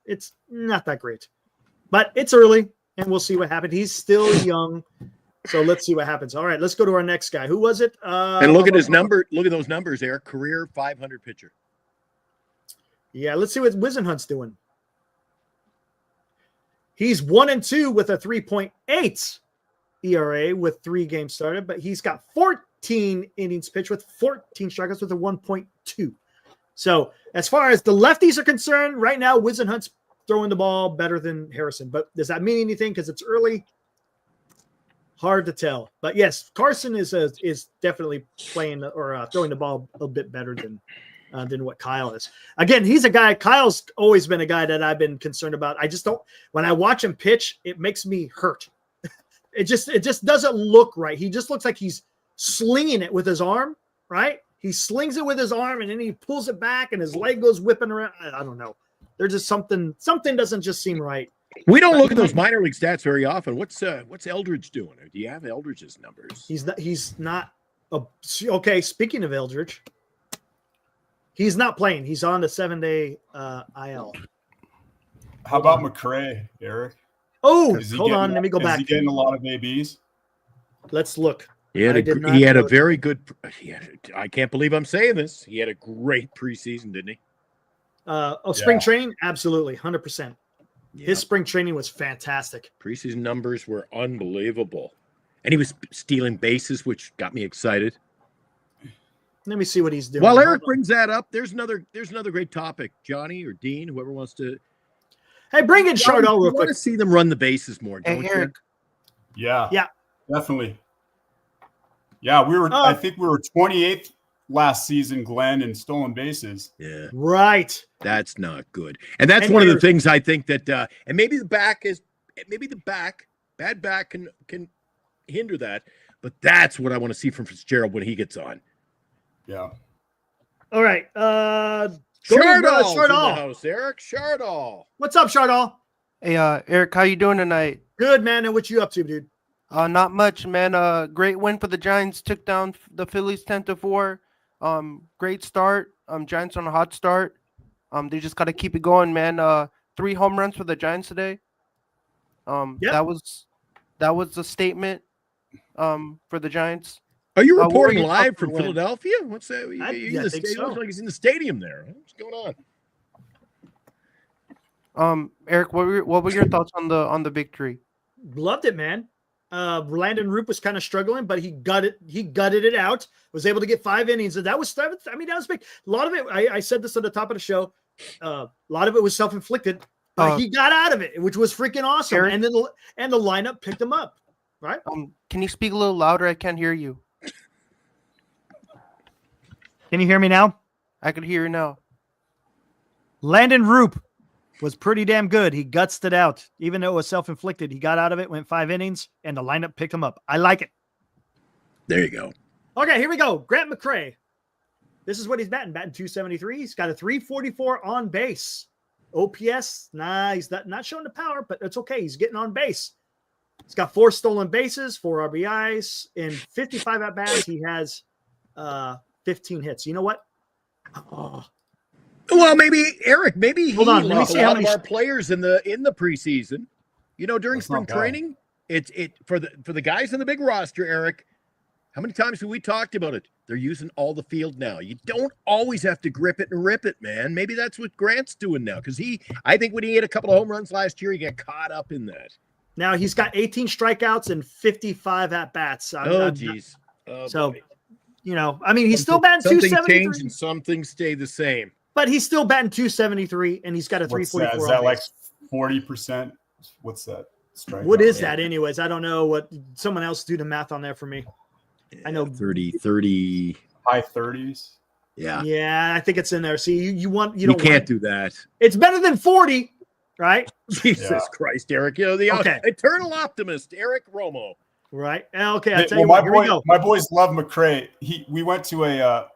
It's not that great, but it's early, and we'll see what happens. He's still young, so let's see what happens. All right, let's go to our next guy. Who was it? And look at his number. Look at those numbers there. Career 500 pitcher. Yeah, let's see what Wisenhunt's doing. He's 1-2 with a 3.8 ERA with 3 games started, but he's got 14 innings pitched with 14 strikeouts with a 1.2. So as far as the lefties are concerned, right now Wisenhunt's throwing the ball better than Harrison. But does that mean anything? Because it's early. Hard to tell. But yes, Carson is definitely playing or throwing the ball a bit better than what Kyle is. Again, he's a guy. Kyle's always been a guy that I've been concerned about. I just don't. When I watch him pitch, it makes me hurt. It just doesn't look right. He just looks like he's slinging it with his arm, right? He slings it with his arm and then he pulls it back and his leg goes whipping around. I don't know. There's just something doesn't just seem right. We don't look at those minor league stats very often. What's Eldridge doing? Do you have Eldridge's numbers? He's not okay. Speaking of Eldridge, he's not playing. He's on the 7-day IL. How about McRae, Eric? Oh, hold on. Let me go back. Is he getting a lot of ABs? Let's look. He had a very good. I can't believe I'm saying this. He had a great preseason, didn't he? Spring training, absolutely, 100%. His spring training was fantastic. Preseason numbers were unbelievable, and he was stealing bases, which got me excited. Let me see what he's doing. While Eric brings that up, there's another great topic. Johnny or Dean, whoever wants to. Hey, bring in Chardell real quick. I want to see them run the bases more, don't you? Eric. Yeah, definitely. Yeah, I think we were 28th last season, Glenn, in stolen bases. Yeah. Right. That's not good. And that's one of the things I think that and maybe the bad back can hinder that, but that's what I want to see from Fitzgerald when he gets on. Yeah. All right. Chardall. Eric Chardall. What's up, Chardall? Hey, Eric, how you doing tonight? Good, man. And what you up to, dude? Not much, man. Great win for the Giants. Took down the Phillies 10-4. Great start. Giants on a hot start. They just got to keep it going, man. 3 home runs for the Giants today. That was a statement for the Giants. Are you reporting live from Philadelphia? What's that? I think so. Looks like he's in the stadium there. What's going on? Eric, what were your thoughts on the victory? Loved it, man. Landen Roupp was kind of struggling, but he gutted it out. Was able to get 5 innings, and that was big. A lot of it. I said this at the top of the show. A lot of it was self-inflicted, but he got out of it, which was freaking awesome. Eric, and then the lineup picked him up. Right? Can you speak a little louder? I can't hear you. Can you hear me now? I can hear you now. Landen Roupp was pretty damn good. He gutsed it out. Even though it was self-inflicted, he got out of it, went 5 innings, and the lineup picked him up. I like it. There you go. Okay, here we go. Grant McRae. This is what he's batting 273. He's got a 344 on base. OPS, he's not showing the power, but it's okay. He's getting on base. He's got 4 stolen bases, 4 RBIs, and 55 at-bats. He has 15 hits. You know what? Well, maybe Eric. Maybe hold on. Let me see how many of our players in the preseason. You know, during spring training, it's for the guys in the big roster. Eric, how many times have we talked about it? They're using all the field now. You don't always have to grip it and rip it, man. Maybe that's what Grant's doing now because I think when he hit a couple of home runs last year, he got caught up in that. Now he's got 18 strikeouts and 55 at bats. Jeez. So, you know, I mean, he's still batting 273. Something changed and some things stay the same. But he's still batting 273, and he's got a 344. Is that like 40%? What's that? What is that, anyways? I don't know. What someone else do the math on there for me. Yeah, I know 30 high 30s. Yeah, I think it's in there. See, you can't do that. It's better than 40, right? Jesus Christ, Eric. You know the eternal optimist, Eric Romo. Right. Okay. I'll tell you what. Here we go. My boys love McRae. We went to a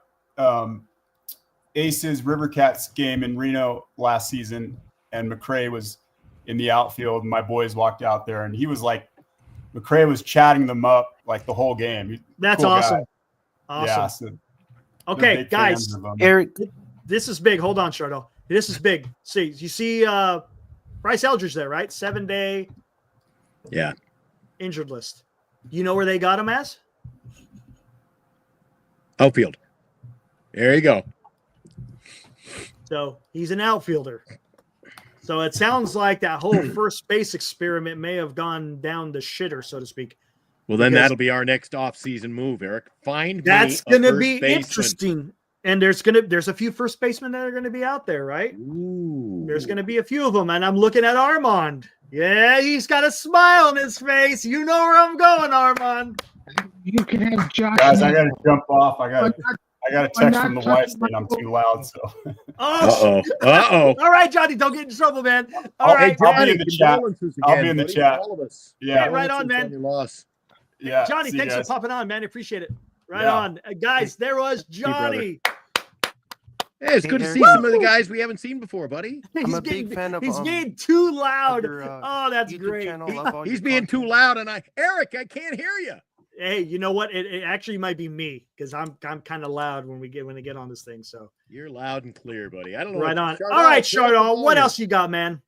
Aces River Cats game in Reno last season, and McRae was in the outfield. And my boys walked out there, and he was like, McRae was chatting them up like the whole game. That's cool awesome. Guy. Awesome. Yeah, so okay, guys. Eric, this is big. Hold on, Chardall. This is big. See, you see Bryce Eldridge there, right? 7-day injured list. You know where they got him as? Outfield. There you go. So he's an outfielder. So it sounds like that whole first base experiment may have gone down the shitter, so to speak. Well, then that'll be our next off-season move, Eric. That's going to be interesting. And there's a few first basemen that are gonna be out there, right? Ooh. There's gonna be a few of them, and I'm looking at Armand. Yeah, he's got a smile on his face. You know where I'm going, Armand. You can have Josh. Guys, I got to jump off. I got a text from the wife saying I'm too loud. So. Oh, Uh-oh. all right, Johnny, don't get in trouble, man. All right, I'll be in the chat. condolences I'll again, be in the buddy, chat. all of us. Yeah. Hey, right on, man. Your loss. Yeah. Johnny, see you thanks for guys. popping on, man. I appreciate it. Right Yeah. on. Guys, there was Johnny. Hey, it's good to Hey, see Eric. some of the guys we haven't seen before, buddy. I'm a big fan of. He's being too loud. your, Oh, that's YouTube great. channel. Love all He's your being too content. loud, and Eric, I can't hear you. Hey, you know what? It actually might be me because I'm kind of loud when I get on this thing. So You're loud and clear, buddy. I don't know. right on. Chardon, All right, turn up the Chardon, what volume. else you got, man?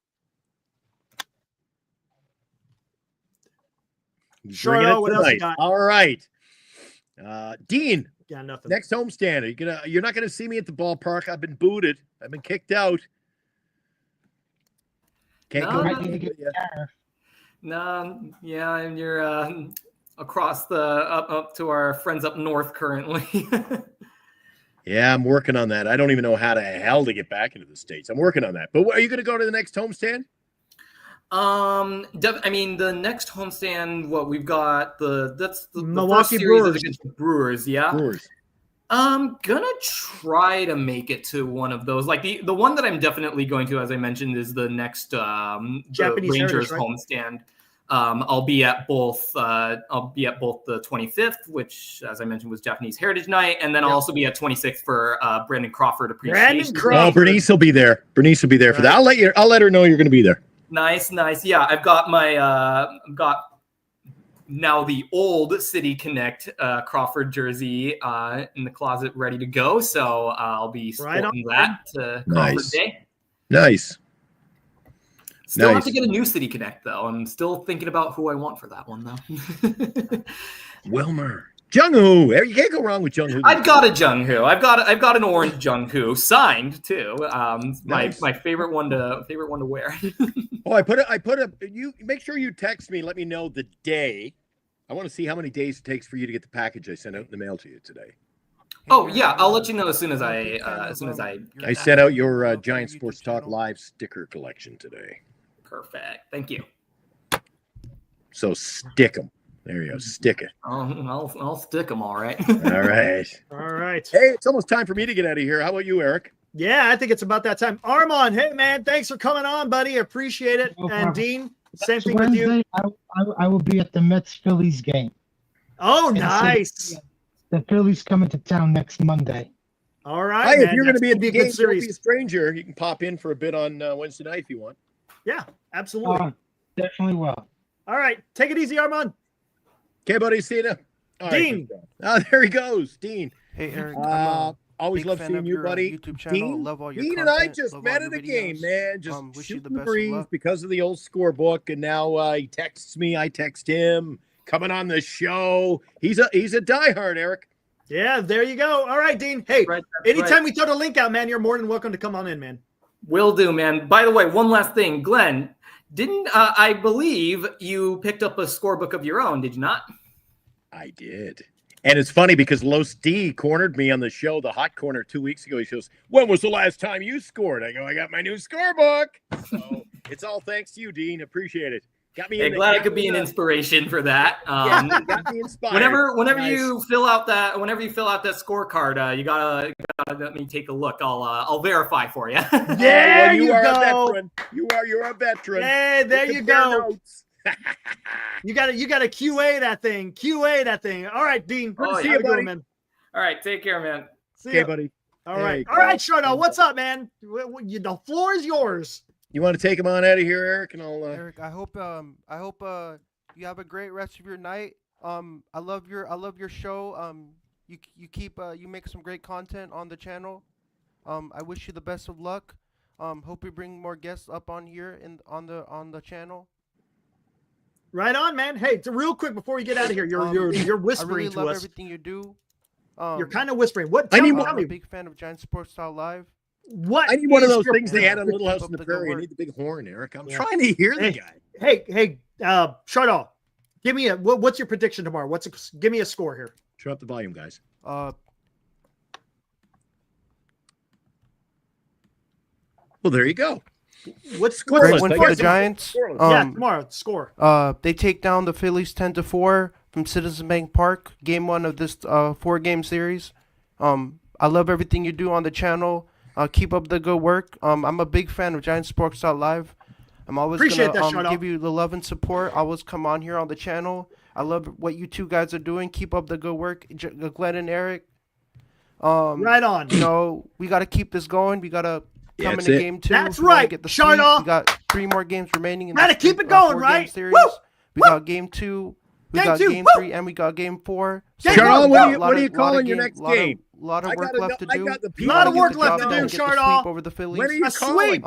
He's Chardon, bringing it what else you tonight. got? All right. Dean, Got nothing. next homestand. You're not gonna see me at the ballpark. I've been booted. I've been kicked out. Can't No, go. no, with you. No, yeah, and you're across the up to our friends up north currently. Yeah, I'm working on that. I don't even know how the hell to get back into the States. I'm working on that. But are you going to go to the next homestand? I mean, the next homestand, what we've got that's the Milwaukee first series Brewers. is against the Brewers, yeah. Brewers. I'm gonna try to make it to one of those. Like the one that I'm definitely going to, as I mentioned, is the next the Japanese Rangers Heritage, right? homestand. I'll be at both the 25th, which, as I mentioned, was Japanese Heritage Night, and then I'll also be at 26th for Brandon Crawford appreciation. Oh, Bernice will be there. Bernice will be there for that. I'll let her know you're going to be there. Nice. Yeah, I've got my I've got now the old City Connect Crawford jersey in the closet ready to go. So I'll be sporting that to Crawford Nice. Day. Nice. Still have Nice. to get a new City Connect though. I'm still thinking about who I want for that one though. Wilmer. Jung-hoo. You can't go wrong with Jung-hoo. I've got a Jung-hoo. I've got an orange Jung-hoo signed too. Nice. My favorite one to wear. Oh, I put a. You make sure you text me. Let me know the day. I want to see how many days it takes for you to get the package I sent out in the mail to you today. Oh yeah, I'll let you know as soon as I I sent out your Giant Sports Talk Live sticker collection today. Perfect. Thank you. So stick them. There you go. Stick it. I'll stick them all right. All right. All right. Hey, it's almost time for me to get out of here. How about you, Eric? Yeah, I think it's about that time. Armand, hey man, thanks for coming on, buddy. Appreciate it. No And problem. Dean, same Next thing with you. Wednesday, I will be at the Mets-Phillies game. Oh, And so nice. the Phillies coming to town next Monday. All right. Hey, if man, you're going to that's be at gonna the a game, good don't series. be a stranger. You can pop in for a bit on Wednesday night if you want. Yeah, absolutely. Definitely will. All right. Take it easy, Armand. Okay, buddy. See you now. All right, Dean. Oh, there he goes. Dean. Hey Eric, Always big love fan seeing of you, your, buddy. YouTube channel. Dean, Love all your Dean and I content, just love met all at your a game, videos. man. Just wish you shooting the the best of breeze luck. because of the old scorebook, and now he texts me. I text him. Coming on the show. He's a diehard, Eric. Yeah, there you go. All right, Dean. Hey, anytime we throw the link out, man, you're more than welcome to come on in, man. Will do, man. By the way, one last thing, Glenn. Didn't I believe you picked up a scorebook of your own? Did you not? I did. And it's funny because Los D cornered me on the show, the Hot Corner, 2 weeks ago. He goes, "When was the last time you scored?" I go, "I got my new scorebook." So it's all thanks to you, Dean. Appreciate it. Got me. Hey, glad I could be an inspiration for that. Got me inspired. Whenever Nice. you fill out that scorecard, you gotta let me take a look. I'll verify for you. There you you are go. a veteran. You're a veteran. Hey, there you Compare go. notes. You got to QA that thing. QA that thing. All right, Dean. Good to see you, buddy. Man. All right, take care, man. See Okay, ya. buddy. All Hey, right. All right, Chardon. What's up, man? The floor is yours. You want to take him on out of here, Eric? And I'll. Eric, I hope you have a great rest of your night. I love your show. You make some great content on the channel. I wish you the best of luck. Hope we bring more guests up on here on the channel. Right on, man. Hey, real quick before you get out of here, you're whispering I really to love us. everything you do. You're kind of whispering. What? I'm a big fan of Giant Sports Style Live. What? I need one of is those your- things they had on Little House on the Keep up the good Prairie. I work. need the big horn, Eric. I'm Yeah. trying to hear the guy. Hey, Chardon, give me what's your prediction tomorrow? Give me a score here. Turn up the volume, guys. Well, there you go. What's Great Scoreless. win I for the guess. Giants. yeah, tomorrow score. They take down the Phillies 10-4 from Citizens Bank Park. Game 1 of this 4-game series. I love everything you do on the channel. Keep up the good work. I'm a big fan of Giants Sports Live. I'm always Appreciate gonna that, give you the love and support. I always come on here on the channel. I love what you two guys are doing. Keep up the good work, Glenn and Eric. Right on. You know, we got to keep this going. We got to come That's into it. game 2. That's We wanna right. Get the Shut sweep. off. We got 3 more games remaining. Gotta keep it going, 4-game right? Series. Woo! We got game 2. We got two. game Woo! 3, and we got game 4. Game Charles, four. what are you calling your next game? Lot of I work gotta left to know- I do. got the We people gotta to get work the left job to done do, and get the Shardaw. sweep over the Phillies. When are you A calling? sweep.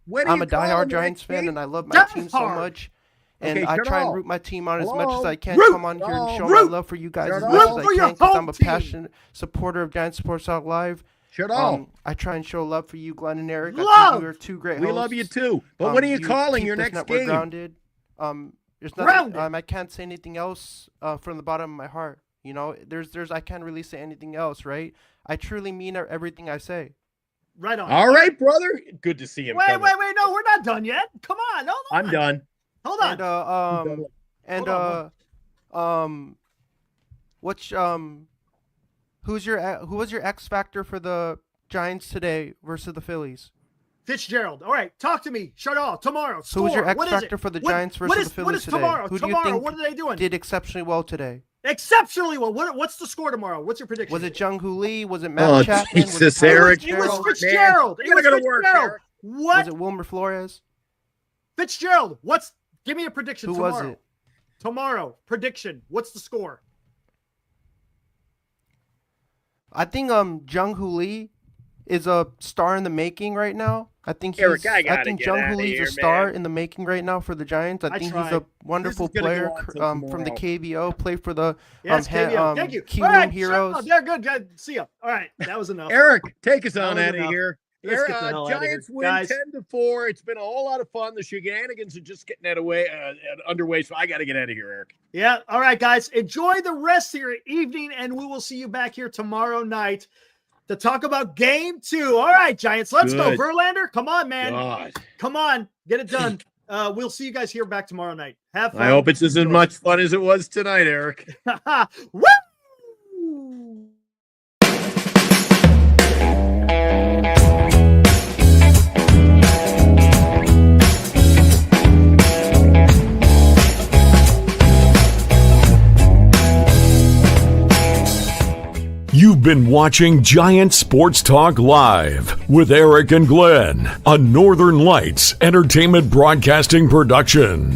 When are I'm you a calling diehard your Giants next fan, game? and I love my That's team so hard. much. And Okay, I try Shardaw. and root my team on as much Hello? as I can. Root. Come on here and show Root. my love for you guys as Shardaw. much Root as for I your can, because home I'm a team. passionate supporter of Giants Sports Talk Live. Shut up. I try and show love for you, Glenn and Eric. I Love. think you are 2 great We hosts. love you too. But when are you calling keep your this next network game? Grounded. There's Grounded. nothing. I can't say anything else from the bottom of my heart. You know, I can't really say anything else, right? I truly mean everything I say. Right on. All right, brother. Good to see him. Wait. coming. No, we're not done yet. Come on. Hold on. I'm done. Hold on. Who was your X factor for the Giants today versus the Phillies? Fitzgerald. All right. Talk to me. Shut off. Tomorrow. Who was your Score. X What is factor it? for the What- Giants what versus is- the Phillies what is today? tomorrow? Who do you Tomorrow, think what are they doing? did exceptionally well today? Exceptionally well. What's the score tomorrow? What's your prediction? Was it Jung Hoo Lee? Was it Matt Oh, Chapman? Was it Jesus, Tyler Eric. It was Fitzgerald? Fitzgerald. Man, It you was gotta go to work, Fitzgerald. Eric. What? Was it Wilmer Flores? Fitzgerald. Give me a prediction Who tomorrow. was it? Tomorrow. Prediction. What's the score? I think Jung Hoo Lee is a star in the making right now. I think Eric, I gotta think get Jung outta Hoo Lee's here, a star man. in the making right now for the Giants. I think he's tried. a wonderful This is gonna player go on till from the tomorrow. KBO. Played for the Yes, KBO. Thank you. Key All Room right, Heroes. shut up. Yeah, good. See ya. All right. That was enough. Eric, take us That on was out of enough. here. Let's get the hell outta here. Giants win Guys. 10-4. It's been a whole lot of fun. The shenanigans are just getting underway, so I got to get out of here, Eric. Yeah. All right, guys. Enjoy the rest of your evening, and we will see you back here tomorrow night to talk about game 2. All right, Giants. Let's go. Good. Verlander, come on, man. God. Come on. Get it done. We'll see you guys here back tomorrow night. Have fun. I hope it's as much fun as it was tonight, Eric. Woo! You've been watching Giant Sports Talk Live with Eric and Glenn, a Northern Lights Entertainment Broadcasting production.